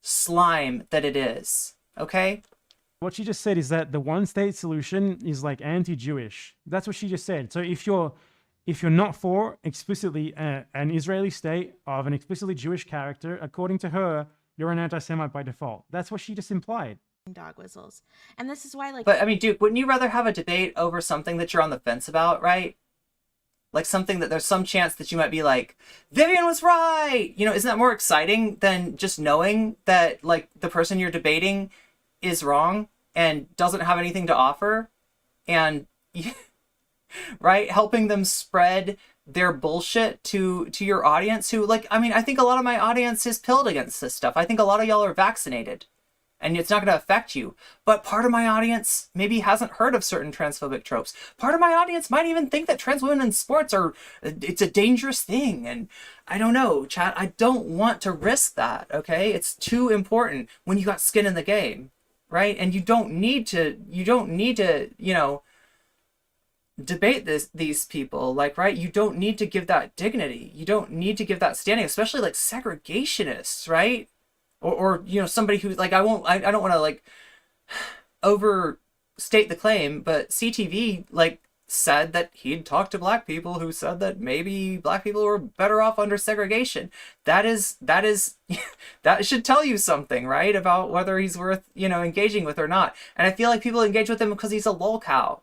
Speaker 1: slime that it is. Okay?
Speaker 2: What she just said is that the one-state solution is like anti-Jewish. That's what she just said. So if you're not for explicitly an Israeli state of an explicitly Jewish character, according to her, you're an anti-Semite by default. That's what she just implied.
Speaker 3: Dog whistles. And this is why,
Speaker 1: But, I mean, Duke, wouldn't you rather have a debate over something that you're on the fence about, right? Like something that there's some chance that you might be like, Vivian was right! Isn't that more exciting than just knowing that, like, the person you're debating is wrong and doesn't have anything to offer? And, right? Helping them spread their bullshit to your audience who, like, I mean, I think a lot of my audience is pilled against this stuff. I think a lot of y'all are vaccinated. And it's not going to affect you. But part of my audience maybe hasn't heard of certain transphobic tropes. Part of my audience might even think that trans women in sports it's a dangerous thing. And I don't know, chat, I don't want to risk that, okay? It's too important when you got skin in the game, right? And you don't need to, debate these people, like, right? You don't need to give that dignity. You don't need to give that standing, especially like segregationists, right? Or somebody who, like, I don't want to, like, overstate the claim, but CTV, like, said that he'd talked to black people who said that maybe black people were better off under segregation. That should tell you something, right? About whether he's worth, engaging with or not. And I feel like people engage with him because he's a lolcow.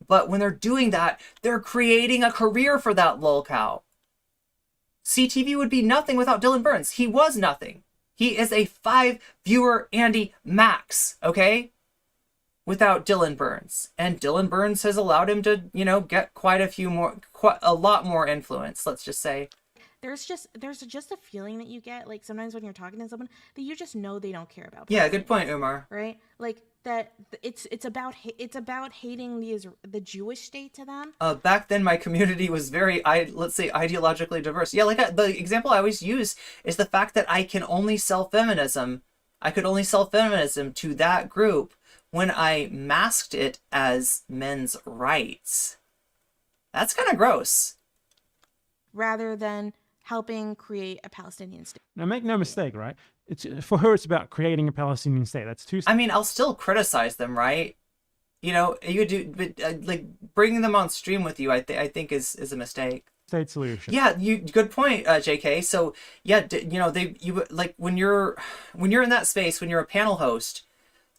Speaker 1: But when they're doing that, they're creating a career for that lolcow. CTV would be nothing without Dylan Burns. He was nothing. He is a 5-viewer Andy Max, okay? Without Dylan Burns. And Dylan Burns has allowed him to, get quite a lot more influence, let's just say.
Speaker 3: There's just a feeling that you get, like, sometimes when you're talking to someone that you just know they don't care about.
Speaker 1: Yeah, good point, Umar.
Speaker 3: Right? Like, that it's about hating the Jewish state to them.
Speaker 1: Back then, my community was very, let's say, ideologically diverse. Yeah, like the example I always use is the fact that I could only sell feminism to that group when I masked it as men's rights. That's kind of gross.
Speaker 3: Rather than helping create a Palestinian state.
Speaker 2: Now, make no mistake, right? For her, it's about creating a Palestinian state. That's too.
Speaker 1: I mean, I'll still criticize them, right? You do, but like bringing them on stream with you, I think is a mistake.
Speaker 2: State solution.
Speaker 1: Yeah, good point, JK. So yeah, like when you're in that space, when you're a panel host,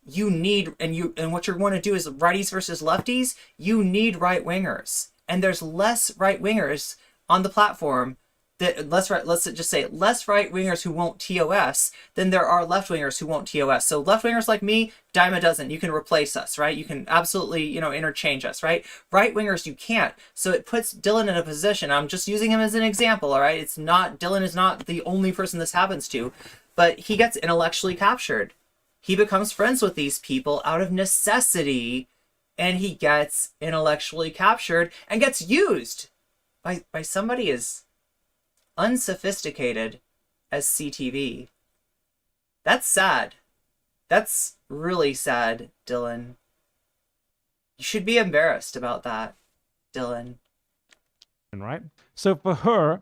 Speaker 1: you need and what you're going to do is righties versus lefties. You need right wingers, and there's less right wingers on the platform let's just say less right wingers who won't TOS than there are left wingers who won't TOS. So left wingers like me, dime a dozen. You can replace us, right? You can absolutely, interchange us, right? Right wingers, you can't. So it puts Dylan in a position. I'm just using him as an example, all right? Dylan is not the only person this happens to, but he gets intellectually captured. He becomes friends with these people out of necessity, and he gets intellectually captured and gets used by somebody as unsophisticated as CTV. That's sad. That's really sad, Dylan. You should be embarrassed about that, Dylan.
Speaker 2: Right? So for her,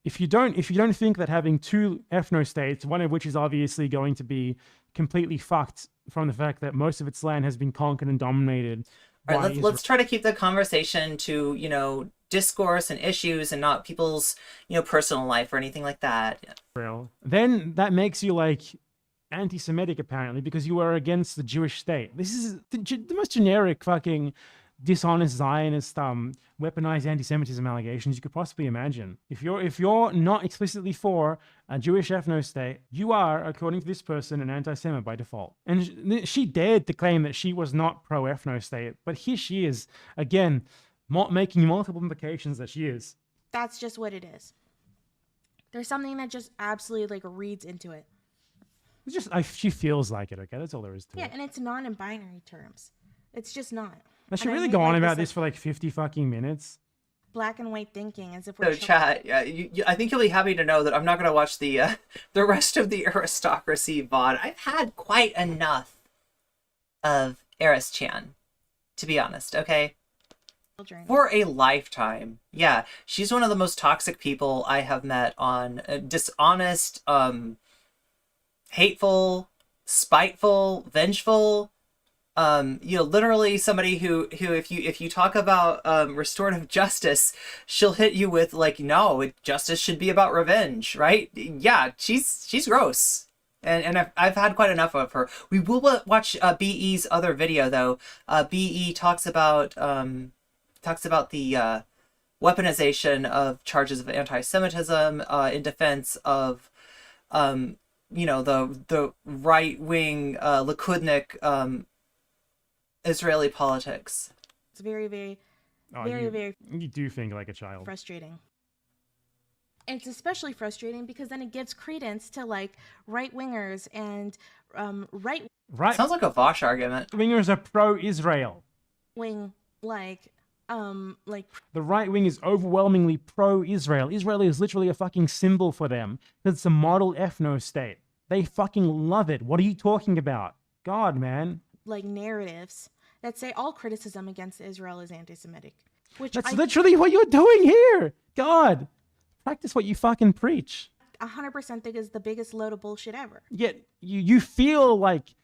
Speaker 2: if you don't think that having two ethno-states, one of which is obviously going to be completely fucked from the fact that most of its land has been conquered and dominated.
Speaker 1: All right, let's try to keep the conversation to, discourse and issues and not people's, personal life or anything like that.
Speaker 2: Then that makes you like anti-Semitic apparently because you are against the Jewish state. This is the most generic fucking dishonest Zionist weaponized anti-Semitism allegations you could possibly imagine. If you're not explicitly for a Jewish ethno-state, you are, according to this person, an anti-Semite by default. And she dared to claim that she was not pro-ethno-state, but here she is again making multiple implications that she is.
Speaker 3: That's just what it is. There's something that just absolutely like reads into it.
Speaker 2: It's just she feels like it. Okay, that's all there is to it.
Speaker 3: Yeah, and it's not in binary terms. It's just not.
Speaker 2: I should really go on about this for like 50 fucking minutes.
Speaker 3: Black and white thinking, as if we're.
Speaker 1: So, chat. I think you'll be happy to know that I'm not going to watch the rest of the Aristocracy VOD. I've had quite enough of Eris Chan, to be honest. Okay. For a lifetime. Yeah, she's one of the most toxic people I have met on dishonest, hateful, spiteful, vengeful. Literally somebody who if you talk about restorative justice, she'll hit you with like, no, justice should be about revenge, right? Yeah, she's gross. And I've had quite enough of her. We will watch BE's other video though. BE talks about the weaponization of charges of anti-Semitism in defense of the right-wing Likudnik Israeli politics.
Speaker 3: It's very, very, very.
Speaker 2: You do think like a child.
Speaker 3: Frustrating. And it's especially frustrating because then it gives credence to like right wingers and right.
Speaker 1: Sounds like a Vosh argument.
Speaker 2: Wingers are pro-Israel.
Speaker 3: Wing like.
Speaker 2: The right wing is overwhelmingly pro-Israel. Israel is literally a fucking symbol for them. It's a model ethno-state. They fucking love it. What are you talking about? God, man.
Speaker 3: Like narratives that say all criticism against Israel is anti-Semitic.
Speaker 2: That's literally what you're doing here. God, practice what you fucking preach.
Speaker 3: 100% think is the biggest load of bullshit ever.
Speaker 2: Yet you feel like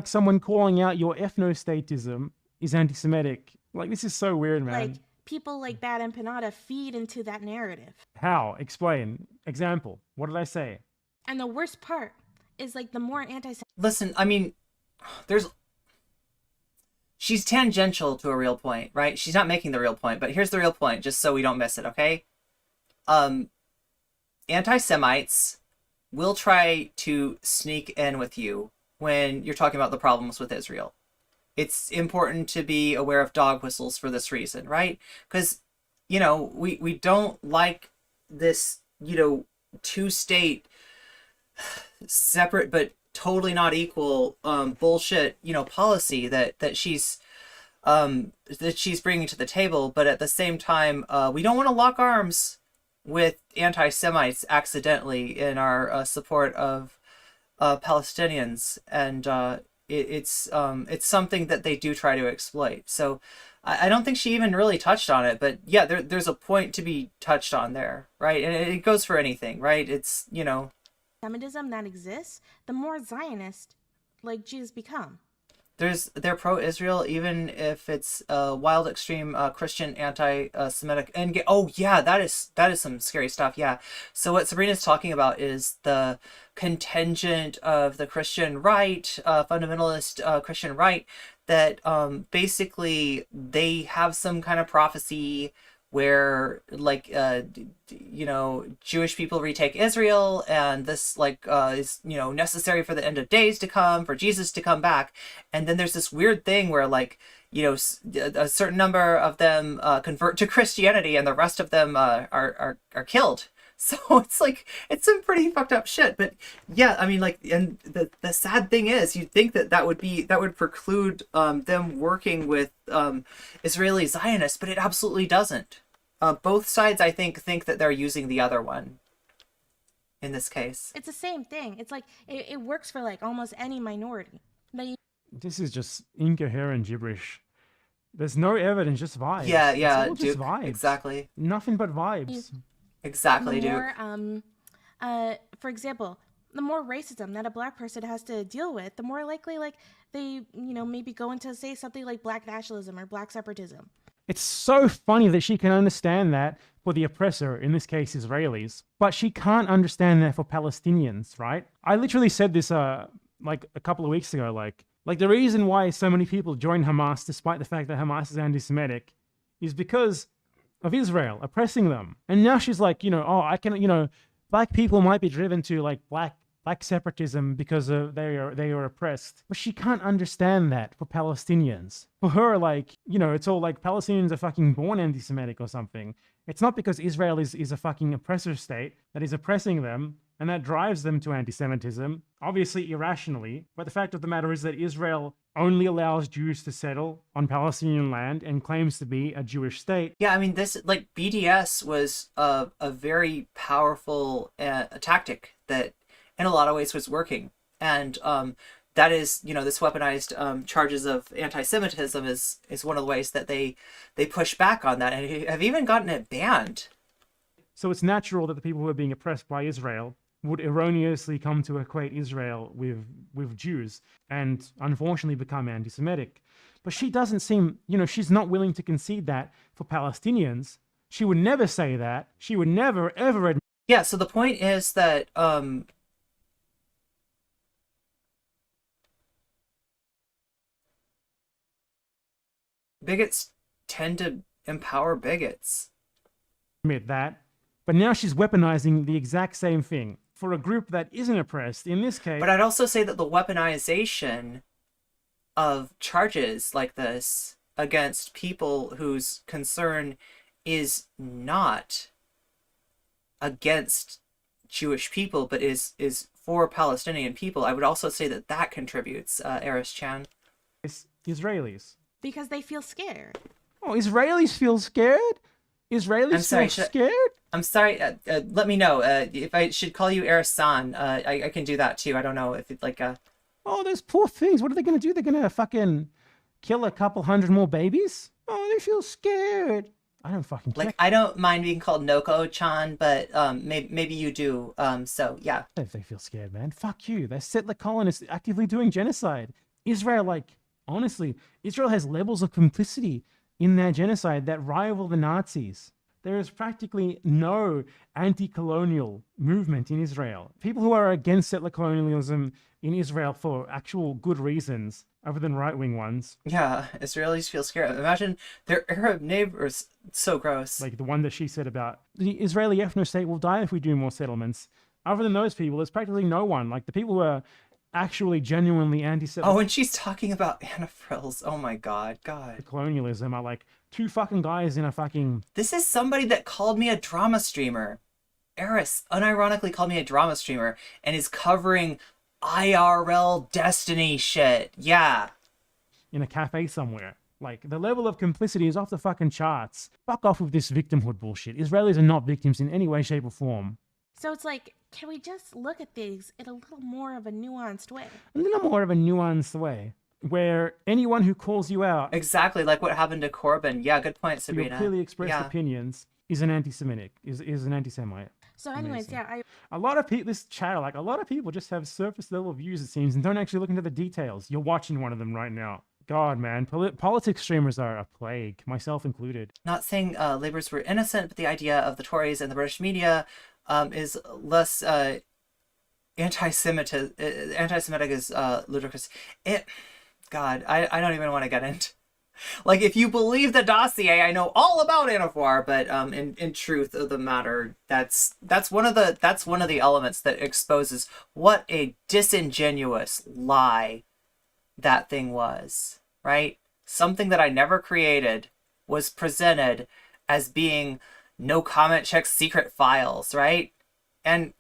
Speaker 2: someone calling out your ethno-statism is anti-Semitic. Like, this is so weird, man.
Speaker 3: Like, people like Bad Empanada feed into that narrative.
Speaker 2: How? Explain. Example. What did I say?
Speaker 3: And the worst part is, like, the more anti-Semitic...
Speaker 1: Listen, I mean, she's tangential to a real point, right? She's not making the real point, but here's the real point, just so we don't miss it, okay? Anti-Semites will try to sneak in with you when you're talking about the problems with Israel. It's important to be aware of dog whistles for this reason, right? Because, we don't like this, two-state, separate but totally not equal bullshit, policy that she's bringing to the table. But at the same time, we don't want to lock arms with anti-Semites accidentally in our support of Palestinians, and it's something that they do try to exploit. So I don't think she even really touched on it, but yeah, there's a point to be touched on there, right? And it goes for anything, right? It's,
Speaker 3: Semitism that exists, the more Zionist like Jews become.
Speaker 1: They're pro-Israel, even if it's wild, extreme Christian anti-Semitic. And oh yeah, that is some scary stuff. Yeah. So what Sabrina's talking about is the contingent of the Christian right, fundamentalist Christian right, that basically they have some kind of prophecy where like Jewish people retake Israel, and this like is necessary for the end of days to come, for Jesus to come back. And then there's this weird thing where like a certain number of them convert to Christianity, and the rest of them are killed. So it's like, it's some pretty fucked up shit. But yeah, I mean, like, and the sad thing is, you'd think that would preclude them working with Israeli Zionists, but it absolutely doesn't. Both sides, I think that they're using the other one in this case.
Speaker 3: It's the same thing. It's like it works for like almost any minority.
Speaker 2: This is just incoherent gibberish. There's no evidence, just vibes.
Speaker 1: Yeah,
Speaker 2: it's all just
Speaker 1: Duke,
Speaker 2: vibes.
Speaker 1: exactly.
Speaker 2: Nothing but vibes.
Speaker 1: Exactly, Duke.
Speaker 3: For example, the more racism that a black person has to deal with, the more likely like they maybe go into say something like black nationalism or black separatism.
Speaker 2: It's so funny that she can understand that for the oppressor, in this case Israelis, but she can't understand that for Palestinians, right? I literally said this like a couple of weeks ago, like the reason why so many people join Hamas, despite the fact that Hamas is anti-Semitic, is because of Israel oppressing them. And now she's like, I can, black people might be driven to like black separatism because they are oppressed, but she can't understand that for Palestinians. For her, like, it's all like Palestinians are fucking born anti-Semitic or something. It's not because Israel is a fucking oppressor state that is oppressing them and that drives them to anti-Semitism, obviously irrationally. But the fact of the matter is that Israel only allows Jews to settle on Palestinian land and claims to be a Jewish state.
Speaker 1: Yeah, I mean, this, like, BDS was a very powerful tactic that in a lot of ways was working. And that is, this weaponized charges of anti-Semitism is one of the ways that they push back on that, and have even gotten it banned.
Speaker 2: So it's natural that the people who are being oppressed by Israel would erroneously come to equate Israel with Jews and unfortunately become anti-Semitic. But she doesn't seem, she's not willing to concede that for Palestinians. She would never say that. She would never, ever admit.
Speaker 1: Yeah, so the point is that bigots tend to empower bigots.
Speaker 2: Admit that. But now she's weaponizing the exact same thing for a group that isn't oppressed, in this case.
Speaker 1: But I'd also say that the weaponization of charges like this against people whose concern is not against Jewish people, but is for Palestinian people, I would also say that contributes, Eris Chan.
Speaker 2: It's Israelis.
Speaker 3: Because they feel scared.
Speaker 2: Oh, Israelis feel scared? Israelis feel scared?
Speaker 1: I'm sorry, let me know if I should call you Eris-san. I can do that too. I don't know if it's like a...
Speaker 2: Oh, those poor things. What are they going to do? They're going to fucking kill a couple hundred more babies? Oh, they feel scared. I don't fucking care.
Speaker 1: Like, I don't mind being called Noko-chan, but maybe you do. So, yeah.
Speaker 2: If they feel scared, man. Fuck you. They're settler colonists actively doing genocide. Israel, like, honestly, Israel has levels of complicity in their genocide that rival the Nazis. There is practically no anti-colonial movement in Israel. People who are against settler colonialism in Israel for actual good reasons, other than right-wing ones.
Speaker 1: Yeah, Israelis feel scared. Imagine their Arab neighbors. So gross.
Speaker 2: Like the one that she said about the Israeli ethno-state will die if we do more settlements. Other than those people, there's practically no one. Like the people who are actually genuinely anti-Semitic.
Speaker 1: Oh, and she's talking about Anna Frills. Oh my god.
Speaker 2: Colonialism are like two fucking guys in a fucking...
Speaker 1: This is somebody that called me a drama streamer. Eris unironically called me a drama streamer and is covering IRL Destiny shit. Yeah.
Speaker 2: In a cafe somewhere. Like, the level of complicity is off the fucking charts. Fuck off with this victimhood bullshit. Israelis are not victims in any way, shape, or form.
Speaker 3: So it's like, can we just look at things in a little more of a nuanced way?
Speaker 2: A little more of a nuanced way, where anyone who calls you out...
Speaker 1: Exactly, like what happened to Corbyn. Yeah, good point, Sabrina.
Speaker 2: Your clearly expressed opinions is an anti-Semitic, is an anti-Semite.
Speaker 3: So anyways,
Speaker 2: Amazing. A lot of people, this chatter, like a lot of people just have surface level views, it seems, and don't actually look into the details. You're watching one of them right now. God, man, politics streamers are a plague, myself included.
Speaker 1: Not saying Labour's were innocent, but the idea of the Tories and the British media is less anti-Semitic is ludicrous. God, I don't even want to get into Like, if you believe the dossier, I know all about Anaphor, but in truth of the matter, that's one of the elements that exposes what a disingenuous lie that thing was, right? Something that I never created was presented as being nocommentchick secret files, right? And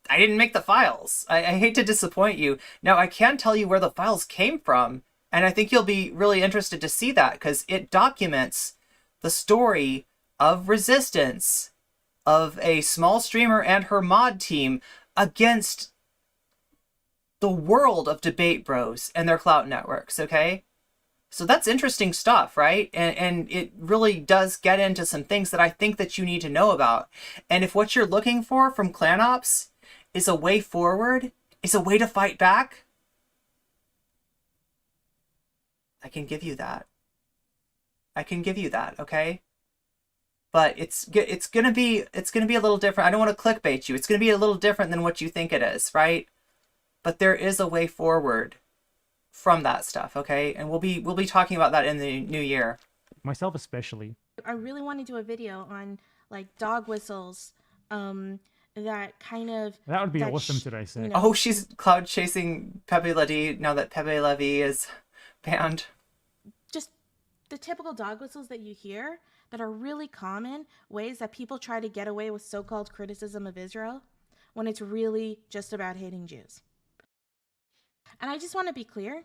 Speaker 1: I didn't make the files. I hate to disappoint you. Now, I can tell you where the files came from, and I think you'll be really interested to see that, because it documents the story of resistance of a small streamer and her mod team against the world of debate bros and their clout networks, okay? So that's interesting stuff, right? And it really does get into some things that I think that you need to know about. And if what you're looking for from clan ops is a way forward, is a way to fight back, I can give you that. I can give you that, okay? But it's gonna be a little different. I don't want to clickbait you. It's gonna be a little different than what you think it is, right? But there is a way forward from that stuff, okay? And we'll be talking about that in the new year.
Speaker 2: Myself especially.
Speaker 3: I really want to do a video on like dog whistles, that kind of.
Speaker 2: That would be
Speaker 3: that
Speaker 2: awesome today, Seth.
Speaker 3: you know,
Speaker 1: Oh, she's cloud chasing Pepe Levy now that Pepe Levy is banned.
Speaker 3: just the typical dog whistles that you hear that are really common ways that people try to get away with so-called criticism of Israel when it's really just about hating Jews. And I just want to be clear,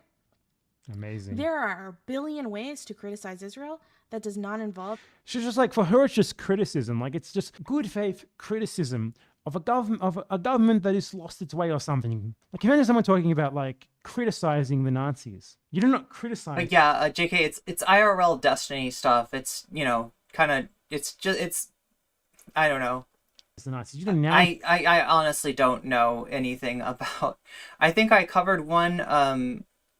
Speaker 2: Amazing.
Speaker 3: there are a billion ways to criticize Israel that does not involve.
Speaker 2: She's just like, for her, it's just criticism. Like, it's just good faith criticism of a government that has lost its way or something. Like, imagine someone talking about like criticizing the Nazis. You do not criticize.
Speaker 1: But yeah, JK, it's IRL Destiny stuff. It's, you know, kind of, it's I don't know.
Speaker 2: the Nazis. You didn't now.
Speaker 1: I honestly don't know anything about. I think I covered one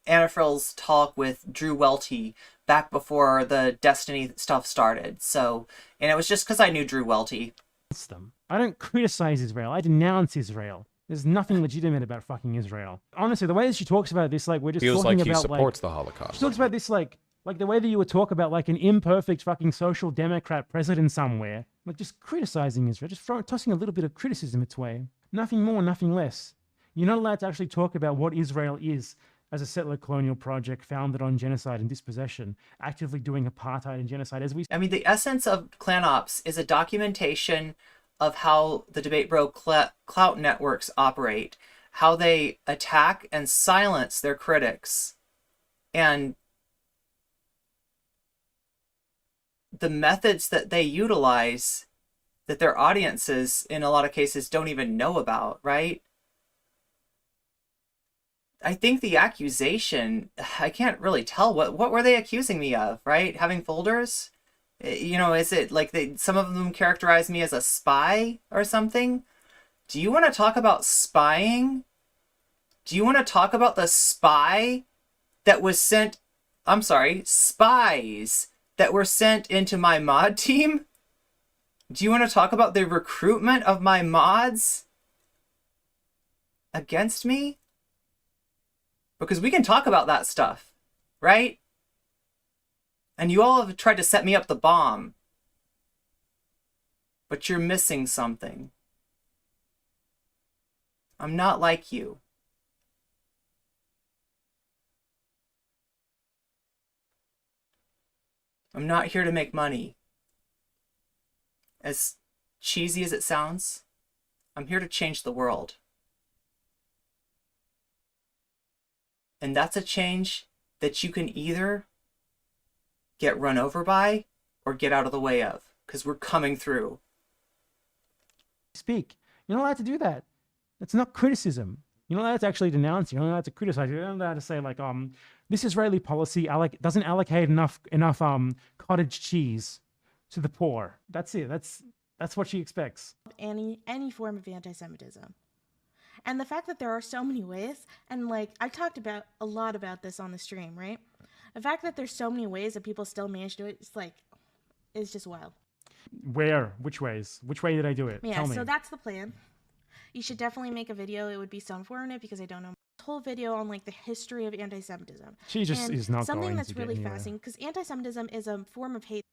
Speaker 1: Anafril's talk with Drew Welty back before the Destiny stuff started. So, and it was just because I knew Drew Welty.
Speaker 2: Them. I don't criticize Israel. I denounce Israel. There's nothing legitimate about fucking Israel. Honestly, the way that she talks about this, like we're just
Speaker 4: Feels
Speaker 2: talking
Speaker 4: like he
Speaker 2: about
Speaker 4: supports
Speaker 2: like,
Speaker 4: the Holocaust.
Speaker 2: she talks about this like the way that you would talk about like an imperfect fucking social democrat president somewhere, like just criticizing Israel, just tossing a little bit of criticism its way. Nothing more, nothing less. You're not allowed to actually talk about what Israel is as a settler colonial project founded on genocide and dispossession, actively doing apartheid and genocide as we.
Speaker 1: I mean, the essence of Clan Ops is a documentation of how the debate bro clout networks operate, how they attack and silence their critics, and the methods that they utilize that their audiences in a lot of cases don't even know about, right? I think the accusation, I can't really tell what were they accusing me of, right? Having folders? You know, is it like some of them characterize me as a spy or something? Do you want to talk about spying? Do you want to talk about the spy that was sent, I'm sorry, spies that were sent into my mod team? Do you want to talk about the recruitment of my mods against me? Because we can talk about that stuff, right? And you all have tried to set me up the bomb. But you're missing something. I'm not like you. I'm not here to make money. As cheesy as it sounds, I'm here to change the world. And that's a change that you can either get run over by or get out of the way of, because we're coming through.
Speaker 2: Speak. You're not allowed to do that. That's not criticism. You're not allowed to actually denounce. You're not allowed to criticize. You're not allowed to say like, this Israeli policy doesn't allocate enough cottage cheese to the poor. That's it. That's what she expects.
Speaker 3: Any form of anti-Semitism. And the fact that there are so many ways, and like I talked about a lot about this on the stream, right? The fact that there's so many ways that people still manage to do it, it's just wild.
Speaker 2: Where? Which ways? Which way did I do it?
Speaker 3: Yeah,
Speaker 2: Tell me.
Speaker 3: so that's the plan. You should definitely make a video. It would be so informative because I don't know. whole video on like the history of anti-Semitism.
Speaker 2: She just
Speaker 3: And
Speaker 2: is not
Speaker 3: something
Speaker 2: going
Speaker 3: that's
Speaker 2: to get
Speaker 3: really
Speaker 2: anywhere.
Speaker 3: fascinating, because anti-Semitism is a form of hate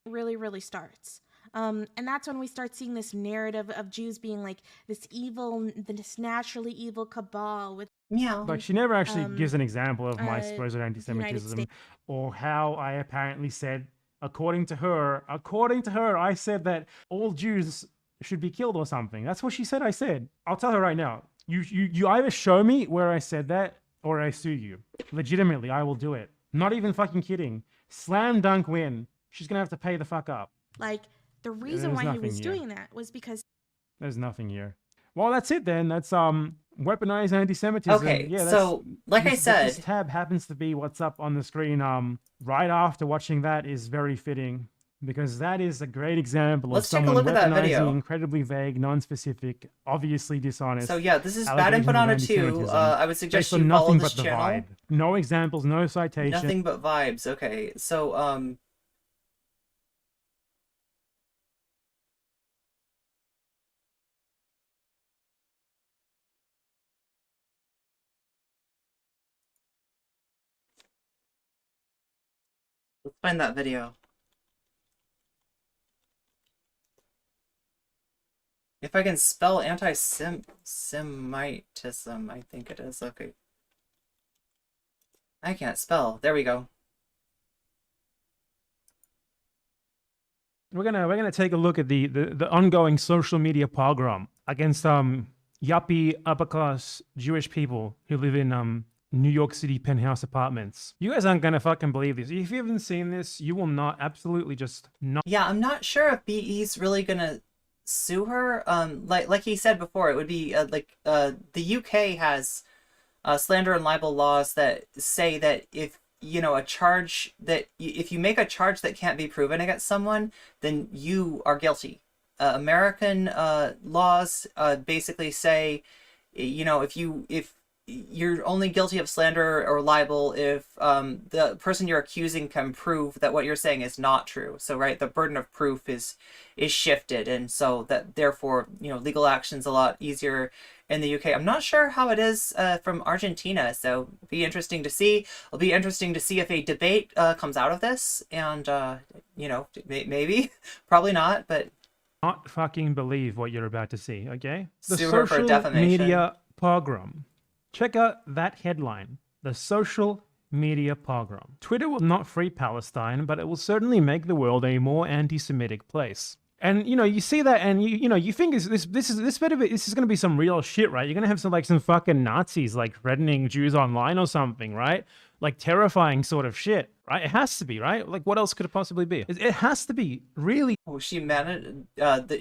Speaker 3: that really starts. And that's when we start seeing this narrative of Jews being like this evil, this naturally evil cabal with
Speaker 1: Meow.
Speaker 2: Like, she never actually gives an example of my
Speaker 3: uh,
Speaker 2: supposed
Speaker 3: United
Speaker 2: anti-Semitism,
Speaker 3: States.
Speaker 2: or how I apparently said, according to her, I said that all Jews should be killed or something. That's what she said I said. I'll tell her right now. You either show me where I said that, or I sue you. Legitimately, I will do it. Not even fucking kidding. Slam dunk win. She's gonna have to pay the fuck up.
Speaker 3: Like, the reason
Speaker 2: there's
Speaker 3: why he
Speaker 2: nothing
Speaker 3: was
Speaker 2: here.
Speaker 3: doing that was because
Speaker 2: There's nothing here. Well, that's it then. That's weaponized anti-Semitism.
Speaker 1: Okay,
Speaker 2: Yeah,
Speaker 1: so like I
Speaker 2: this
Speaker 1: said,
Speaker 2: tab happens to be what's up on the screen. Right after watching that is very fitting, because that is a great example of
Speaker 1: let's take a
Speaker 2: someone
Speaker 1: look at that
Speaker 2: weaponizing
Speaker 1: video.
Speaker 2: incredibly vague, non-specific, obviously dishonest.
Speaker 1: So yeah, this is Bad
Speaker 2: allegations of
Speaker 1: Empanada 2.
Speaker 2: anti-Semitism
Speaker 1: I would suggest
Speaker 2: based on
Speaker 1: you follow
Speaker 2: nothing
Speaker 1: this
Speaker 2: but the
Speaker 1: channel.
Speaker 2: vibe. No examples, no citation.
Speaker 1: Nothing but vibes. Okay, so let's find that video. If I can spell anti-Semitism, I think it is. Okay. I can't spell. There we go.
Speaker 2: We're gonna take a look at the ongoing social media pogrom against yuppie upper class Jewish people who live in New York City penthouse apartments. You guys aren't gonna fucking believe this. If you haven't seen this, you will not absolutely just not.
Speaker 1: Yeah, I'm not sure if BE's really gonna sue her. Like he said before, it would be the UK has slander and libel laws that say that if a charge that if you make a charge that can't be proven against someone, then you are guilty. American laws basically say, if you're only guilty of slander or libel if the person you're accusing can prove that what you're saying is not true. So right, the burden of proof is shifted, and so that therefore legal action's a lot easier in the UK. I'm not sure how it is from Argentina, so it'll be interesting to see. It'll be interesting to see if a debate comes out of this, and maybe, probably not, but
Speaker 2: Not fucking believe what you're about to see, okay? The
Speaker 1: sue her for
Speaker 2: social
Speaker 1: defamation.
Speaker 2: media pogrom. Check out that headline. The social media pogrom. Twitter will not free Palestine, but it will certainly make the world a more anti-Semitic place. And you see that, and you think this is going to be some real shit, right? You're going to have some fucking Nazis like threatening Jews online or something, right? Like terrifying sort of shit, right? It has to be, right? Like, what else could it possibly be? It has to be really.
Speaker 1: Oh, she managed.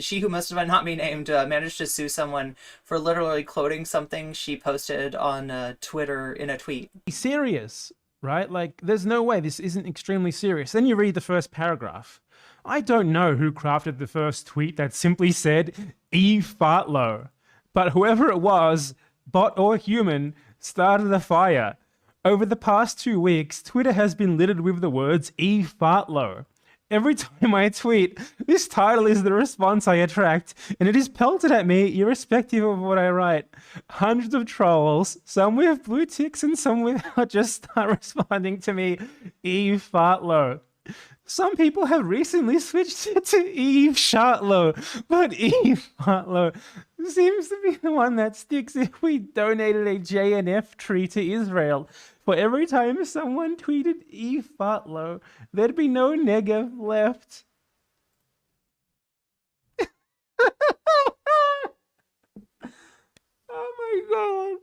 Speaker 1: She who must have not be named managed to sue someone for literally quoting something she posted on Twitter in a tweet.
Speaker 2: Serious, right? Like, there's no way this isn't extremely serious. Then you read the first paragraph. I don't know who crafted the first tweet that simply said Eve Fartlow, but whoever it was, bot or human, started a fire. Over the past 2 weeks, Twitter has been littered with the words Eve Fartlow. Every time I tweet, this title is the response I attract, and it is pelted at me irrespective of what I write. Hundreds of trolls, some with blue ticks and some without, just start responding to me, Eve Fartlow. Some people have recently switched it to Eve Shartlow, but Eve Fartlow seems to be the one that sticks if we donated a JNF tree to Israel. For every time someone tweeted Eve Fartlow, there'd be no negev left. Oh my god.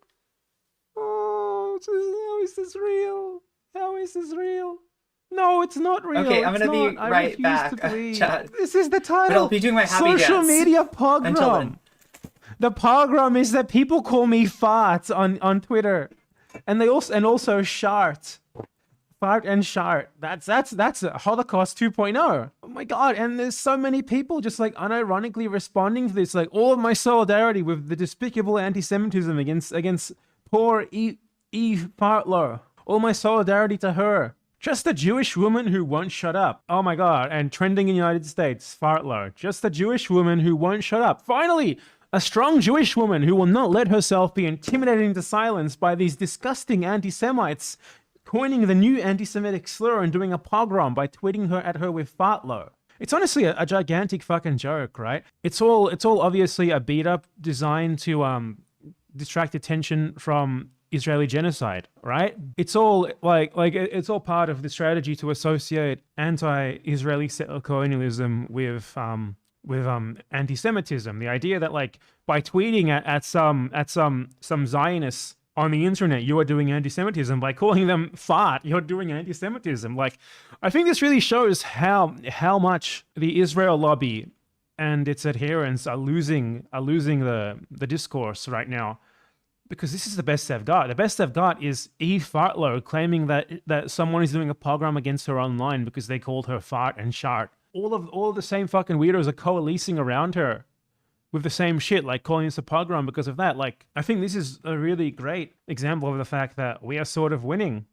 Speaker 2: Oh, how is this real? How is this real? No, it's not real.
Speaker 1: Okay, I'm gonna be
Speaker 2: I
Speaker 1: right
Speaker 2: refuse
Speaker 1: back,
Speaker 2: to believe.
Speaker 1: chat.
Speaker 2: This is the title.
Speaker 1: But I'll be doing my happy
Speaker 2: Social
Speaker 1: dance.
Speaker 2: media pogrom.
Speaker 1: Until then.
Speaker 2: The pogrom is that people call me farts on Twitter, and they also shart. Fart and shart. That's a Holocaust 2.0. Oh my god! And there's so many people just like unironically responding to this. Like, all of my solidarity with the despicable anti-Semitism against poor Eve Fartlow. All my solidarity to her. Just a Jewish woman who won't shut up. Oh my god. And trending in the United States, Fartlow. Just a Jewish woman who won't shut up. Finally, A strong Jewish woman who will not let herself be intimidated into silence by these disgusting anti-Semites coining the new anti-Semitic slur and doing a pogrom by tweeting at her with fartlo. It's honestly a gigantic fucking joke, right? It's all obviously a beat up designed to distract attention from Israeli genocide, right? It's all it's all part of the strategy to associate anti-Israeli settler colonialism with anti-Semitism. The idea that like by tweeting at some Zionists on the internet, you are doing anti-Semitism. By calling them fart, you're doing anti-Semitism. Like, I think this really shows how much the Israel lobby and its adherents are losing the discourse right now, because this is the best they've got. The best they've got is Eve Fartlow claiming that someone is doing a pogrom against her online because they called her fart and shart. All of the same fucking weirdos are coalescing around her with the same shit, like calling this a pogrom because of that. Like, I think this is a really great example of the fact that we are sort of winning,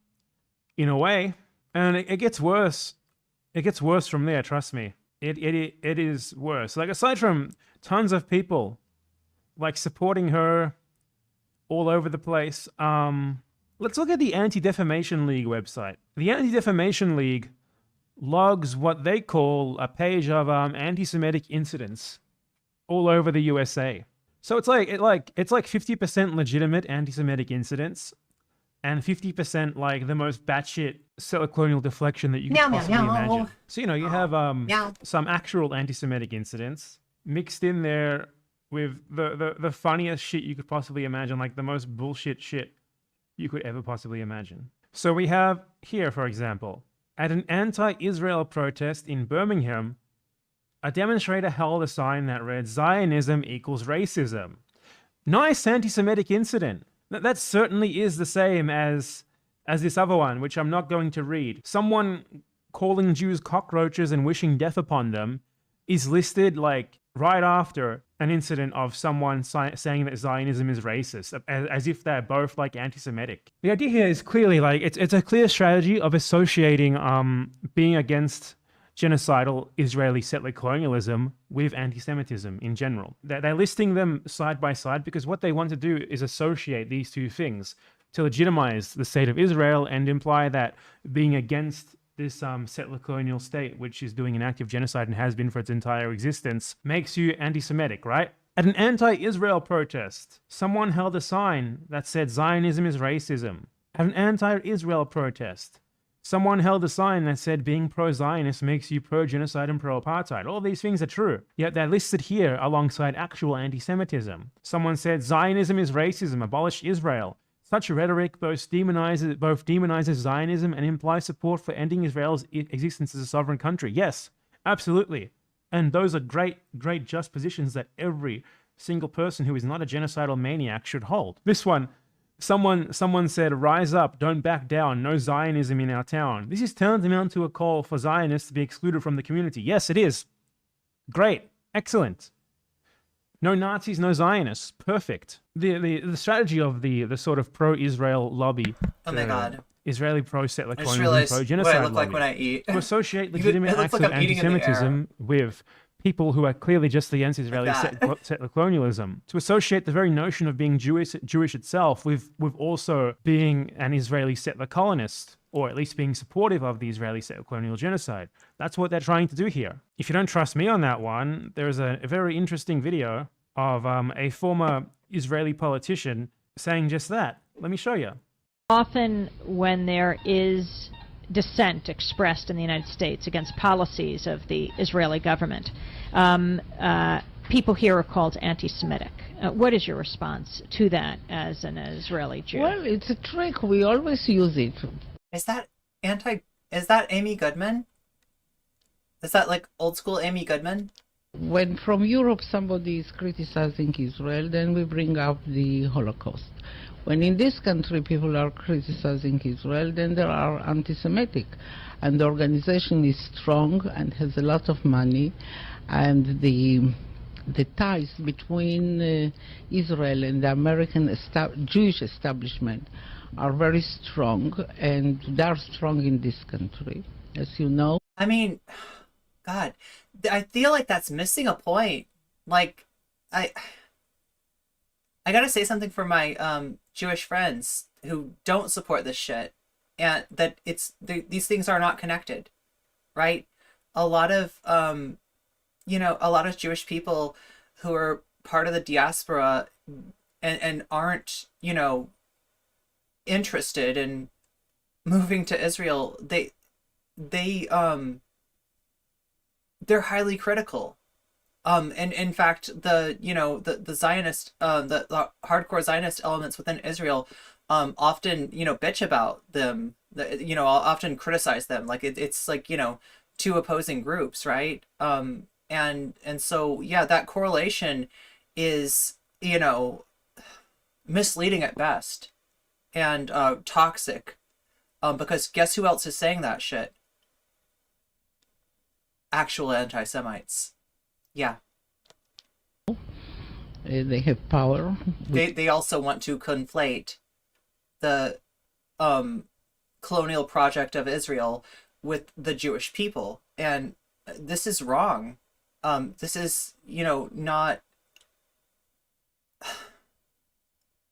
Speaker 2: in a way. And it gets worse. It gets worse from there, trust me. It is worse. Like, aside from tons of people, like, supporting her all over the place, let's look at the Anti-Defamation League website. The Anti-Defamation League logs what they call a page of anti-Semitic incidents all over the USA. So it's like 50% legitimate anti-Semitic incidents and 50% like the most batshit settler colonial deflection that you can possibly imagine. So, you know, you have some actual anti-Semitic incidents mixed in there with the funniest shit you could possibly imagine, like the most bullshit shit you could ever possibly imagine. So we have here, for example, at an anti-Israel protest in Birmingham, a demonstrator held a sign that read, "Zionism equals racism." Nice anti-Semitic incident. That certainly is the same as this other one, which I'm not going to read. Someone calling Jews cockroaches and wishing death upon them is listed like right after an incident of someone saying that Zionism is racist, as if they're both like anti-Semitic. The idea here is clearly like it's a clear strategy of associating being against genocidal Israeli settler colonialism with anti-Semitism in general. They're listing them side by side because what they want to do is associate these two things to legitimize the state of Israel and imply that being against this settler colonial state, which is doing an active genocide and has been for its entire existence, makes you anti-Semitic, right? At an anti-Israel protest, someone held a sign that said Zionism is racism. At an anti-Israel protest, someone held a sign that said being pro-Zionist makes you pro-genocide and pro-apartheid. All these things are true, yet they're listed here alongside actual anti-Semitism. Someone said Zionism is racism, abolish Israel. Such rhetoric both demonizes Zionism and implies support for ending Israel's existence as a sovereign country. Yes, absolutely. And those are great just positions that every single person who is not a genocidal maniac should hold. This one, someone said, "Rise up, don't back down, no Zionism in our town." This is tantamount to a call for Zionists to be excluded from the community. Yes, it is. Great. Excellent. No Nazis, no Zionists. Perfect. The strategy of the sort of pro-Israel lobby.
Speaker 1: Oh my god.
Speaker 2: Israeli pro-settler
Speaker 1: I just
Speaker 2: colonialism,
Speaker 1: realized what
Speaker 2: pro-genocide
Speaker 1: I look like
Speaker 2: lobby.
Speaker 1: when I eat.
Speaker 2: To associate legitimate
Speaker 1: It looks
Speaker 2: acts
Speaker 1: like
Speaker 2: of
Speaker 1: I'm eating in the air.
Speaker 2: anti-Semitism with people who are clearly just against Israeli
Speaker 1: Like that.
Speaker 2: settler colonialism. To associate the very notion of being Jewish itself with also being an Israeli settler colonist, or at least being supportive of the Israeli settler colonial genocide. That's what they're trying to do here. If you don't trust me on that one, there's a very interesting video of a former Israeli politician saying just that. Let me show you.
Speaker 4: Often when there is dissent expressed in the United States against policies of the Israeli government, people here are called anti-Semitic. What is your response to that as an Israeli Jew?
Speaker 5: Well, it's a trick. We always use it.
Speaker 1: Is that Amy Goodman? Is that like old school Amy Goodman?
Speaker 5: When from Europe somebody is criticizing Israel, then we bring up the Holocaust. When in this country people are criticizing Israel, then they are anti-Semitic. And the organization is strong and has a lot of money, and the ties between Israel and the American Jewish establishment are very strong, and they are strong in this country, as you know.
Speaker 1: I mean, God, I feel like that's missing a point. Like, I gotta say something for my Jewish friends who don't support this shit, and that these things are not connected, right? A lot of a lot of Jewish people who are part of the diaspora and aren't, interested in moving to Israel, they they're highly critical. And in fact, the Zionist, the hardcore Zionist elements within Israel, often, bitch about them, often criticize them. Like it's like, two opposing groups, right? And so, yeah, that correlation is, misleading at best and toxic. Because guess who else is saying that shit? Actual anti-Semites. Yeah.
Speaker 5: They have power.
Speaker 1: They also want to conflate the colonial project of Israel with the Jewish people, and this is wrong. This is, not.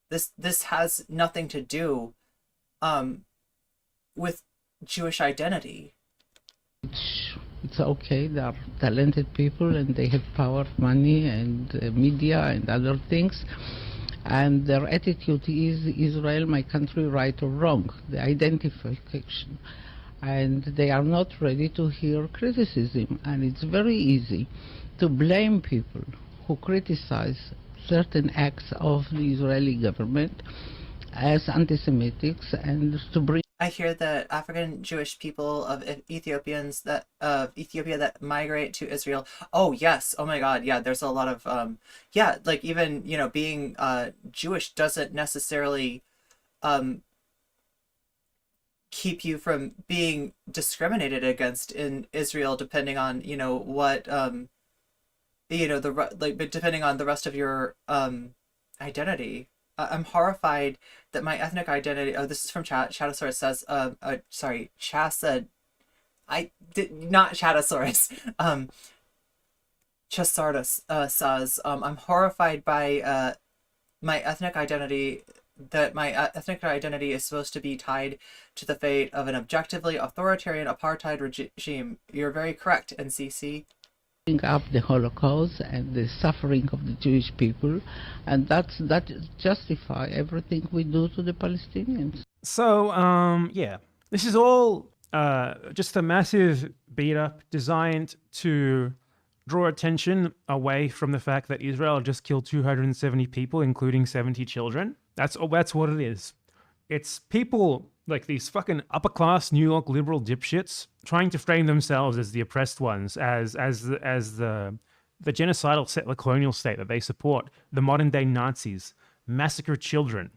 Speaker 1: This has nothing to do with Jewish identity.
Speaker 5: It's okay, they are talented people and they have power, money, and media and other things. And their attitude is Israel, my country, right or wrong, the identification. And they are not ready to hear criticism. And it's very easy to blame people who criticize certain acts of the Israeli government as anti-Semitics and to bring.
Speaker 1: I hear that African Jewish people of Ethiopia that migrate to Israel. Oh yes, oh my God, yeah. There's a lot of like even being Jewish doesn't necessarily keep you from being discriminated against in Israel, depending on what depending on the rest of your identity. I'm horrified that my ethnic identity. Oh, this is from Chatosaurus says. Sorry, said. I did not Chatosaurus. Chasardus says. I'm horrified by my ethnic identity. That my ethnic identity is supposed to be tied to the fate of an objectively authoritarian apartheid regime. You're very correct, NCC.
Speaker 5: Up the Holocaust and the suffering of the Jewish people, and that justify everything we do to the Palestinians.
Speaker 2: So, yeah, this is all just a massive beat up designed to draw attention away from the fact that Israel just killed 270 people, including 70 children. That's what it is. It's people like these fucking upper class New York liberal dipshits trying to frame themselves as the oppressed ones, as the genocidal settler colonial state that they support, the modern day Nazis, massacre children,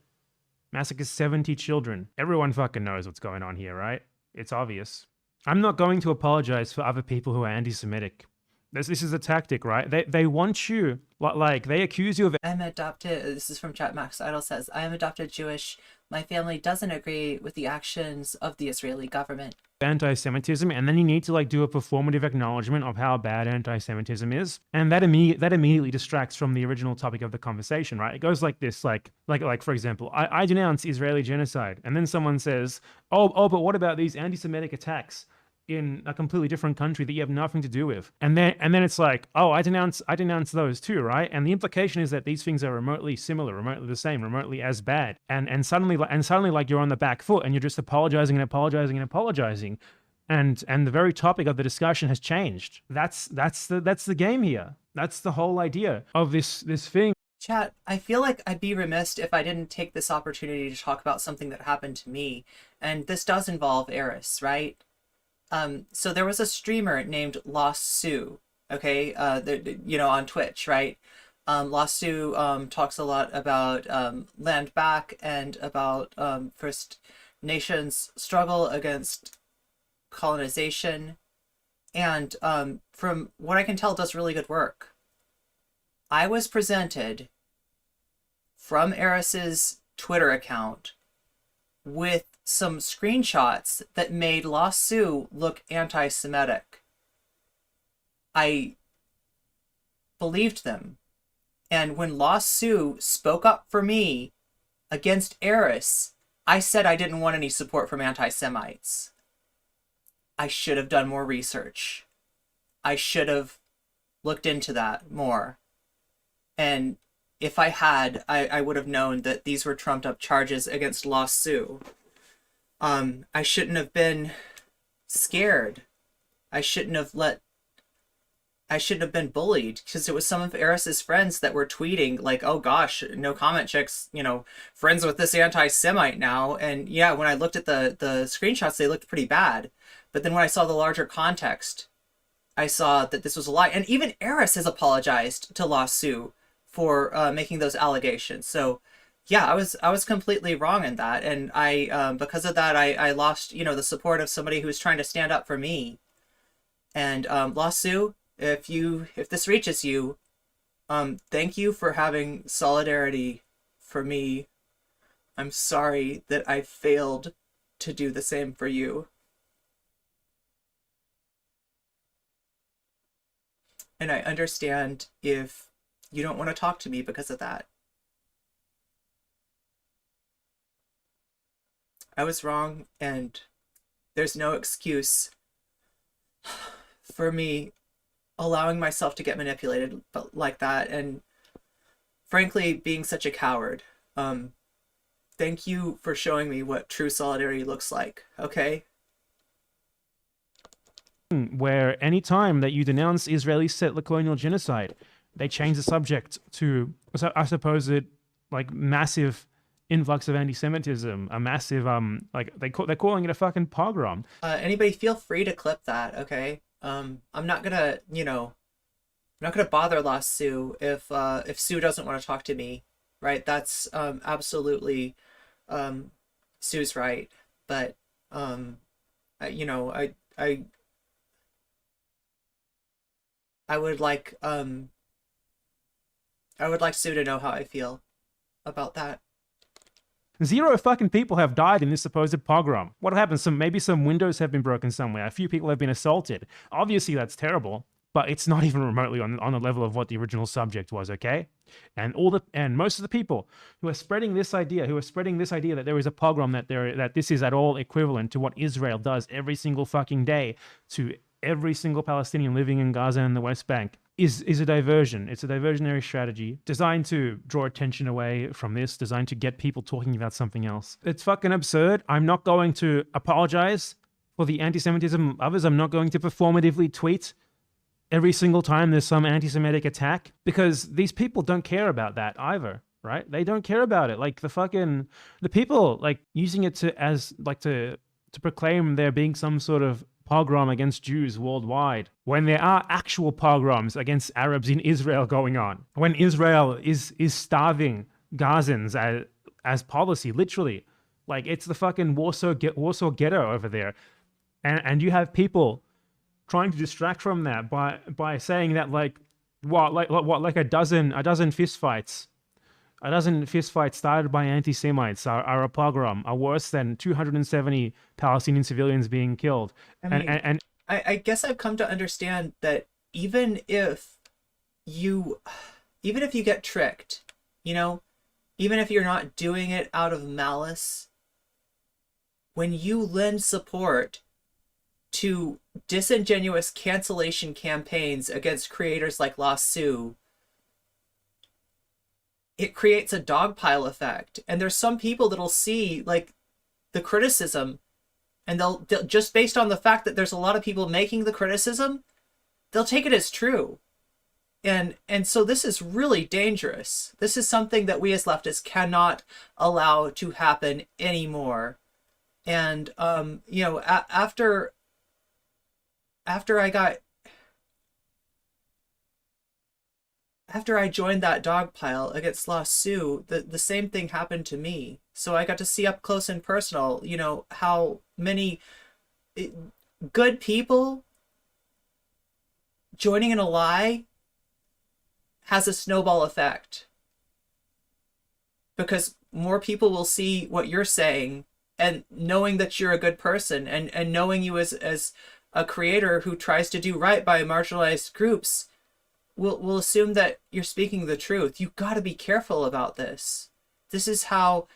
Speaker 2: massacre 70 children. Everyone fucking knows what's going on here, right? It's obvious. I'm not going to apologize for other people who are anti-Semitic. This is a tactic, right? They want you, like, they accuse you of...
Speaker 1: I'm adopted, this is from chat, Max Idol says, I am adopted Jewish. My family doesn't agree with the actions of the Israeli government.
Speaker 2: Anti-Semitism, and then you need to, like, do a performative acknowledgement of how bad anti-Semitism is. And that immediately distracts from the original topic of the conversation, right? It goes like this, like for example, I denounce Israeli genocide. And then someone says, oh, but what about these anti-Semitic attacks in a completely different country that you have nothing to do with? And then it's like, oh, I denounce those too, right? And the implication is that these things are remotely similar, remotely the same, remotely as bad. And suddenly like you're on the back foot and you're just apologizing and apologizing and apologizing. And the very topic of the discussion has changed. That's the game here. That's the whole idea of this thing.
Speaker 1: Chat, I feel like I'd be remiss if I didn't take this opportunity to talk about something that happened to me. And this does involve Eris, right? So there was a streamer named Lost Sue, okay, on Twitch, right? Lost Sue talks a lot about land back and about First Nations struggle against colonization, and from what I can tell, does really good work. I was presented from Eris's Twitter account with some screenshots that made Lost Sue look anti-Semitic. I believed them. And when Lost Sue spoke up for me against Eris, I said I didn't want any support from anti-Semites. I should have done more research. I should have looked into that more. And if I had, I would have known that these were trumped up charges against Lost Sue. I shouldn't have been scared. I shouldn't have been bullied, because it was some of Eris's friends that were tweeting like, oh gosh, nocommentchick's, friends with this anti-Semite now. And yeah, when I looked at the screenshots, they looked pretty bad. But then when I saw the larger context, I saw that this was a lie. And even Eris has apologized to Lost Sue for making those allegations. So yeah, I was completely wrong in that. And I because of that, I lost, the support of somebody who was trying to stand up for me. And Lost Sue, if this reaches you, thank you for having solidarity for me. I'm sorry that I failed to do the same for you. And I understand if you don't want to talk to me because of that. I was wrong, and there's no excuse for me allowing myself to get manipulated like that, and frankly being such a coward. Thank you for showing me what true solidarity looks like, okay?
Speaker 2: Where any time that you denounce Israeli settler colonial genocide, they change the subject to, I suppose, massive influx of anti-Semitism, a massive they're calling it a fucking pogrom.
Speaker 1: Anybody feel free to clip that, okay? I'm not gonna bother Lost Sue if Sue doesn't want to talk to me, right? That's absolutely Sue's right, but I would like Sue to know how I feel about that.
Speaker 2: 0 fucking people have died in this supposed pogrom. What happened? Maybe some windows have been broken somewhere. A few people have been assaulted. Obviously, that's terrible, but it's not even remotely on the level of what the original subject was, okay? And most of the people who are spreading this idea, that there is a pogrom, that this is at all equivalent to what Israel does every single fucking day to every single Palestinian living in Gaza and the West Bank, is a diversion. It's a diversionary strategy designed to draw attention away from this, designed to get people talking about something else. It's fucking absurd. I'm not going to apologize for the anti-Semitism of others. I'm not going to performatively tweet every single time there's some anti-Semitic attack, because these people don't care about that either, right? They don't care about it. Like the people using it to proclaim there being some sort of pogrom against Jews worldwide, when there are actual pogroms against Arabs in Israel going on, when Israel is starving Gazans as policy, literally, it's the fucking Warsaw ghetto over there, and you have people trying to distract from that by saying that a dozen fistfights. A dozen fistfights started by anti-Semites are a pogrom, are worse than 270 Palestinian civilians being killed.
Speaker 1: I guess I've come to understand that even if you get tricked, even if you're not doing it out of malice, when you lend support to disingenuous cancellation campaigns against creators like Lost Sue, it creates a dogpile effect. And there's some people that'll see the criticism, and they'll just based on the fact that there's a lot of people making the criticism, they'll take it as true. And so this is really dangerous. This is something that we as leftists cannot allow to happen anymore. And after I joined that dogpile against Lost Sue, the same thing happened to me. So I got to see up close and personal, how many good people joining in a lie has a snowball effect. Because more people will see what you're saying, and knowing that you're a good person, and knowing you as a creator who tries to do right by marginalized groups, will assume that you're speaking the truth. You got to be careful about this. This is how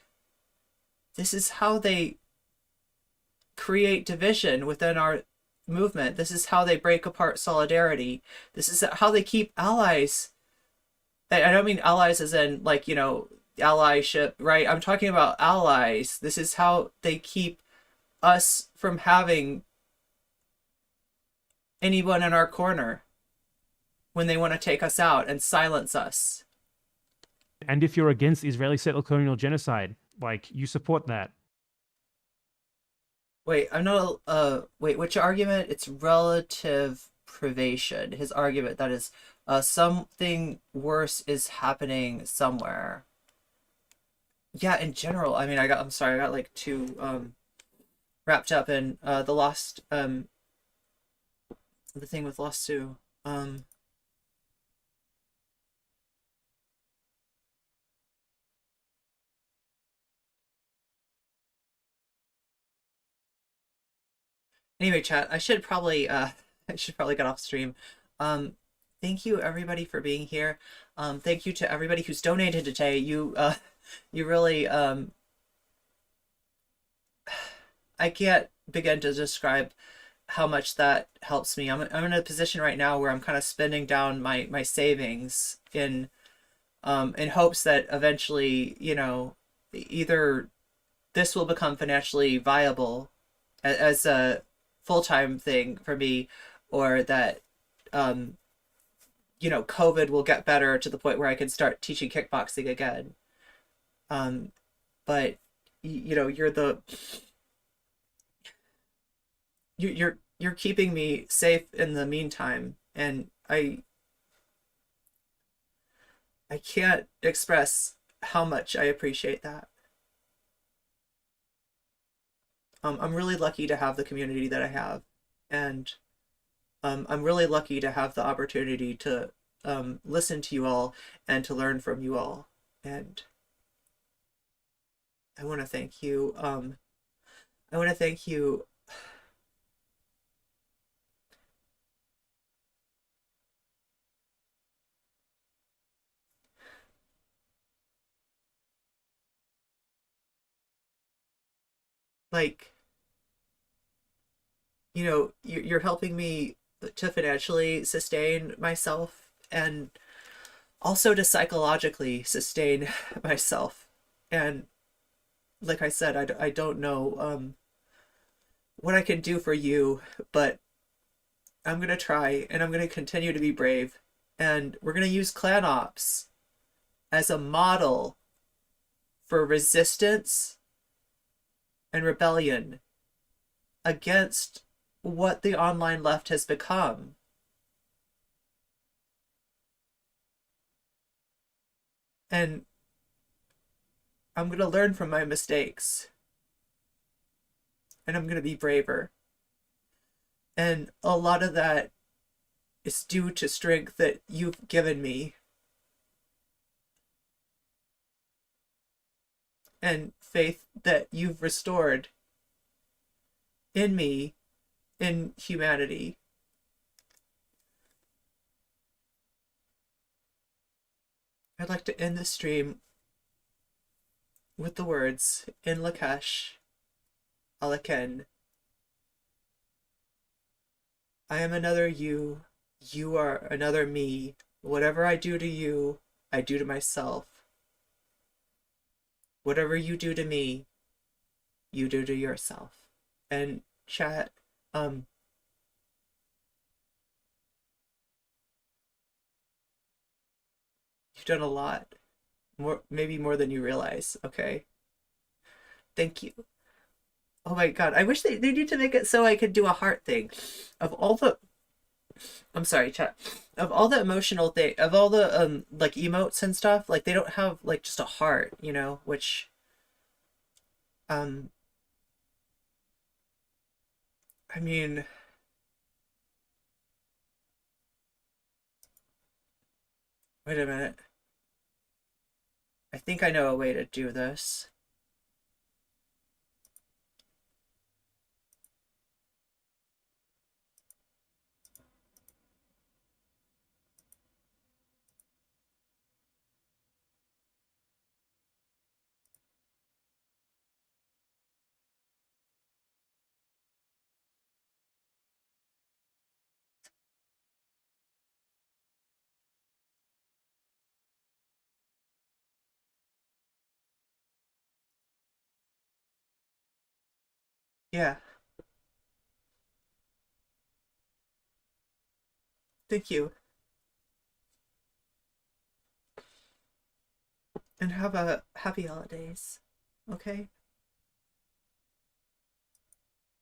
Speaker 1: they create division within our movement. This is how they break apart solidarity. This is how they keep allies. I don't mean allies as in like, you know, allyship, right? I'm talking about allies. This is how they keep us from having anyone in our corner when they want to take us out and silence us.
Speaker 2: And if you're against Israeli settler colonial genocide, like, you support that.
Speaker 1: Wait, I'm not, wait, which argument? It's relative privation. His argument that is, something worse is happening somewhere. Yeah, in general, I mean, I'm sorry, I got like too, wrapped up in, the Lost, the thing with Lost Sioux. Anyway, chat, I should probably I should probably get off stream. Thank you everybody for being here. Thank you to everybody who's donated today. You you really I can't begin to describe how much that helps me. I'm in a position right now where I'm kind of spending down my savings in hopes that eventually, you know, either this will become financially viable as a full-time thing for me, or that you know, COVID will get better to the point where I can start teaching kickboxing again. But you know, you're keeping me safe in the meantime, and I can't express how much I appreciate that. I'm really lucky to have the community that I have, and I'm really lucky to have the opportunity to listen to you all and to learn from you all. And I want to thank you. I want to thank you. Like, you know, you're helping me to financially sustain myself, and also to psychologically sustain myself. And like I said, I don't know what I can do for you, but I'm gonna try, and I'm gonna continue to be brave, and we're gonna use clan ops as a model for resistance and rebellion against what the online left has become. And I'm going to learn from my mistakes, and I'm going to be braver. And a lot of that is due to strength that you've given me, and faith that you've restored in me, in humanity. I'd like to end the stream with the words, In Lakesh, Alaken. I am another you, you are another me. Whatever I do to you, I do to myself. Whatever you do to me, you do to yourself. And chat, you've done a lot. Maybe more than you realize, okay? Thank you. Oh my god, I wish they need to make it so I could do a heart thing. Of all the... I'm sorry, chat. Of all the emotional thing, of all the, like, emotes and stuff, like, they don't have, like, just a heart, you know? Which, I mean... Wait a minute. I think I know a way to do this. Yeah. Thank you. And have a happy holidays. Okay?